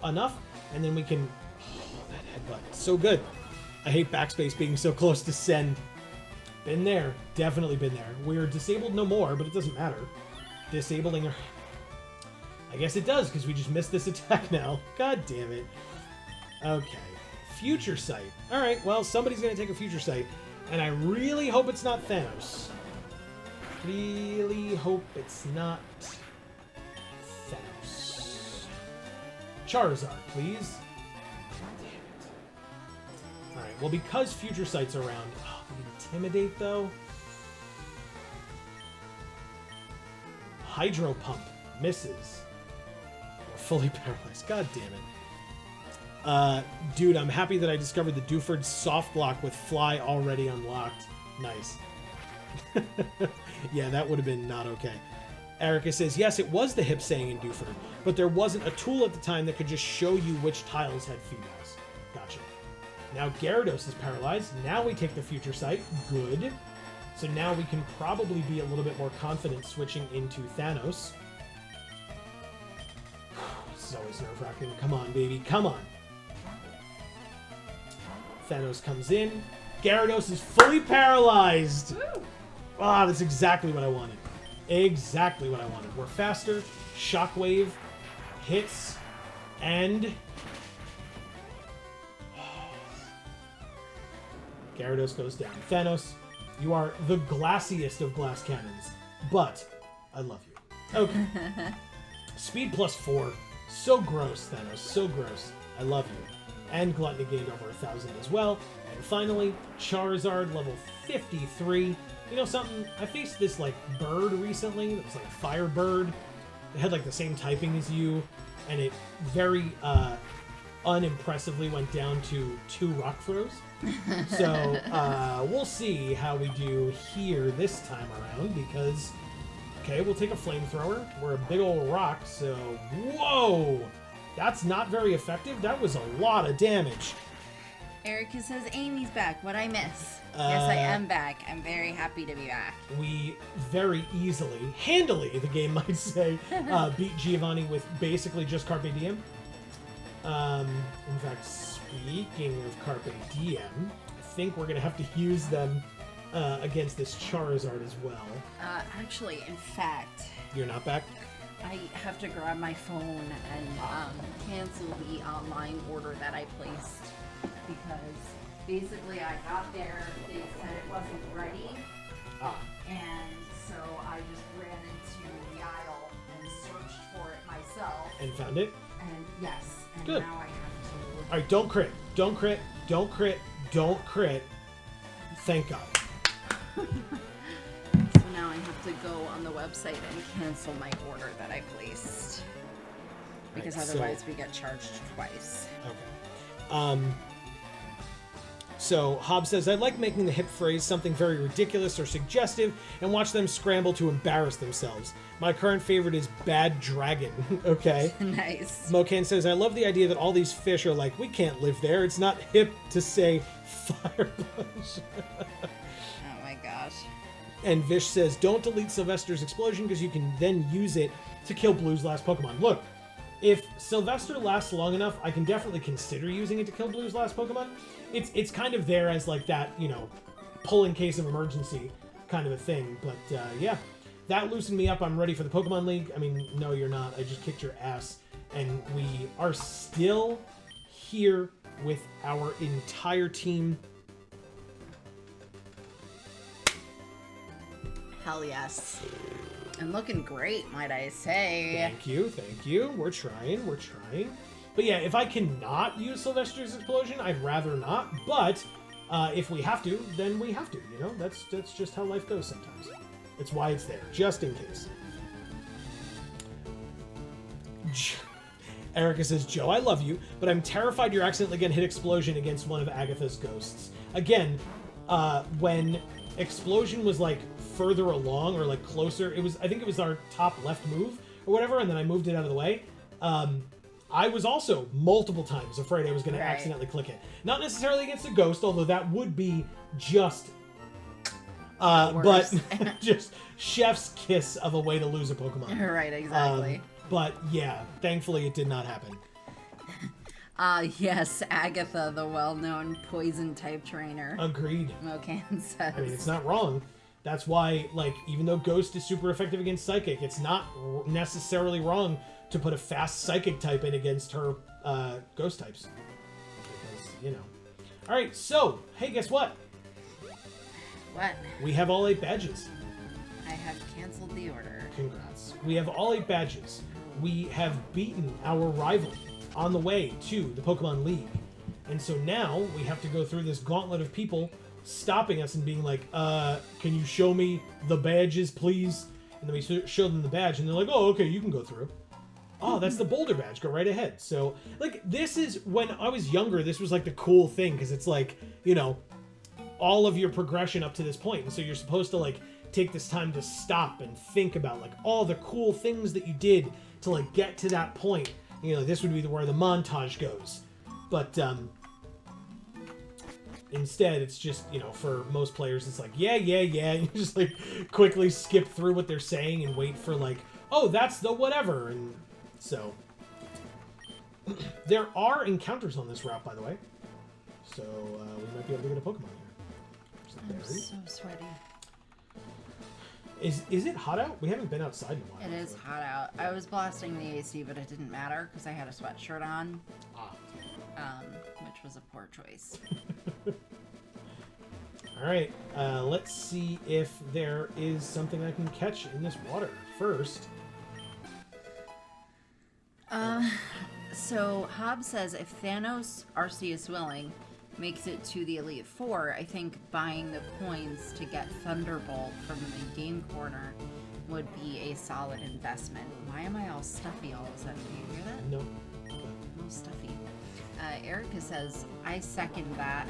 enough, and then we can... Oh, that headbutt. So good. I hate backspace being so close to send. Been there. Definitely been there. We're disabled no more, but it doesn't matter. Disabling her... I guess it does, because we just missed this attack now. God damn it. Okay. Future Sight. Alright, well, somebody's going to take a Future Sight, and I really hope it's not Thanos. Really hope it's not Thanos. Charizard, please. Damn it. Alright, well, because Future Sight's around... Oh, Intimidate, though? Hydro Pump. Misses. Fully paralyzed. God damn it. Dude, I'm happy that I discovered the Dewford soft lock with Fly already unlocked. Nice. Yeah, that would have been not okay. Erica says, yes, it was the hip saying in Dewford, but there wasn't a tool at the time that could just show you which tiles had females. Gotcha. Now Gyarados is paralyzed. Now we take the Future Sight. Good. So now we can probably be a little bit more confident switching into Thanos. This is always nerve-wracking. Come on, baby. Come on. Thanos comes in. Gyarados is fully paralyzed. Ah, that's exactly what I wanted. Exactly what I wanted. We're faster. Shockwave hits. And... Gyarados goes down. Thanos, you are the glassiest of glass cannons. But I love you. Okay. Speed +4. So gross, Thanos. So gross. I love you. And Glutton gained over 1,000 as well. And finally, Charizard, level 53. You know something? I faced this, like, bird recently. It was like a fire bird. It had, like, the same typing as you. And it very unimpressively went down to 2 rock throws. So, we'll see how we do here this time around. Because, okay, we'll take a flamethrower. We're a big old rock, so... Whoa! That's not very effective. That was a lot of damage. Erica says Amy's back. What'd I miss? Yes, I am back. I'm very happy to be back. We very easily, handily, the game might say, beat Giovanni with basically just Carpe Diem. In fact, speaking of Carpe Diem, I think we're going to have to use them against this Charizard as well. Actually, in fact... You're not back? I have to grab my phone and cancel the online order that I placed because basically I got there, they said it wasn't ready, and so I just ran into the aisle and searched for it myself. And found it? And yes, and good. Now I have to... Alright, don't crit. Don't crit. Don't crit. Don't crit. Thank God. So now I have to go on the website and cancel my order that I placed. Because right, otherwise we get charged twice. Okay. So Hobbs says, I like making the hip phrase something very ridiculous or suggestive and watch them scramble to embarrass themselves. My current favorite is Bad Dragon. Okay. Nice. Mocan says, I love the idea that all these fish are like, we can't live there. It's not hip to say fire punch. Oh my gosh. And Vish says, don't delete Sylvester's explosion because you can then use it to kill Blue's last Pokemon. Look, if Sylvester lasts long enough, I can definitely consider using it to kill Blue's last Pokemon. It's kind of there as like that, you know, pull in case of emergency kind of a thing. But yeah, that loosened me up. I'm ready for the Pokemon League. I mean, no, you're not. I just kicked your ass. And we are still here with our entire team. Hell yes. And looking great, might I say. Thank you, thank you. We're trying. But yeah, if I cannot use Sylvester's Explosion, I'd rather not. But if we have to, then we have to. You know, that's just how life goes sometimes. It's why it's there, just in case. Erica says, Joe, I love you, but I'm terrified you're accidentally going to hit Explosion against one of Agatha's ghosts. Again, when Explosion was like further along or like closer, I think it was our top left move or whatever, and then I moved it out of the way. I was also multiple times afraid I was going to accidentally click it. Not necessarily against a ghost, although that would be just But Worse. just chef's kiss of a way to lose a Pokemon. Right, exactly. But yeah, thankfully it did not happen. Yes, Agatha, the well-known poison-type trainer. Agreed. Mokan says. I mean, it's not wrong. That's why, like, even though Ghost is super effective against Psychic, it's not necessarily wrong to put a fast Psychic type in against her Ghost types. Because, you know. Alright, so, hey, guess what? What? We have all 8 badges. I have canceled the order. Congrats. We have all 8 badges. We have beaten our rival on the way to the Pokemon League. And so now we have to go through this gauntlet of people stopping us and being like, can you show me the badges, please? And then we show them the badge, and they're like, oh, okay, you can go through. Oh, that's the Boulder badge. Go right ahead. So, like, this is, when I was younger, this was, like, the cool thing, because it's, like, you know, all of your progression up to this point. And so you're supposed to, like, take this time to stop and think about, like, all the cool things that you did to, like, get to that point. You know, this would be where the montage goes. But, instead, it's just, you know, for most players, it's like, yeah. You just, like, quickly skip through what they're saying and wait for, like, oh, that's the whatever. And so, there are encounters on this route, by the way. So, we might be able to get a Pokemon here. So, I'm so sweaty. Is it hot out? We haven't been outside in a while. It is hot out. I was blasting the AC, but it didn't matter because I had a sweatshirt on. Which was a poor choice. Alright, let's see if there is something I can catch in this water first. So Hobbs says if Thanos, Arceus willing, makes it to the Elite Four, I think buying the coins to get Thunderbolt from the game corner would be a solid investment. Why am I all stuffy all of a sudden? Do you hear that? No. A little stuffy. Erica says, I second that,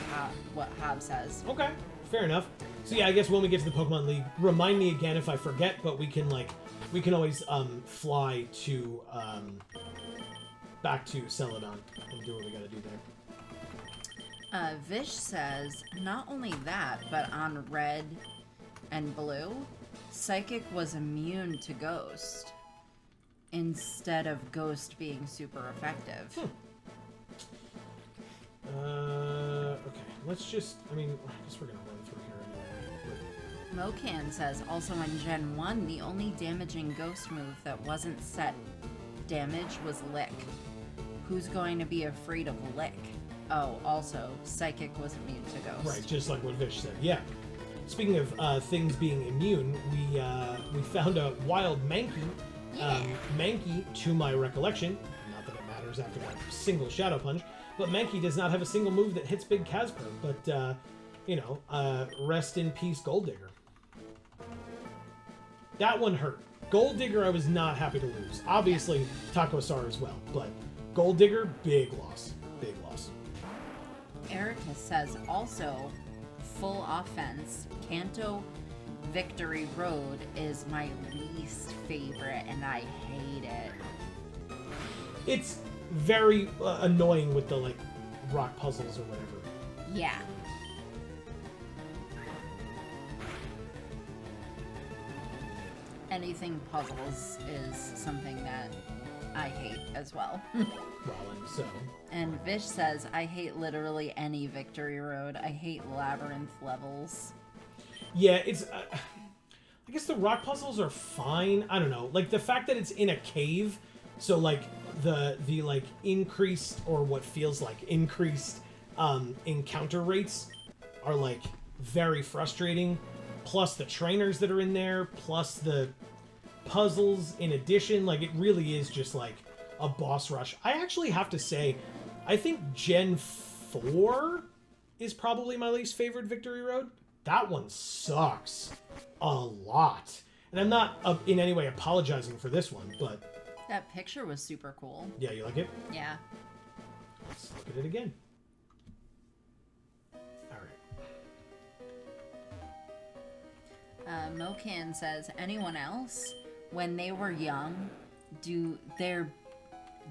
what Hobbs says. Okay, fair enough. So yeah, I guess when we get to the Pokemon League, remind me again if I forget, but we can always fly to back to Celadon and do what we gotta do there. Vish says, not only that, but on Red and Blue, Psychic was immune to Ghost instead of Ghost being super effective. Okay, let's just, I mean, I guess we're gonna run through here anyway. Mokan says, also in Gen 1, the only damaging Ghost move that wasn't set damage was Lick. Who's going to be afraid of Lick? Oh, also, Psychic was immune to Ghost. Right, just like what Vish said. Yeah. Speaking of things being immune, we found a wild Mankey. Yeah. Mankey, to my recollection, not that it matters after that single Shadow Punch, but Mankey does not have a single move that hits Big Casper. But, rest in peace, Gold Digger. That one hurt. Gold Digger I was not happy to lose. Obviously, Taco Star as well, but Gold Digger, big loss. Big loss. Erica says, also, full offense, Kanto Victory Road is my least favorite, and I hate it. It's very annoying with the, like, rock puzzles or whatever. Yeah. Anything puzzles is something that I hate as well. Well, and so. And Vish says, I hate literally any Victory Road. I hate labyrinth levels. Yeah, it's... I guess the rock puzzles are fine. I don't know. Like, the fact that it's in a cave, so, like, the like, increased, or what feels like increased encounter rates are, like, very frustrating. Plus the trainers that are in there, plus the puzzles in addition. Like, it really is just, like, a boss rush. I actually have to say, I think Gen 4 is probably my least favorite Victory Road. That one sucks a lot. And I'm not in any way apologizing for this one, but... That picture was super cool. Yeah, you like it? Yeah. Let's look at it again. Alright. Mokan says, anyone else, when they were young, do their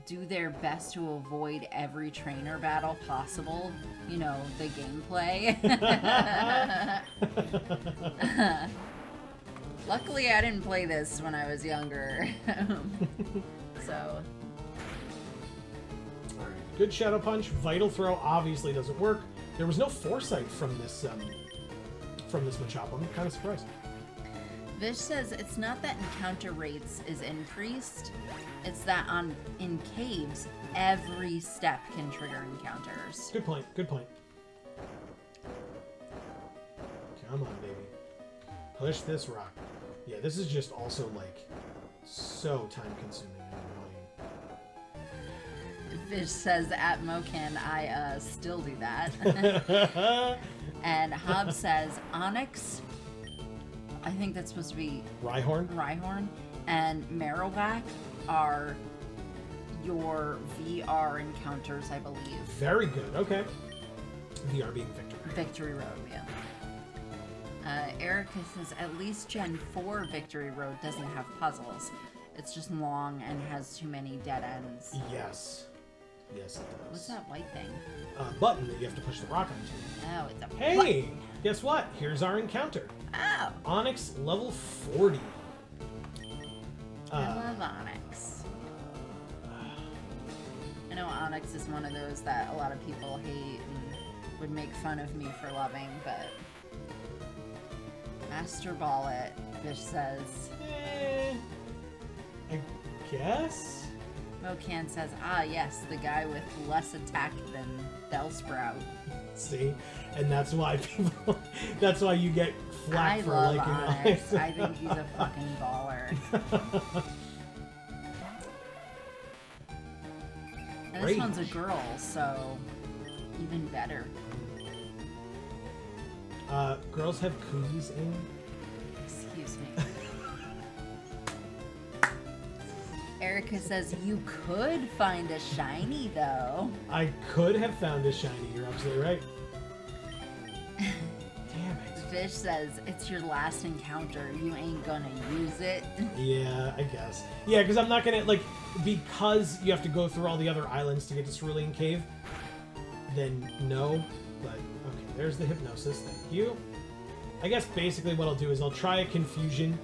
do their best to avoid every trainer battle possible. You know, the gameplay. Luckily, I didn't play this when I was younger. So. Alright, good Shadow Punch. Vital Throw obviously doesn't work. There was no Foresight from this Machop. I'm kind of surprised. Vish says it's not that encounter rates is increased, it's that in caves, every step can trigger encounters. Good point, good point. Come on, baby. Push this rock. Yeah, this is just also, like, so time-consuming and annoying. Vish says at Mocan, I still do that. And Hob says Onyx, I think that's supposed to be Rhyhorn, and Marowak are your VR encounters, I believe. Very good, okay. VR being Victory. Victory Road, yeah. Erica says at least Gen 4 Victory Road doesn't have puzzles. It's just long and has too many dead ends. Yes. Yes, it does. What's that white thing? Button that you have to push the rock onto. Oh, it's a Hey! button. Guess what? Here's our encounter. Oh! Onyx level 40. I love Onyx. I know Onyx is one of those that a lot of people hate and would make fun of me for loving, but Master Ball it, Bish says. I guess? Mocan says, ah yes, the guy with less attack than Bellsprout. See? And that's why people, that's why you get flack for liking Onyx. I think he's a fucking baller. And this one's a girl, so even better. Girls have cooties in? Excuse me. Erica says you could find a shiny though. I could have found a shiny, you're absolutely right. Damn it. Fish says it's your last encounter, you ain't gonna use it. Yeah, I guess. Yeah, because I'm not gonna, like, because you have to go through all the other islands to get to Cerulean Cave, then no. But, okay, there's the Hypnosis, thank you. I guess basically what I'll do is I'll try a Confusion.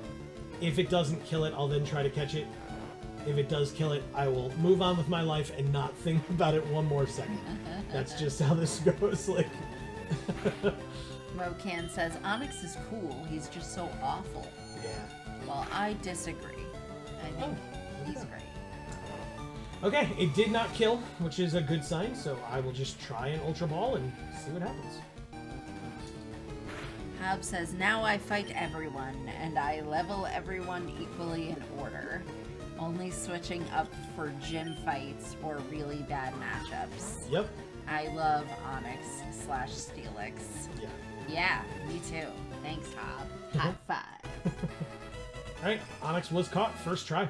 If it doesn't kill it, I'll then try to catch it. If it does kill it, I will move on with my life and not think about it one more second. That's just how this goes, like... Mocan says, Onyx is cool, he's just so awful. Yeah. Well, I disagree. I think he's great. Okay, it did not kill, which is a good sign, so I will just try an Ultra Ball and see what happens. Hob says, now I fight everyone, and I level everyone equally in order. Only switching up for gym fights or really bad matchups. Yep. I love Onyx/Steelix. Yeah. Yeah, me too. Thanks, Hob. High five. Alright, Onyx was caught. First try.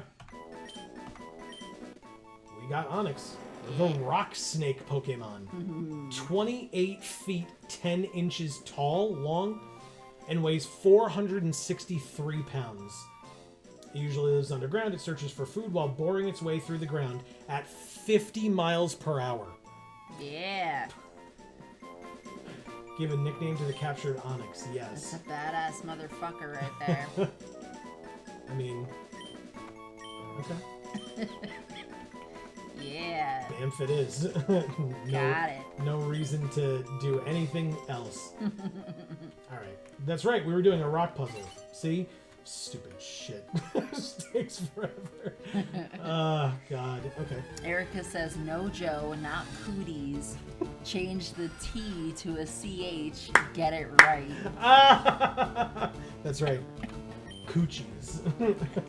We got Onyx. The Rock Snake Pokemon. 28 feet 10 inches tall, long, and weighs 463 pounds. It usually lives underground. It searches for food while boring its way through the ground at 50 miles per hour. Yeah. Give a nickname to the captured Onyx, yes. That's a badass motherfucker right there. I mean, okay. Yeah. Bamf it is. Got it. No reason to do anything else. Alright. That's right, we were doing a rock puzzle. See? Stupid shit. This takes forever. God. Okay. Erica says, no Joe, not cooties. Change the T to a CH. Get it right. That's right. Coochies.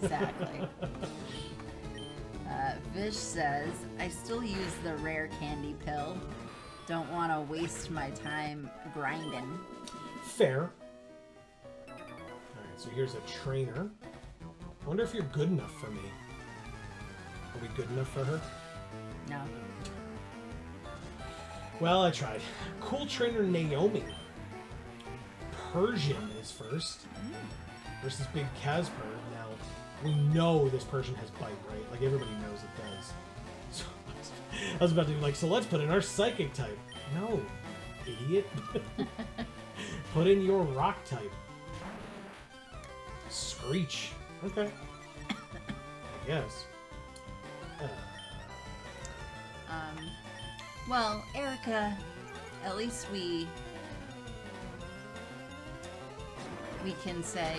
Exactly. Vish says, I still use the rare candy pill. Don't want to waste my time grinding. Fair. Alright, so here's a trainer. I wonder if you're good enough for me. Are we good enough for her? No. Well, I tried. Cool trainer Naomi. Persian is first. Versus Big Casper. Now, we know this Persian has bite, right? Like, everybody knows it does. So I was about to be like, so let's put in our psychic type. No, idiot. Put in your rock type. Screech. Okay. I guess. Well, Erica, at least we can say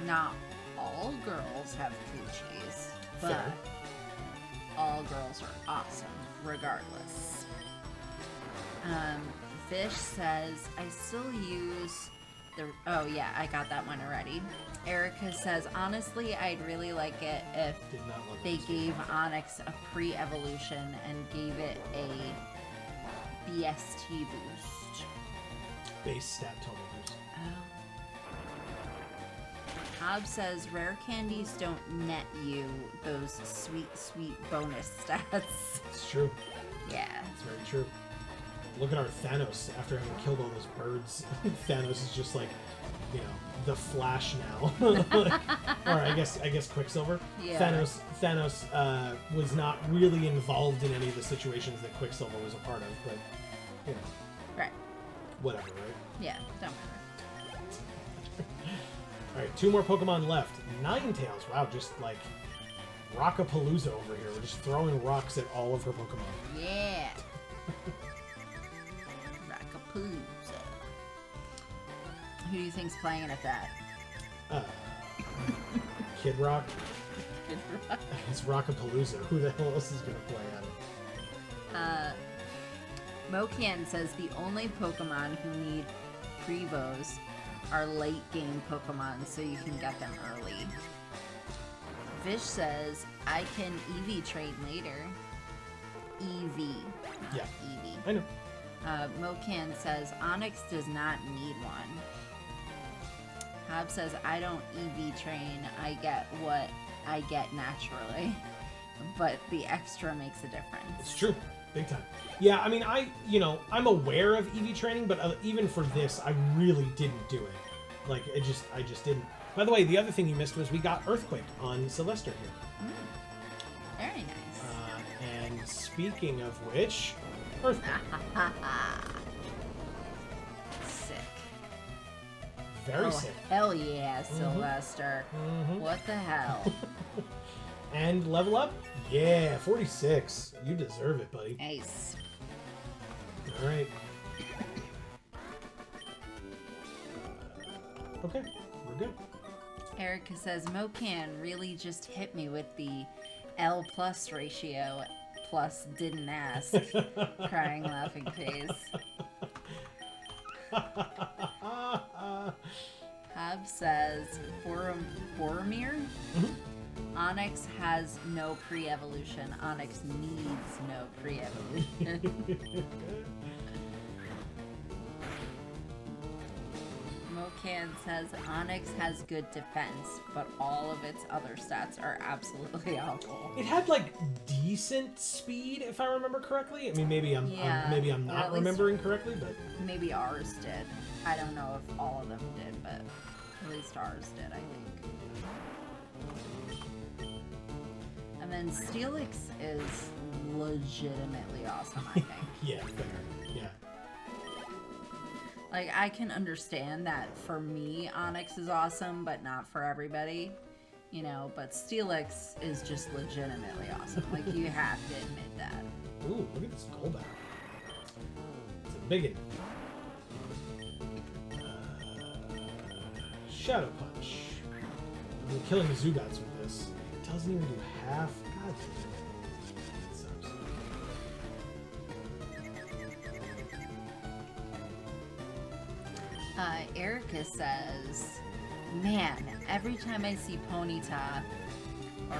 not all girls have coochies, but Fair. all girls are awesome, regardless. Fish says, I still use the... Oh, yeah, I got that one already. Erica says, honestly, I'd really like it if Did not love they this. gave Onyx a pre-evolution and gave it a BST boost. Base stat total boost. Hobbs says, rare candies don't net you those sweet, sweet bonus stats. It's true. Yeah. It's very true. Look at our Thanos after having killed all those birds. Thanos is just like, you know, the Flash now. Or I guess Quicksilver. Yeah. Thanos was not really involved in any of the situations that Quicksilver was a part of, but you know, Right. whatever, right? Yeah, don't matter. All right, 2 more Pokemon left. Ninetales. Wow, just like Rockapalooza over here. We're just throwing rocks at all of her Pokemon. Yeah. Rockapalooza. Who do you think's playing it at that? Kid Rock. Kid Rock. It's Rockapalooza. Who the hell else is gonna play at it? Mocan says the only Pokemon who need Prevos are late game Pokemon, so you can get them early. Fish says I can EV train later. EV, not Yeah. EV. I know. Mocan says Onyx does not need one. Hob says I don't EV train. I get what I get naturally, but the extra makes a difference. It's true. Big time. Yeah, I mean, I'm aware of EV training, but even for this, I really didn't do it. Like, I just didn't. By the way, the other thing you missed was we got Earthquake on Celestia here. Very nice. And speaking of which, Earthquake. Sick. Very sick. Hell yeah, Sylvester. What the hell? And level up? Yeah, 46. You deserve it, buddy. Nice. All right. Okay, we're good. Erica says Mocan really just hit me with the L plus ratio plus didn't ask. Crying laughing face. Hub says Boromir? Onyx has no pre-evolution. Onyx needs no pre-evolution. Mocan says Onyx has good defense, but all of its other stats are absolutely awful. It had like decent speed, if I remember correctly. I mean, maybe I'm not at least remembering correctly, but maybe ours did. I don't know if all of them did, but at least ours did, I think. And then Steelix is legitimately awesome, I think. yeah, fair. Yeah. Like, I can understand that for me, Onyx is awesome, but not for everybody, you know, but Steelix is just legitimately awesome. Like, you have to admit that. Ooh, look at this Golbat. It's a bigot. Shadow Punch. I'm killing Zubats with this. It doesn't even do half. God damn it. It sucks. Erica says, man, every time I see Ponyta or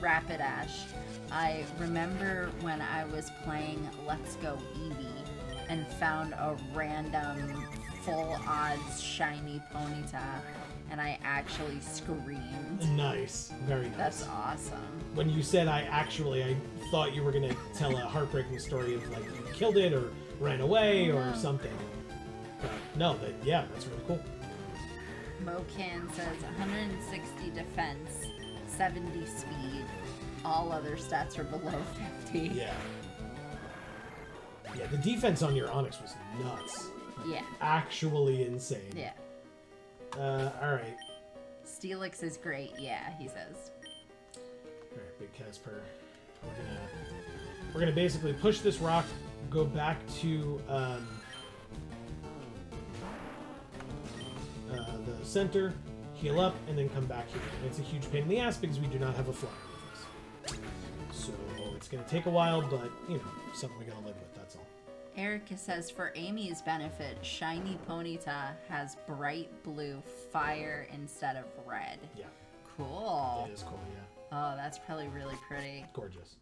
Rapidash, I remember when I was playing Let's Go Eevee and found a random full odds shiny Ponyta, and I actually screamed. Nice. Very nice. That's awesome. When you said I thought you were going to tell a heartbreaking story of like you killed it or ran away or something. But no, that's really cool. Mocan says 160 defense, 70 speed. all other stats are below 50. Yeah. Yeah, the defense on your Onyx was nuts. Yeah. Actually insane. Yeah. Alright. Steelix is great, yeah, he says. Alright, Big Casper. We're gonna basically push this rock, go back to the center, heal up, and then come back here. And it's a huge pain in the ass because we do not have a flyer with us. So it's gonna take a while, but you know, something we gotta live with, that's all. Erica says, for Amy's benefit, Shiny Ponyta has bright blue fire instead of red. Yeah. Cool. It is cool, yeah. Oh, that's probably really pretty. Gorgeous.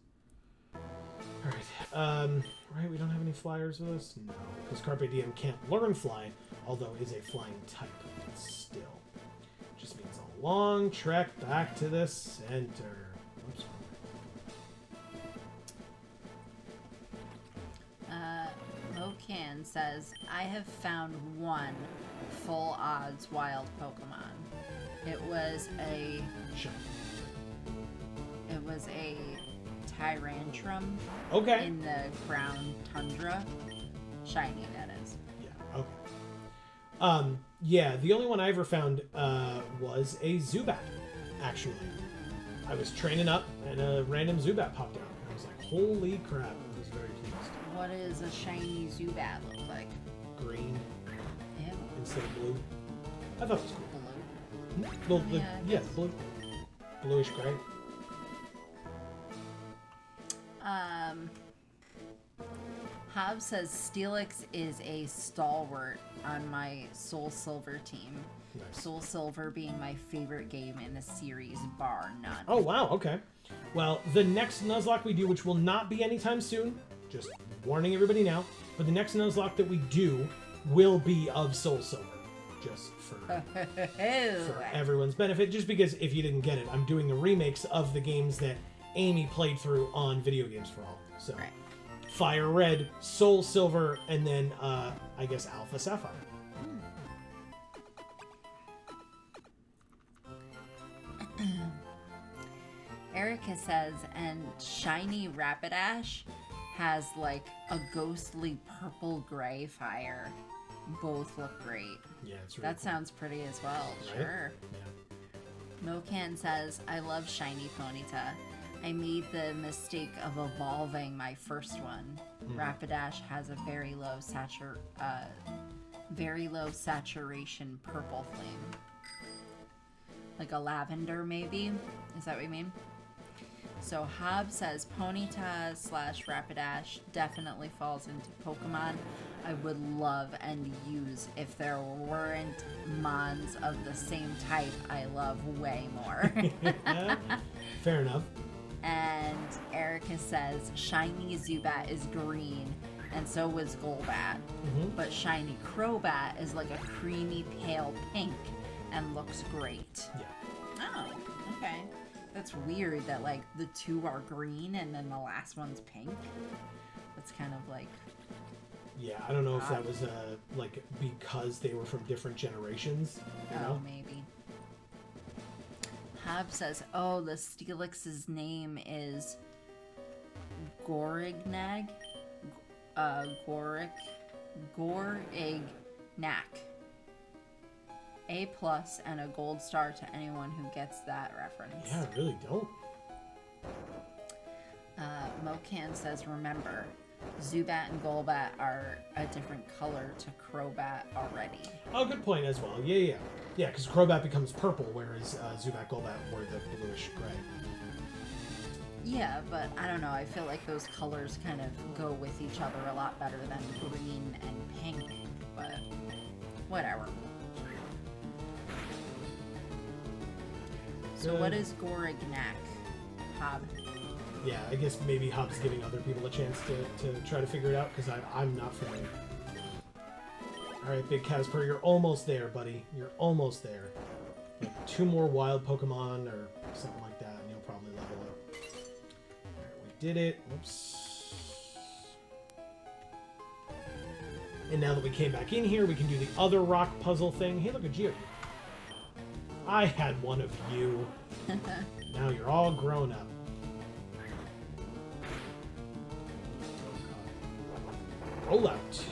Alright, right, we don't have any flyers with us? No, because Carpe Diem can't learn fly, although is a flying type, but still. Just means a long trek back to the center. Oops. Mocan says, I have found one full odds wild Pokemon. It was a Sure. Tyrantrum Okay. in the ground tundra. Shiny, that is. Yeah, okay. Yeah, the only one I ever found was a Zubat, actually. I was training up, and a random Zubat popped out. I was like, holy crap, I was very pleased. What does a shiny Zubat look like? Green Ew. instead of blue. I thought it was cool. Blue. Well, Yeah, I yeah, guess. blue. Bluish gray. Hobbs says Steelix is a stalwart on my Soul Silver team. Nice. Soul Silver being my favorite game in the series, bar none. Oh, wow, okay. Well, the next Nuzlocke we do, which will not be anytime soon, just warning everybody now, but the next Nuzlocke that we do will be of Soul Silver. Just for everyone's benefit. Just because, if you didn't get it, I'm doing the remakes of the games that Amy played through on Video Games for All. So, Right. FireRed, Soul Silver, and then, I guess, Alpha Sapphire. Erica says, and Shiny Rapidash has like a ghostly purple-gray fire. Both look great. Yeah, it's really That sounds pretty as well. Right? Sure. Yeah. Mocan says, I love Shiny Ponyta. I made the mistake of evolving my first one. Rapidash has a very low saturation purple flame. Like a lavender, maybe? Is that what you mean? So Hobbs says Ponyta / Rapidash definitely falls into Pokemon I would love and use if there weren't Mons of the same type I love way more. Fair enough. And Erica says Shiny Zubat is green, and so was Golbat. But Shiny Crobat is like a creamy pale pink and looks great. Yeah. Oh, okay. That's weird that like the two are green and then the last one's pink. That's kind of like... Yeah, I don't know if that was like because they were from different generations. You know? Maybe. Hobbs says, oh, the Steelix's name is Gorignag? Gorignac. A+ and a gold star to anyone who gets that reference. Yeah, I really don't. Mocan says, remember, Zubat and Golbat are a different color to Crobat already. Oh, good point as well. Yeah. Yeah, because Crobat becomes purple, whereas Zubat, Golbat were the bluish gray. Yeah, but I don't know. I feel like those colors kind of go with each other a lot better than green and pink. But whatever. So what is Gorignac, Hob? Yeah, I guess maybe Hop's giving other people a chance to try to figure it out, because I'm not familiar. Alright, Big Casper, you're almost there, buddy. You're almost there. Like 2 more wild Pokemon or something like that, and you'll probably level up. Alright, we did it. Whoops. And now that we came back in here, we can do the other rock puzzle thing. Hey, look at Geo. I had one of you. Now you're all grown up. rollout.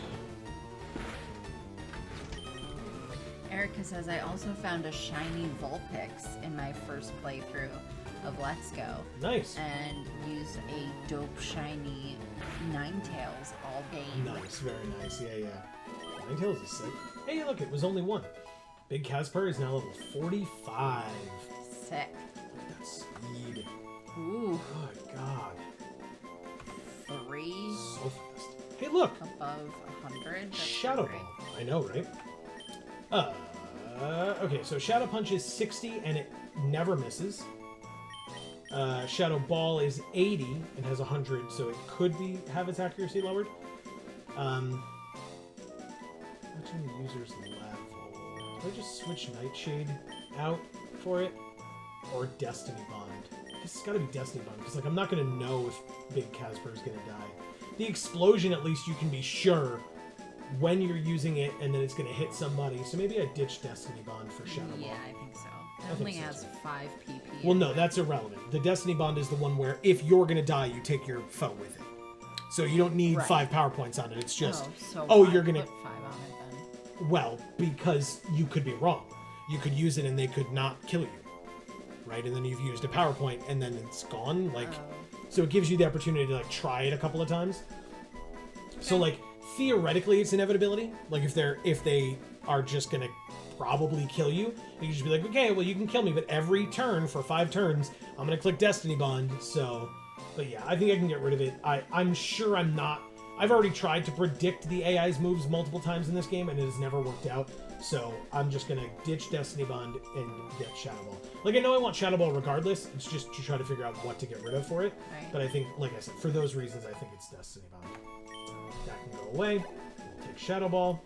Erica says, I also found a shiny Vulpix in my first playthrough of Let's Go. Nice. And use a dope shiny Ninetales all game. Nice, very nice. Yeah, yeah. Ninetales is sick. Hey, look, it was only one. Big Casper is now level 45. Sick. That speed. Ooh. Good God. 3. So fast. Hey, look. Above 100. Shadow Ball. I know, right? Okay, so Shadow Punch is 60 and it never misses. Shadow Ball is 80 and has 100, so it could have its accuracy lowered. Watching the user's level. Do I just switch Nightshade out for it? Or Destiny Bond? I guess it's gotta be Destiny Bond, because like I'm not gonna know if Big Casper is gonna die. The explosion, at least you can be sure when you're using it and then it's gonna hit somebody. So maybe I ditch Destiny Bond for Shadow Ball. Yeah, I think so. It only has 5 PP. Well, no, that's irrelevant. The Destiny Bond is the one where if you're gonna die, you take your foe with it. So you don't need 5 power points on it. It's just, you're gonna put 5 on it then. Well, because you could be wrong. You could use it and they could not kill you, right? And then you've used a power point and then it's gone. Like, so it gives you the opportunity to like try it a couple of times. Okay. So like theoretically, it's inevitability. Like if they are just gonna probably kill you, you can just be like, okay, well you can kill me, but every turn for 5 turns, I'm gonna click Destiny Bond. So, but yeah, I think I can get rid of it. I'm sure I'm not. I've already tried to predict the AI's moves multiple times in this game, and it has never worked out. So I'm just gonna ditch Destiny Bond and get Shadow Ball. Like I know I want Shadow Ball regardless. It's just to try to figure out what to get rid of for it. Right. But I think, like I said, for those reasons, I think it's Destiny Bond. That can go away. We'll take Shadow Ball,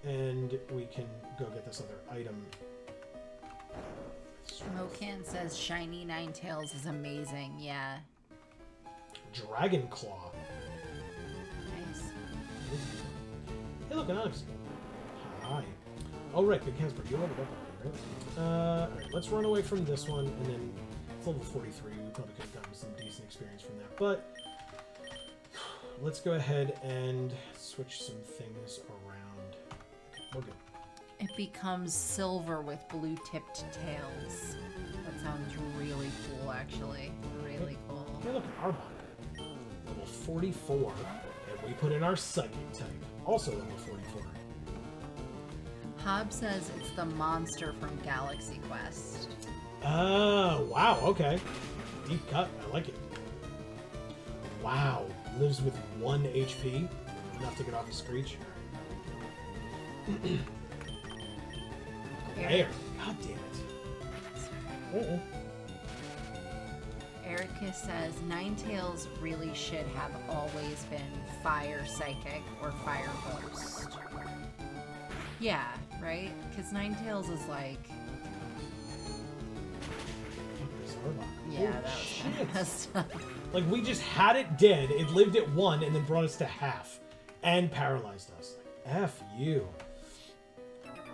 and we can go get this other item. Mocan says shiny Ninetales is amazing. Yeah. Dragon Claw. Nice. Hey, look, an Onyx. Hi. Oh, right, Big Casper, you leveled up already, right? Alright, let's run away from this one, and then it's level 43. We probably could have gotten some decent experience from that, but let's go ahead and switch some things around. We're good. It becomes silver with blue-tipped tails. That sounds really cool, actually. Really cool. Hey, look at Arbok. Level 44, and we put in our Psychic type. Also level 44. Hob says it's the monster from Galaxy Quest. Oh, wow, okay. Deep cut, I like it. Wow, lives with 1 HP. Enough to get off a Screech. There. God damn it. Erica says Ninetales really should have always been Fire Psychic or Fire Ghost. Yeah, right? Because Ninetales is like... Yeah, that was kind of messed up. Like, we just had it dead, it lived at 1, and then brought us to half. And paralyzed us. Like, F you.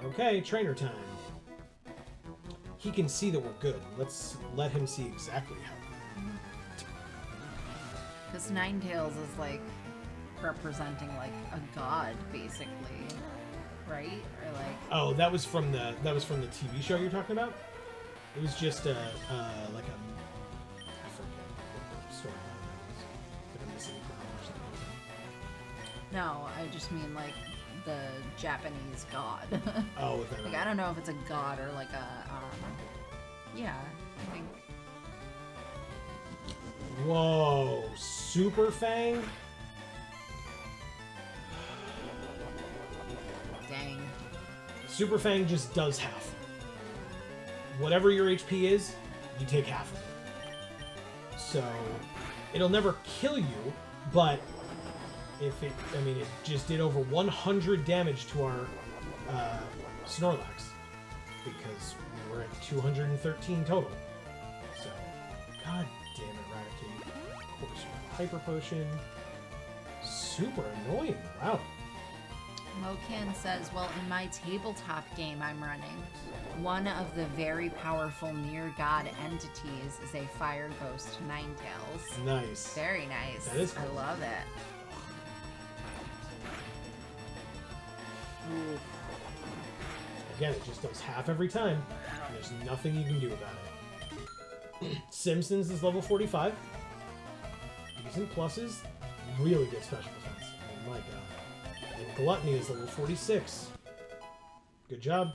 Okay, trainer time. He can see that we're good. Let's let him see exactly how. Because Ninetales is like representing like a god, basically, right? Or like. Oh, that was from the TV show you're talking about. It was just like a. I forget what the storyline was. Like a missing crown or something. No, I just mean like the Japanese god. Oh, like I don't know if it's a god or like a. Yeah, I think. Whoa, Super Fang? Dang. Super Fang just does half. Whatever your HP is, you take half of it. So, it'll never kill you, but if it, I mean, it just did over 100 damage to our Snorlax, because we were at 213 total. So, god damn it, Raticate. Of course, you have Hyper Potion. Super annoying. Wow. Mocan says, well, in my tabletop game I'm running, one of the very powerful near god entities is a Fire Ghost Ninetales. Nice. Very nice. That is cool. I love it. Again, it just does half every time. And there's nothing you can do about it. Simpsons is level 45. Decent pluses. Really good special defense. Oh my god. And Gluttony is level 46. Good job.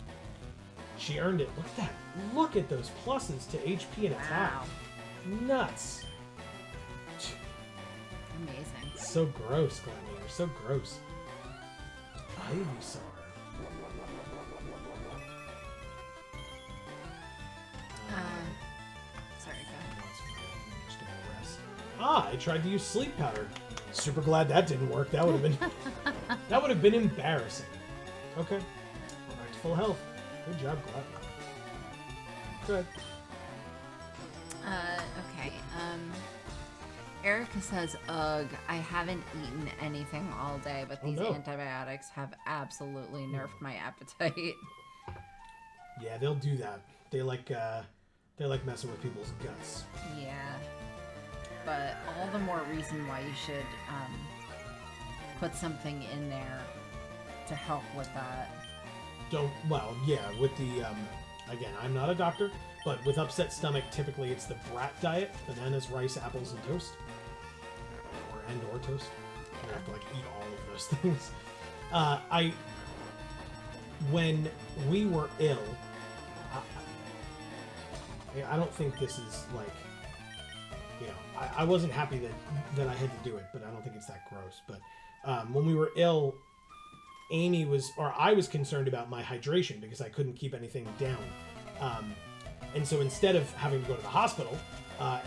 She earned it. Look at that. Look at those pluses to HP and attack. Wow. Nuts. Amazing. So gross, Gluttony. You're so gross. Ivysaur. Sorry, Ah, I tried to use sleep powder. Super glad that didn't work. That would have been embarrassing. Okay. We're back to full health. Good job, Glad. Good. Okay. Erica says, ugh, I haven't eaten anything all day, but these antibiotics have absolutely nerfed my appetite. Yeah, they'll do that. They like messing with people's guts. Yeah. But all the more reason why you should put something in there to help with that. With the, again, I'm not a doctor, but with upset stomach, typically it's the brat diet, bananas, rice, apples, and toast. Or toast. You have to, eat all of those things. When we were ill, I don't think this is, I wasn't happy that I had to do it, but I don't think it's that gross. But when we were ill, I was concerned about my hydration because I couldn't keep anything down. And so instead of having to go to the hospital,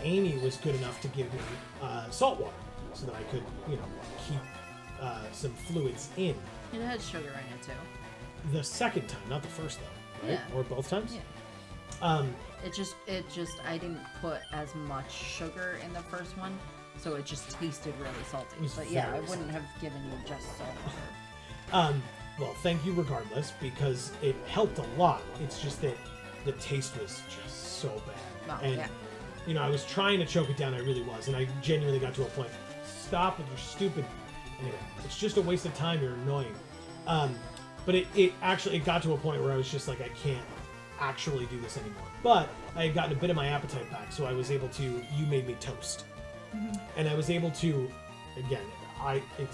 Amy was good enough to give me salt water so that I could, keep some fluids in. It had sugar in it too. The second time, not the first though, right? Yeah. Or both times? Yeah. It just I didn't put as much sugar in the first one, so it just tasted really salty. But yeah, I wouldn't have given you just salt water. Well, thank you regardless, because it helped a lot. It's just that the taste was just so bad. Oh, and, yeah. I was trying to choke it down, I really was, and I genuinely got to a point, stop with your stupid... Anyway, it's just a waste of time, you're annoying. But it actually got to a point where I was just like, I can't actually do this anymore. But I had gotten a bit of my appetite back, so I was able to... You made me toast. Mm-hmm. And I was able to... Again, you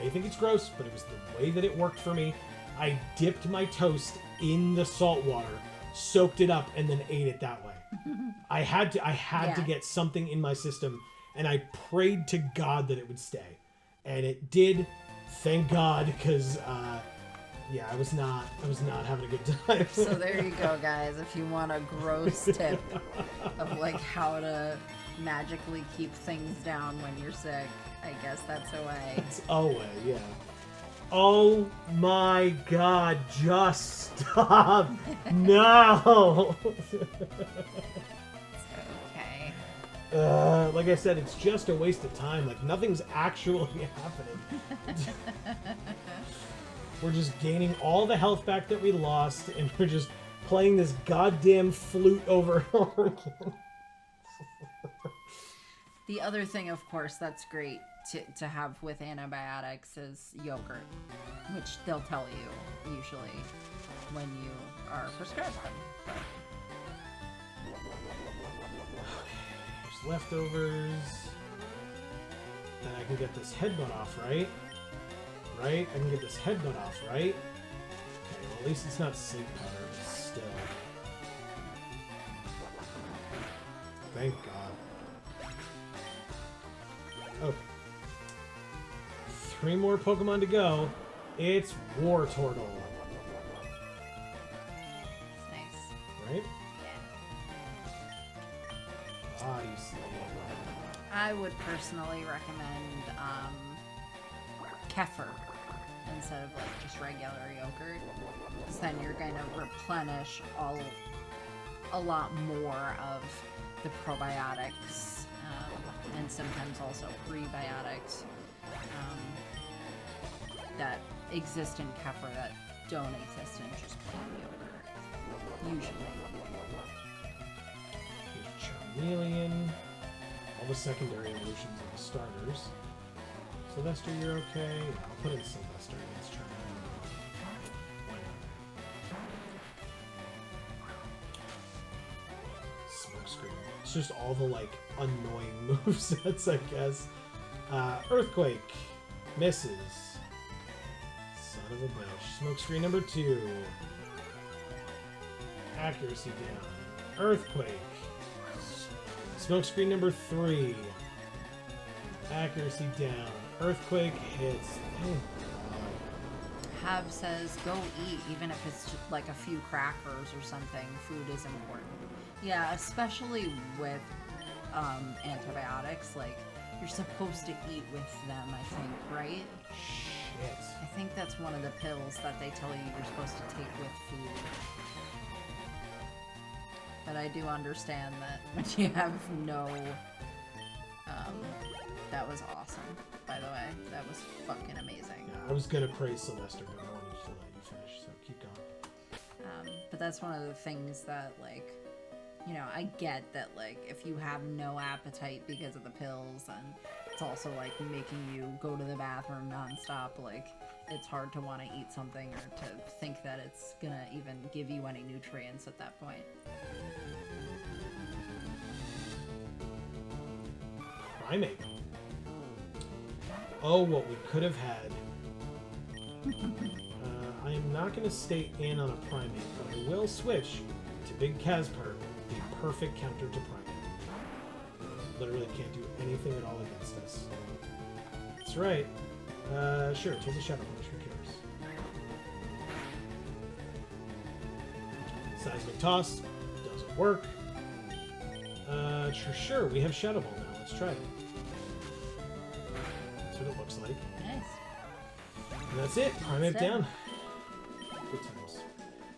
may think it's gross, but it was the way that it worked for me. I dipped my toast in the salt water, soaked it up, and then ate it that way. I had to get something in my system, and I prayed to God that it would stay. And it did, thank God, because I was not having a good time. So there you go, guys. If you want a gross tip of how to magically keep things down when you're sick, I guess that's a way. It's a way, yeah. Oh my God, just stop. No. Okay. Like I said, it's just a waste of time. Nothing's actually happening. We're just gaining all the health back that we lost, and we're just playing this goddamn flute over and over again. The other thing, of course, that's great to have with antibiotics is yogurt, which they'll tell you usually when you are prescribed them. There's leftovers. Then I can get this headbutt off, right? Right? I can get this headbutt off, right? Okay, well, at least it's not sleep powder, but still. Thank God. Okay. 3 more Pokemon to go. It's Wartortle. It's nice. Right? Yeah. Body Slam. I would personally recommend kefir instead of just regular yogurt, because then you're going to replenish a lot more of the probiotics and sometimes also prebiotics that exist in kefir that don't exist in just plain yogurt, usually. Charmeleon. All the secondary evolutions of the starters. Sylvester, you're okay. I'll put in Sylvester against Charmeleon. Why It's just all the, like, annoying movesets, I guess. Earthquake. Misses. Son of a bitch. Smokescreen number 2. Accuracy down. Earthquake. Smokescreen number 3. Accuracy down. Earthquake hits. Oh, Hab says, go eat, even if it's just like a few crackers or something. Food is important. Yeah, especially with antibiotics. Like, you're supposed to eat with them, I think, right? shit. I think that's one of the pills that they tell you you're supposed to take with food. But I do understand that when you have no... that was awesome, by the way. That was fucking amazing. Yeah, I was gonna praise Sylvester, but I wanted to let you finish, so keep going. But that's one of the things that, like, you know, I get that, like, if you have no appetite because of the pills, and it's also, like, making you go to the bathroom nonstop, like, it's hard to want to eat something or to think that it's gonna even give you any nutrients at that point. Primate. Oh, what we could have had. I am not going to stay in on a primate, but I will switch to Big Casper, the perfect counter to primate. Literally can't do anything at all against us. That's right. Sure, take a Shadow Punch, who cares? Seismic Toss doesn't work. Sure, we have Shadow Ball now. Let's try it. That's what it looks like. Nice. And that's it. Primate down. Good times.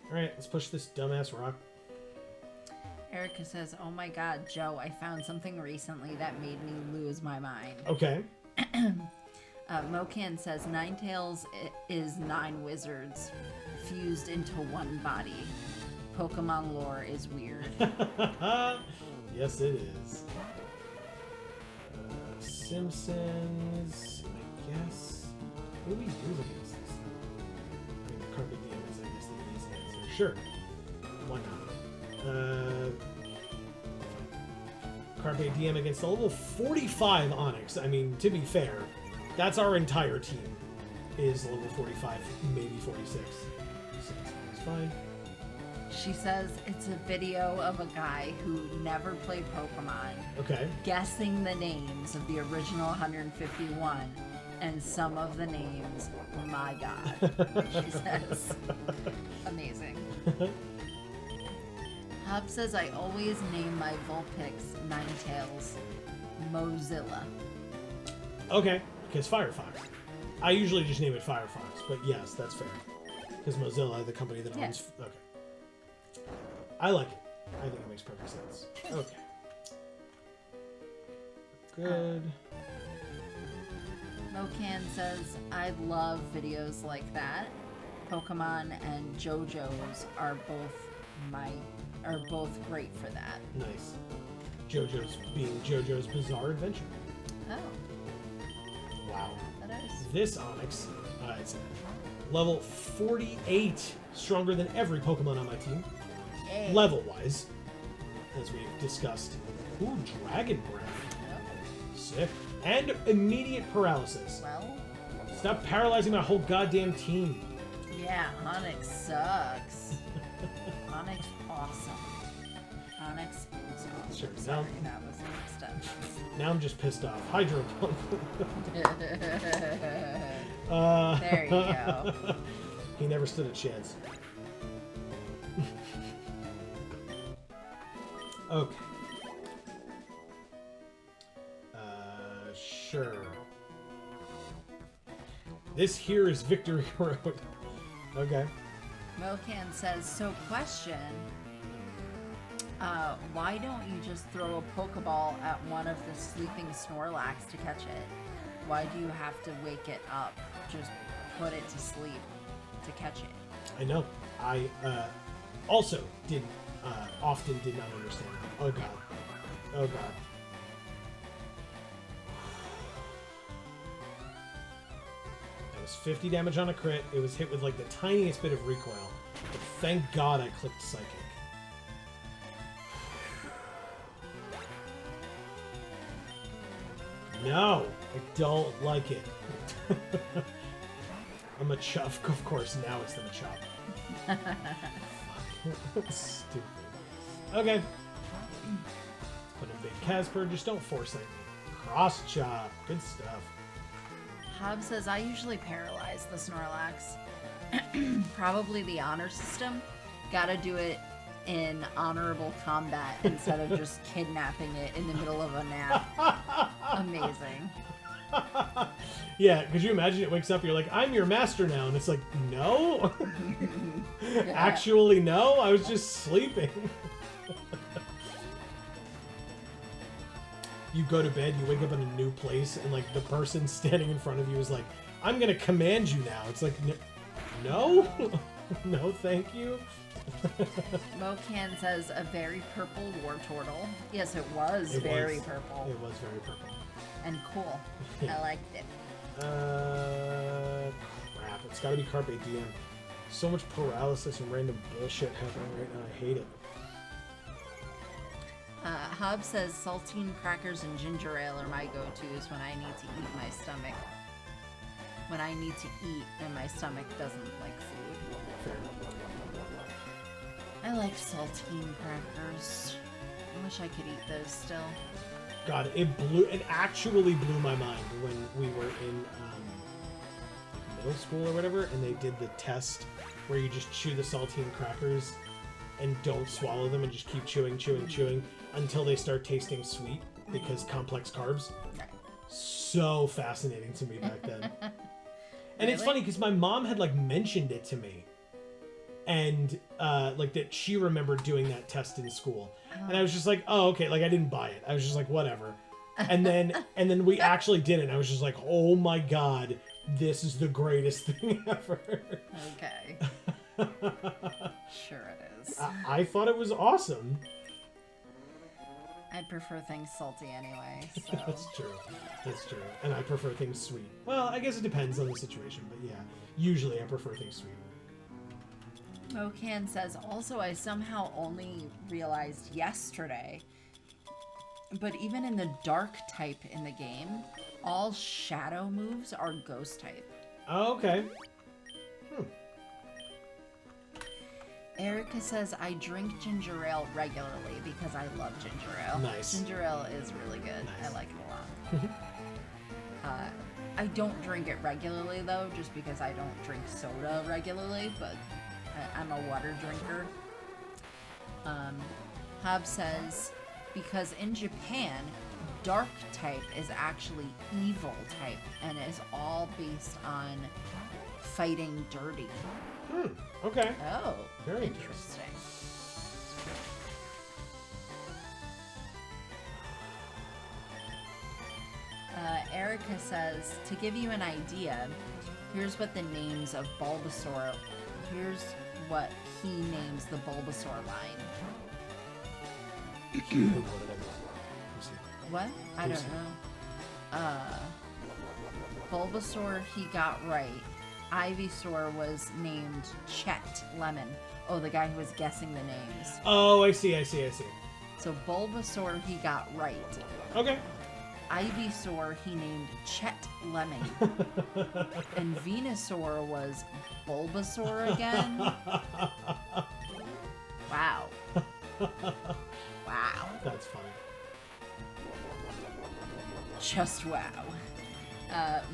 Alright, let's push this dumbass rock. Erica says, oh my god, Joe, I found something recently that made me lose my mind. Okay. Mocan says, Ninetales is 9 wizards fused into one body. Pokemon lore is weird. Yes, it is. Simpsons, I guess. What do we use against this thing? I mean, the Carpe Diem is, I guess, the easy answer. Sure. Why not? Carpe Diem against the level 45 Onyx. I mean, to be fair, that's our entire team is level 45, maybe 46. So it's fine. She says it's a video of a guy who never played Pokemon. Okay. Guessing the names of the original 151 and some of the names, my god. She says. Amazing. Hub says I always name my Vulpix Ninetales Mozilla. Okay, because Firefox. I usually just name it Firefox, but yes, that's fair. Because Mozilla, the company that owns... Okay. I like it. I think it makes perfect sense. Okay. Good. Mocan says, I love videos like that. Pokemon and JoJo's are both great for that. Nice. JoJo's being JoJo's Bizarre Adventure. Oh. Wow. That is. This Onyx, it's level 48, stronger than every Pokemon on my team. Hey. Level-wise, as we've discussed. Ooh, Dragon Breath. Oh. Sick. And immediate paralysis. Well. Stop paralyzing my whole goddamn team. Yeah, Onyx sucks. Onyx awesome. Onyx is awesome. Sure, Sorry, that was mixed up. Now I'm just pissed off. Hydro Pump. There you go. He never stood a chance. Okay. Sure. This here is Victory Road. Okay. Mocan says, so question, why don't you just throw a Pokeball at one of the sleeping Snorlax to catch it? Why do you have to wake it up? Just put it to sleep to catch it. I know. I also often did not understand that. Oh god. Oh god. That was 50 damage on a crit. It was hit with like the tiniest bit of recoil. But thank god I clicked Psychic. No, I don't like it. A Machop, of course, now it's the Machop. Stupid. Okay. Let's put in Big Casper, just don't force me. Cross Chop, good stuff. Hob says, I usually paralyze the Snorlax. Probably the honor system. Gotta do it in honorable combat instead of just kidnapping it in the middle of a nap. Amazing. Yeah, could you imagine it wakes up, you're like, I'm your master now, and it's like, no? Yeah. Actually, no? I was just sleeping. You go to bed, you wake up in a new place, and like the person standing in front of you is like, I'm gonna command you now. It's like, no? No, thank you. Mocan says, a very purple Wartortle. Yes, it was very purple. It was very purple. And cool. I liked it. Crap. It's gotta be Carpe Diem. So much paralysis and random bullshit happening right now. I hate it. Hob says, saltine crackers and ginger ale are my go-tos when I need to eat my stomach. When I need to eat and my stomach doesn't like food. Fair. I like saltine crackers. I wish I could eat those still. God, it actually blew my mind when we were in middle school or whatever, and they did the test where you just chew the saltine crackers and don't swallow them and just keep chewing until they start tasting sweet because complex carbs. Right. So fascinating to me back then. And Really? it's funny because my mom had like mentioned it to me, and like that she remembered doing that test in school, and I was just like, oh, okay, like I didn't buy it. I was just like, whatever. And then we actually did it. And I was just like, oh my god, this is the greatest thing ever. Okay. Sure it is. I thought it was awesome. I prefer things salty anyway, so. That's true. That's true. And I prefer things sweet. Well, I guess it depends on the situation, but yeah, usually I prefer things sweet. Mocan says, also I somehow only realized yesterday, but even in the dark type in the game, all shadow moves are ghost type. Oh, okay. Erica says, I drink ginger ale regularly because I love ginger ale. Nice. Ginger ale is really good. Nice. I like it a lot. I don't drink it regularly, though, just because I don't drink soda regularly, but I'm a water drinker. Hob says, because in Japan, dark type is actually evil type and is all based on fighting dirty. Okay. Oh, Very interesting. Erica says, to give you an idea, here's what the names of Bulbasaur, here's what he names the Bulbasaur line. What? I don't know. Bulbasaur he got right. Ivysaur was named Chet Lemon. Oh, the guy who was guessing the names. Oh, I see. So Bulbasaur he got right. Okay. Ivysaur he named Chet Lemon. And Venusaur was Bulbasaur again. Wow. Wow. That's funny. Just wow.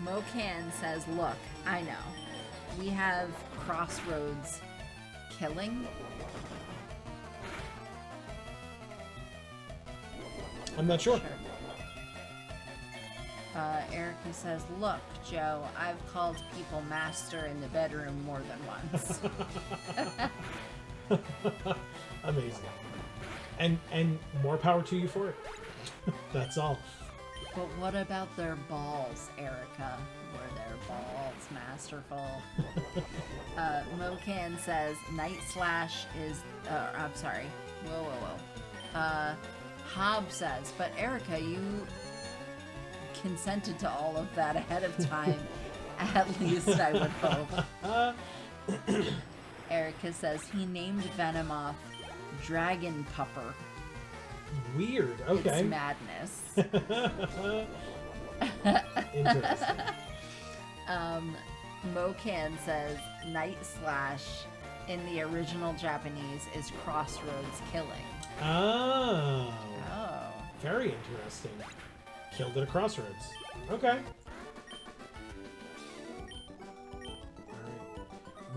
Mocan says, look, I know. We have Crossroads killing. I'm not sure. Erica says, look, Joe, I've called people master in the bedroom more than once. Amazing. And more power to you for it. That's all. But what about their balls, Erica? Were their balls masterful? Mocan says, Night Slash is... I'm sorry. Whoa. Hob says, but Erica, you consented to all of that ahead of time. At least I would hope. Erica says, he named Venomoth Dragon Pupper. Weird. Okay. It's madness. Interesting. Mocan says night slash in the original Japanese is crossroads killing. Oh. Oh. Very interesting. Killed at a crossroads. Okay. Alright.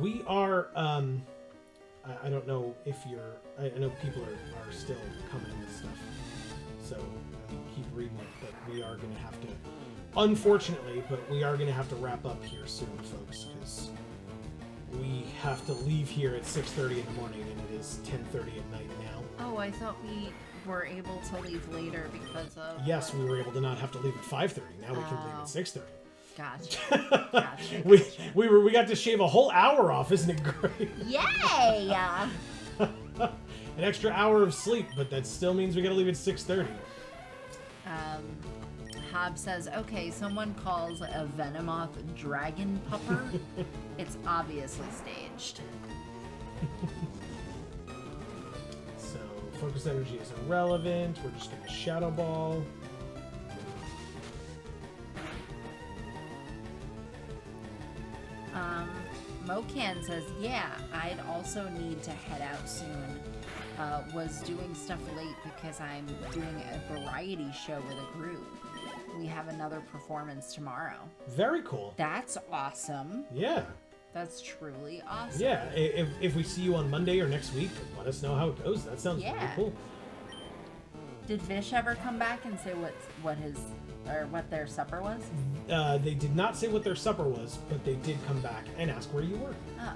We are, I don't know if you're, I know people are still commenting with stuff, so keep reading it, but we are going to have to, unfortunately, but we are going to have to wrap up here soon, folks, because we have to leave here at 6:30 in the morning, and it is 10:30 at night now. Oh, I thought we were able to leave later because of... Yes, we were able to not have to leave at 5:30. Now we can leave at 6:30. Gotcha. We got to shave a whole hour off. Isn't it great? Yay! An extra hour of sleep, but that still means we gotta leave at 6:30. Hob says, okay, someone calls a Venomoth dragon pupper. It's obviously staged. So, focus energy is irrelevant. We're just gonna Shadow Ball. Mocan says, yeah, I'd also need to head out soon. Was doing stuff late because I'm doing a variety show with a group. We have another performance tomorrow. Very cool. That's awesome. Yeah. That's truly awesome. Yeah, if we see you on Monday or next week, let us know how it goes. That sounds really cool. Did Vish ever come back and say what their supper was? They did not say what their supper was, but they did come back and ask where you were. Oh.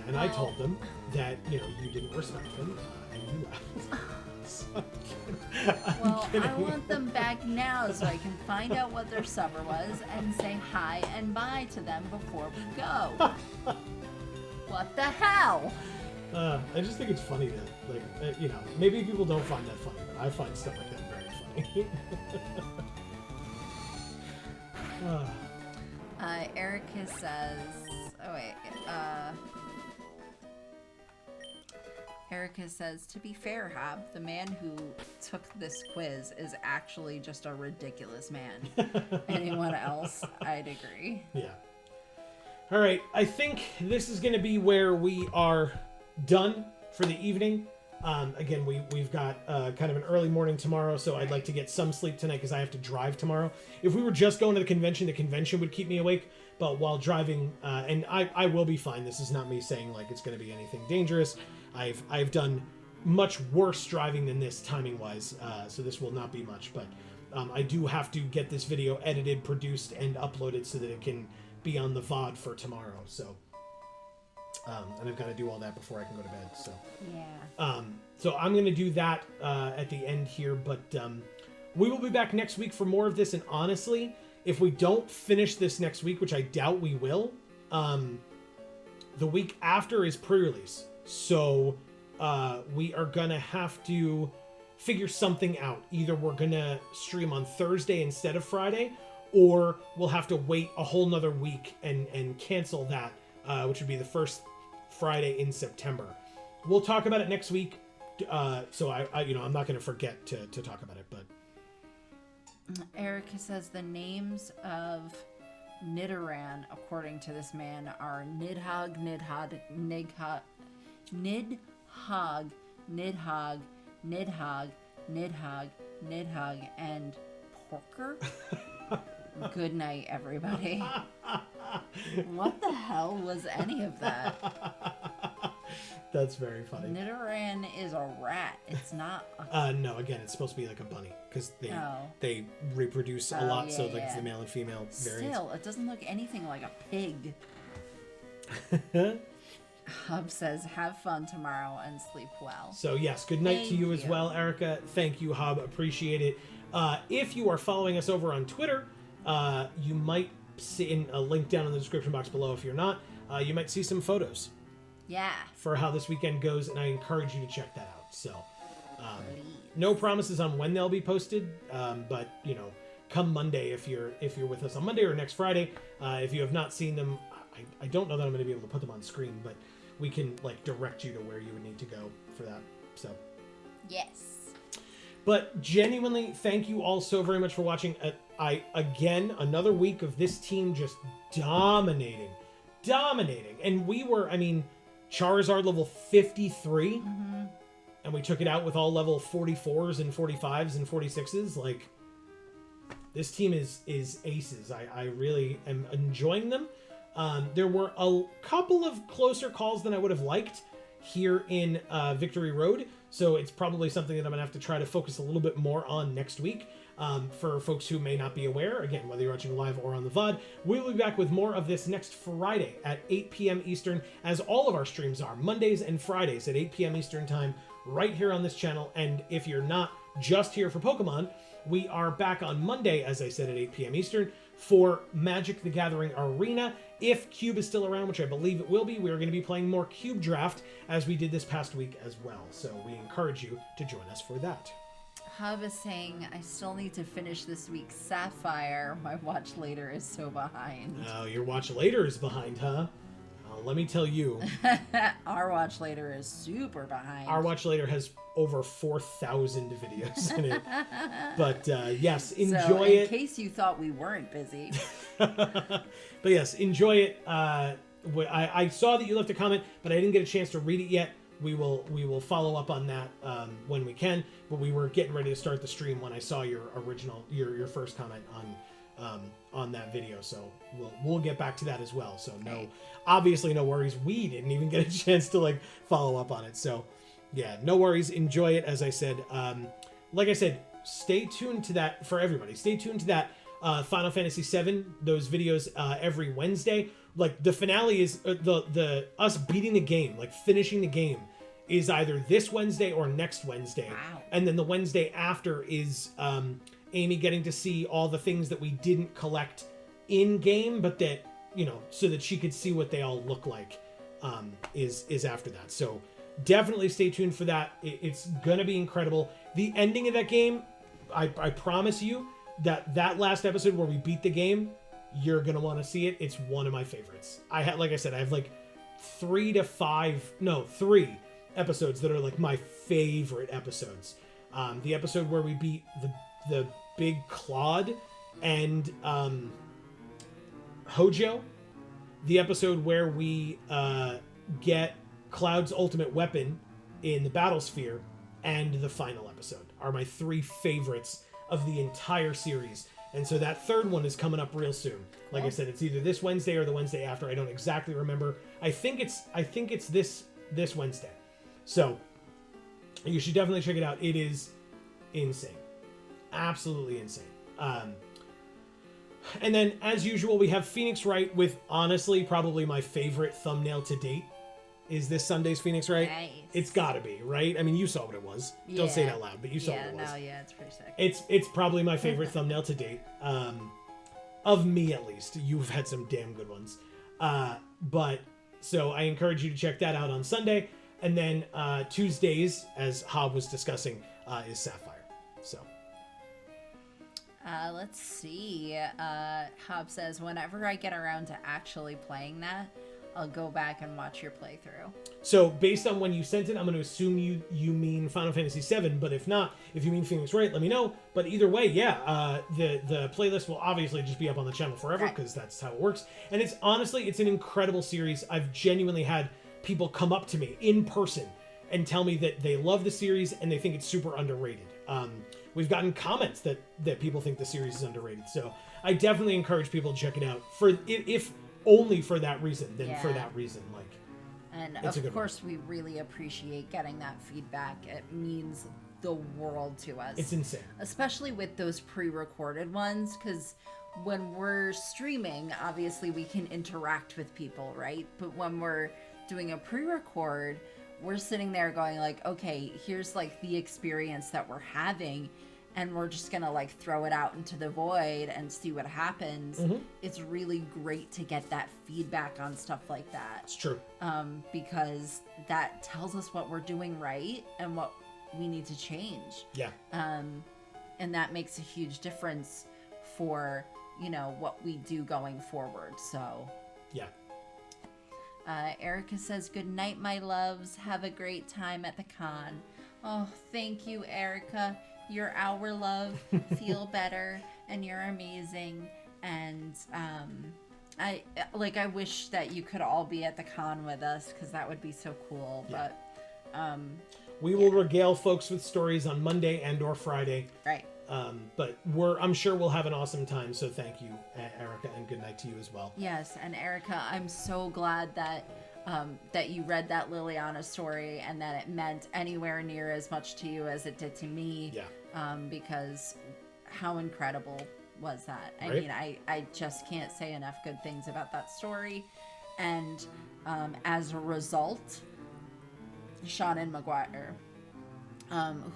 And I told them that, you didn't respect them, and you left. Well, I want them back now so I can find out what their supper was and say hi and bye to them before we go. What the hell? I just think it's funny that, maybe people don't find that funny, but I find stuff like that very funny. Erica says, Erica says, to be fair, Hob, the man who took this quiz is actually just a ridiculous man. Anyone else? I'd agree. Yeah. All right. I think this is going to be where we are done for the evening. Again, we've got kind of an early morning tomorrow, so I'd like to get some sleep tonight because I have to drive tomorrow. If we were just going to the convention would keep me awake. But while driving, and I will be fine. This is not me saying like it's going to be anything dangerous. I've done much worse driving than this timing-wise, so this will not be much. But I do have to get this video edited, produced, and uploaded so that it can be on the VoD for tomorrow. So, and I've got to do all that before I can go to bed. So yeah. So I'm going to do that at the end here, but we will be back next week for more of this. And honestly, if we don't finish this next week, which I doubt we will, the week after is pre-release. So we are going to have to figure something out. Either we're going to stream on Thursday instead of Friday, or we'll have to wait a whole nother week and cancel that, which would be the first Friday in September. We'll talk about it next week. So I'm not going to forget to talk about it, but Erica says the names of Nidoran, according to this man, are Nidhogg, Nidhogg, Nidhogg, Nidhogg, Nidhogg, Nidhogg, Nidhogg, and Porker. Good night, everybody. What the hell was any of that? That's very funny. Nidoran is a rat. It's not no, again, it's supposed to be like a bunny because they reproduce a lot, so like the male and female variants. Still, it doesn't look anything like a pig. Hub says, have fun tomorrow and sleep well. So yes, good night to you as well, Erica. Thank you, Hub. Appreciate it. If you are following us over on Twitter, you might see in a link down in the description box below. If you're not, you might see some photos. Yeah. For how this weekend goes, and I encourage you to check that out. So, no promises on when they'll be posted, but come Monday if you're with us on Monday or next Friday. If you have not seen them, I don't know that I'm going to be able to put them on screen, but we can like direct you to where you would need to go for that. So, yes. But genuinely, thank you all so very much for watching. Again, another week of this team just dominating. And we were, I mean, Charizard level 53, and we took it out with all level 44s and 45s and 46s. Like, this team is aces. I really am enjoying them. There were a couple of closer calls than I would have liked here in Victory Road, so it's probably something that I'm going to have to try to focus a little bit more on next week. For folks who may not be aware, again, whether you're watching live or on the VoD, we'll be back with more of this next Friday at 8 p.m. Eastern, as all of our streams are, Mondays and Fridays at 8 p.m. Eastern time, right here on this channel. And if you're not just here for Pokemon, we are back on Monday, as I said, at 8 p.m. Eastern for Magic the Gathering Arena. If Cube is still around, which I believe it will be, we are going to be playing more Cube Draft as we did this past week as well. So we encourage you to join us for that. Hub is saying, I still need to finish this week's Sapphire. My watch later is so behind. Oh, your watch later is behind, huh? Let me tell you. Our watch later is super behind. Our watch later has over 4,000 videos in it. But yes, enjoy it. In case you thought we weren't busy. But yes, enjoy it. I saw that you left a comment, but I didn't get a chance to read it yet. We will follow up on that when we can. But we were getting ready to start the stream when I saw your first comment on that video. So we'll get back to that as well. So obviously no worries. We didn't even get a chance to like follow up on it. So yeah, no worries. Enjoy it. As I said, like I said, stay tuned to that for everybody. Stay tuned to that Final Fantasy VII. Those videos every Wednesday. Like the finale is the us beating the game, like finishing the game, is either this Wednesday or next Wednesday. Wow. And then the Wednesday after is Amy getting to see all the things that we didn't collect in game, but that, so that she could see what they all look like, is after that. So definitely stay tuned for that. It's gonna be incredible. The ending of that game, I promise you that last episode where we beat the game, you're gonna want to see it. It's one of my favorites. I have like 3 episodes that are like my favorite episodes. The episode where we beat the big Claude and Hojo. The episode where we get Cloud's ultimate weapon in the battle sphere, and the final episode are my 3 favorites of the entire series. And so that third one is coming up real soon. Like I said, it's either this Wednesday or the Wednesday after. I don't exactly remember. I think it's this Wednesday. So you should definitely check it out. It is insane. Absolutely insane. And then, as usual, we have Phoenix Wright with, honestly, probably my favorite thumbnail to date. Is this Sunday's Phoenix Wright? Nice. It's gotta be, right? I mean, you saw what it was. Yeah. Don't say it out loud, but you saw what it was. It's pretty sick. It's probably my favorite thumbnail to date. Of me, at least. You've had some damn good ones. But, so I encourage you to check that out on Sunday. And then Tuesdays, as Hob was discussing, is Sapphire. So. Let's see. Hob says, whenever I get around to actually playing that, I'll go back and watch your playthrough. So, based on when you sent it, I'm going to assume you mean Final Fantasy VII, but if not, if you mean Phoenix Wright, let me know. But either way, yeah, the playlist will obviously just be up on the channel forever, because that's how it works. And it's an incredible series. I've genuinely had people come up to me in person and tell me that they love the series and they think it's super underrated. We've gotten comments that people think the series is underrated. So, I definitely encourage people to check it out, if only for that reason, for that reason. And of course, we really appreciate getting that feedback. It means the world to us. It's insane. Especially with those pre-recorded ones, because when we're streaming, obviously we can interact with people, right? But when we're doing a pre-record, we're sitting there going like, okay, here's like the experience that we're having, and we're just gonna like throw it out into the void and see what happens. Mm-hmm. It's really great to get that feedback on stuff like that. It's true. Because that tells us what we're doing right and what we need to change. Yeah. And that makes a huge difference for, what we do going forward. So. Yeah. Erica says, good night, my loves. Have a great time at the con. Oh, thank you, Erica. You're our love. Feel better. and you're amazing. And I wish that you could all be at the con with us, because that would be so cool. Yeah. But we will regale folks with stories on Monday and or Friday. Right. But I'm sure we'll have an awesome time. So thank you, Erica, and good night to you as well. Yes, and Erica, I'm so glad that you read that Liliana story, and that it meant anywhere near as much to you as it did to me. Yeah. Because how incredible was that? I Right? mean, I just can't say enough good things about that story. And as a result, Shannon McGuire,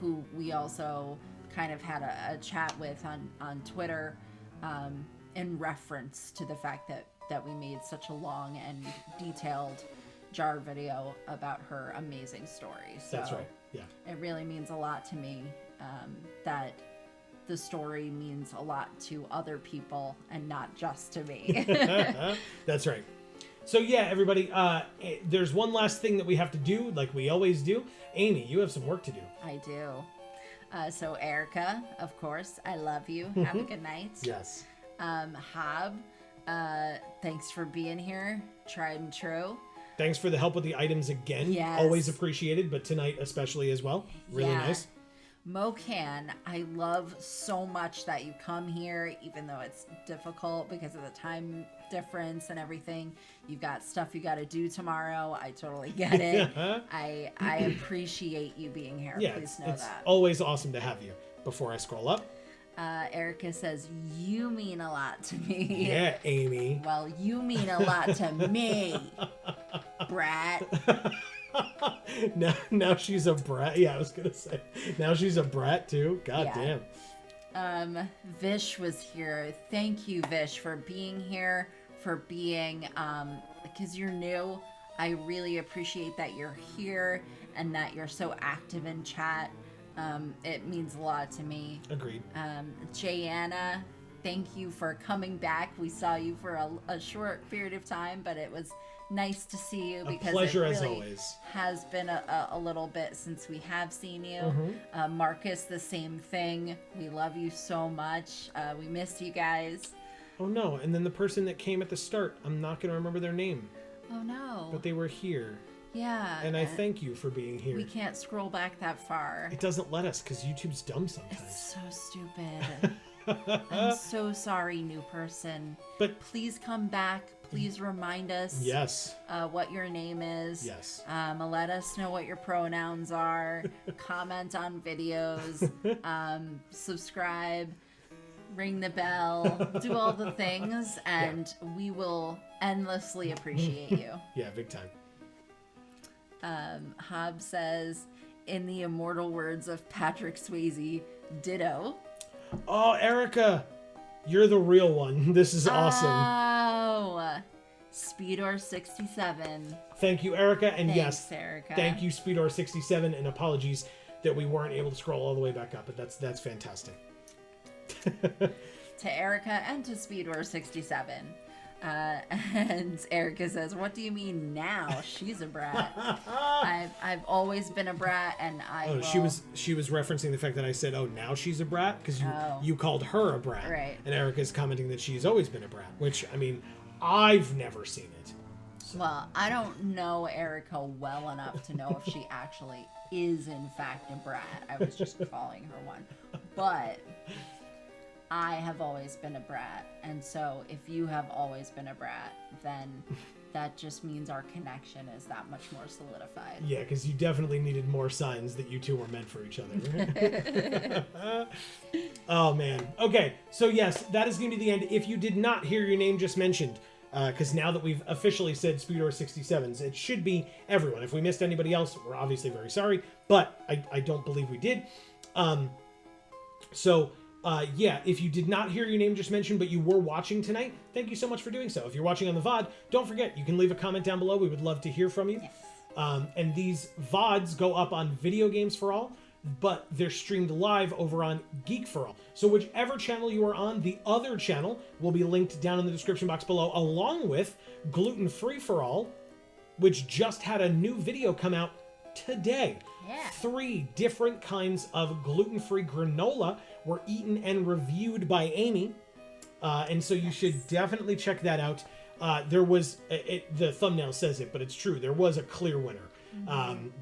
who we also kind of had a chat with on Twitter, in reference to the fact that we made such a long and detailed jar video about her amazing story. So That's right. Yeah. it really means a lot to me, that the story means a lot to other people and not just to me. That's right. So yeah, everybody, there's one last thing that we have to do, like we always do. Amy, you have some work to do. I do. So Erica, of course, I love you. Have a good night. Yes. Hob, thanks for being here. Tried and true. Thanks for the help with the items again. Yes. Always appreciated, but tonight especially as well. Really Yeah. nice. Mocan, I love so much that you come here, even though it's difficult because of the time difference and everything. You've got stuff you got to do tomorrow. I totally get it. I appreciate you being here. Yeah, Please know it's that. always awesome to have you. Before I scroll up. Erica says, you mean a lot to me. Yeah, Amy. Well, you mean a lot to me, brat. Now she's a brat. Yeah, I was gonna say. Now she's a brat too. God Yeah. damn. Vish was here. Thank you, Vish, for being here, for being, because you're new. I really appreciate that you're here and that you're so active in chat. It means a lot to me. Agreed. Jayanna, thank you for coming back. We saw you for a short period of time, but it was nice to see you, because pleasure it as really always. has been a little bit since we have seen you. Mm-hmm. Marcus, the same thing. We love you so much. We missed you guys. Oh no, and then the person that came at the start, I'm not gonna remember their name, Oh no. but they were here. Yeah. And I thank you for being here. We can't scroll back that far. It doesn't let us because YouTube's dumb sometimes. It's so stupid. I'm so sorry, new person. But Please come back. Please remind us yes, what your name is. yes. Let us know what your pronouns are. Comment on videos. Subscribe. Ring the bell. Do all the things. And we will endlessly appreciate you. Yeah, big time. Hob says, in the immortal words of Patrick Swayze, ditto. Oh, Erica, you're the real one. This is awesome. Oh, Speedor67. Thank you, Erica. And Thanks, yes, Erica. thank you, Speedor67. And apologies that we weren't able to scroll all the way back up, but that's fantastic. To Erica and to Speedor67. And Erica says, what do you mean now? She's a brat. I've always been a brat, and she was referencing the fact that I said, oh, now she's a brat, because you called her a brat. Right. And Erica's commenting that she's always been a brat, which, I mean, I've never seen it. So. Well, I don't know Erica well enough to know if she actually is in fact a brat. I was just calling her one. But I have always been a brat, and so if you have always been a brat, then that just means our connection is that much more solidified. Yeah, because you definitely needed more signs that you two were meant for each other. Oh, man. Okay, so yes, that is going to be the end. If you did not hear your name just mentioned, because now that we've officially said Speedor 67s, it should be everyone. If we missed anybody else, we're obviously very sorry, but I don't believe we did. Yeah, if you did not hear your name just mentioned, but you were watching tonight, thank you so much for doing so. If you're watching on the VoD, don't forget, you can leave a comment down below. We would love to hear from you. Yes. And these VoDs go up on Video Games for All, but they're streamed live over on Geek for All. So whichever channel you are on, the other channel will be linked down in the description box below, along with Gluten Free for All, which just had a new video come out today. Yeah. 3 different kinds of gluten-free granola were eaten and reviewed by Amy. And so you should definitely check that out. There was, the thumbnail says it, but it's true. There was a clear winner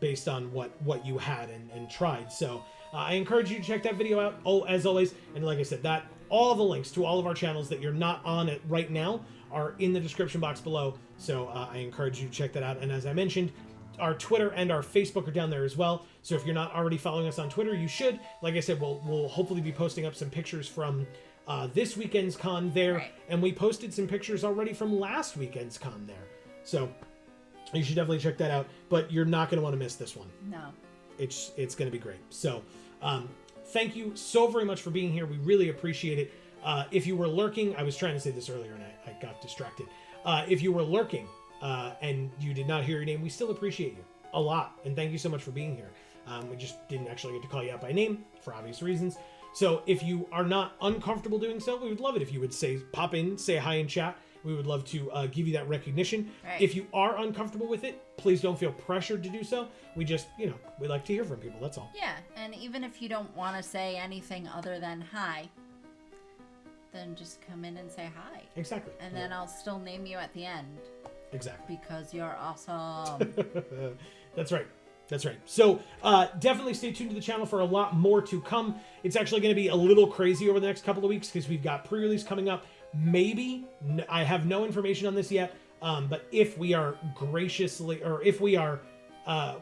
based on what you had and tried. So I encourage you to check that video out, as always. And like I said, all the links to all of our channels that you're not on it right now are in the description box below. So I encourage you to check that out. And as I mentioned, our Twitter and our Facebook are down there as well. So if you're not already following us on Twitter, you should. Like I said, we'll hopefully be posting up some pictures from this weekend's con there. Right. And we posted some pictures already from last weekend's con there. So you should definitely check that out. But you're not going to want to miss this one. No. It's going to be great. So thank you so very much for being here. We really appreciate it. If you were lurking, I was trying to say this earlier and I got distracted. If you were lurking and you did not hear your name, we still appreciate you a lot. And thank you so much for being here. We just didn't actually get to call you out by name for obvious reasons. So if you are not uncomfortable doing so, we would love it if you would pop in, say hi in chat. We would love to give you that recognition. Right. If you are uncomfortable with it, please don't feel pressured to do so. We just, we like to hear from people. That's all. Yeah, and even if you don't want to say anything other than hi, then just come in and say hi. Exactly. And then I'll still name you at the end. Exactly. Because you're awesome. That's right. That's right. So definitely stay tuned to the channel for a lot more to come. It's actually going to be a little crazy over the next couple of weeks because we've got pre-release coming up. Maybe, I have no information on this yet, but if we are graciously, or if we are,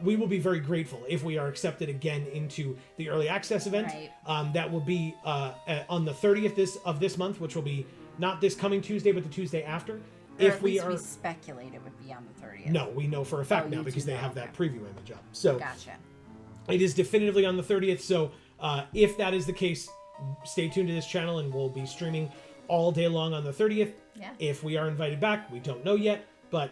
we will be very grateful if we are accepted again into the early access event. Right. That will be on the 30th of this month, which will be not this coming Tuesday, but the Tuesday after. If we speculate it would be on the 30th. No, we know for a fact now because they have that preview image up. So gotcha. It is definitively on the 30th. So if that is the case, stay tuned to this channel and we'll be streaming all day long on the 30th. Yeah. If we are invited back, we don't know yet. But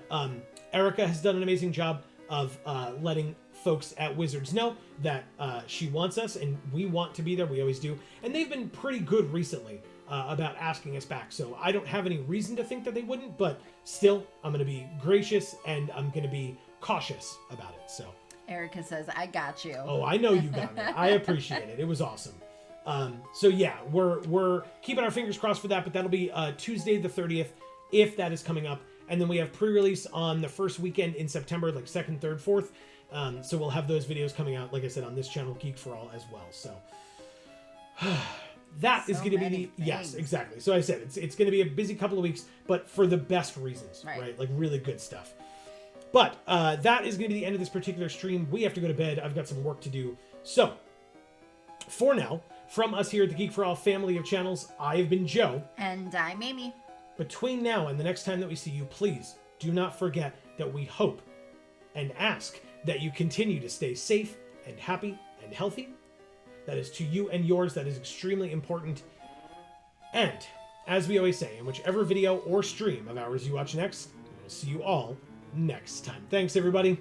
Erica has done an amazing job of letting folks at Wizards know that she wants us and we want to be there. We always do. And they've been pretty good recently about asking us back. So I don't have any reason to think that they wouldn't, but still, I'm going to be gracious and I'm going to be cautious about it. So Erica says, I got you. Oh, I know you got me. I appreciate it. It was awesome. So yeah, we're keeping our fingers crossed for that, but that'll be Tuesday the 30th, if that is coming up. And then we have pre-release on the first weekend in September, like 2nd, 3rd, 4th. So we'll have those videos coming out, like I said, on this channel, Geek for All, as well. So that is going to be yes, exactly. So I said it's going to be a busy couple of weeks, but for the best reasons, right? Like really good stuff. But that is going to be the end of this particular stream. We have to go to bed. I've got some work to do. So for now, from us here at the Geek for All family of channels, I have been Joe. And I'm Amy. Between now and the next time that we see you, please do not forget that we hope and ask that you continue to stay safe and happy and healthy. That is to you and yours. That is extremely important. And as we always say, in whichever video or stream of ours you watch next, we'll see you all next time. Thanks, everybody.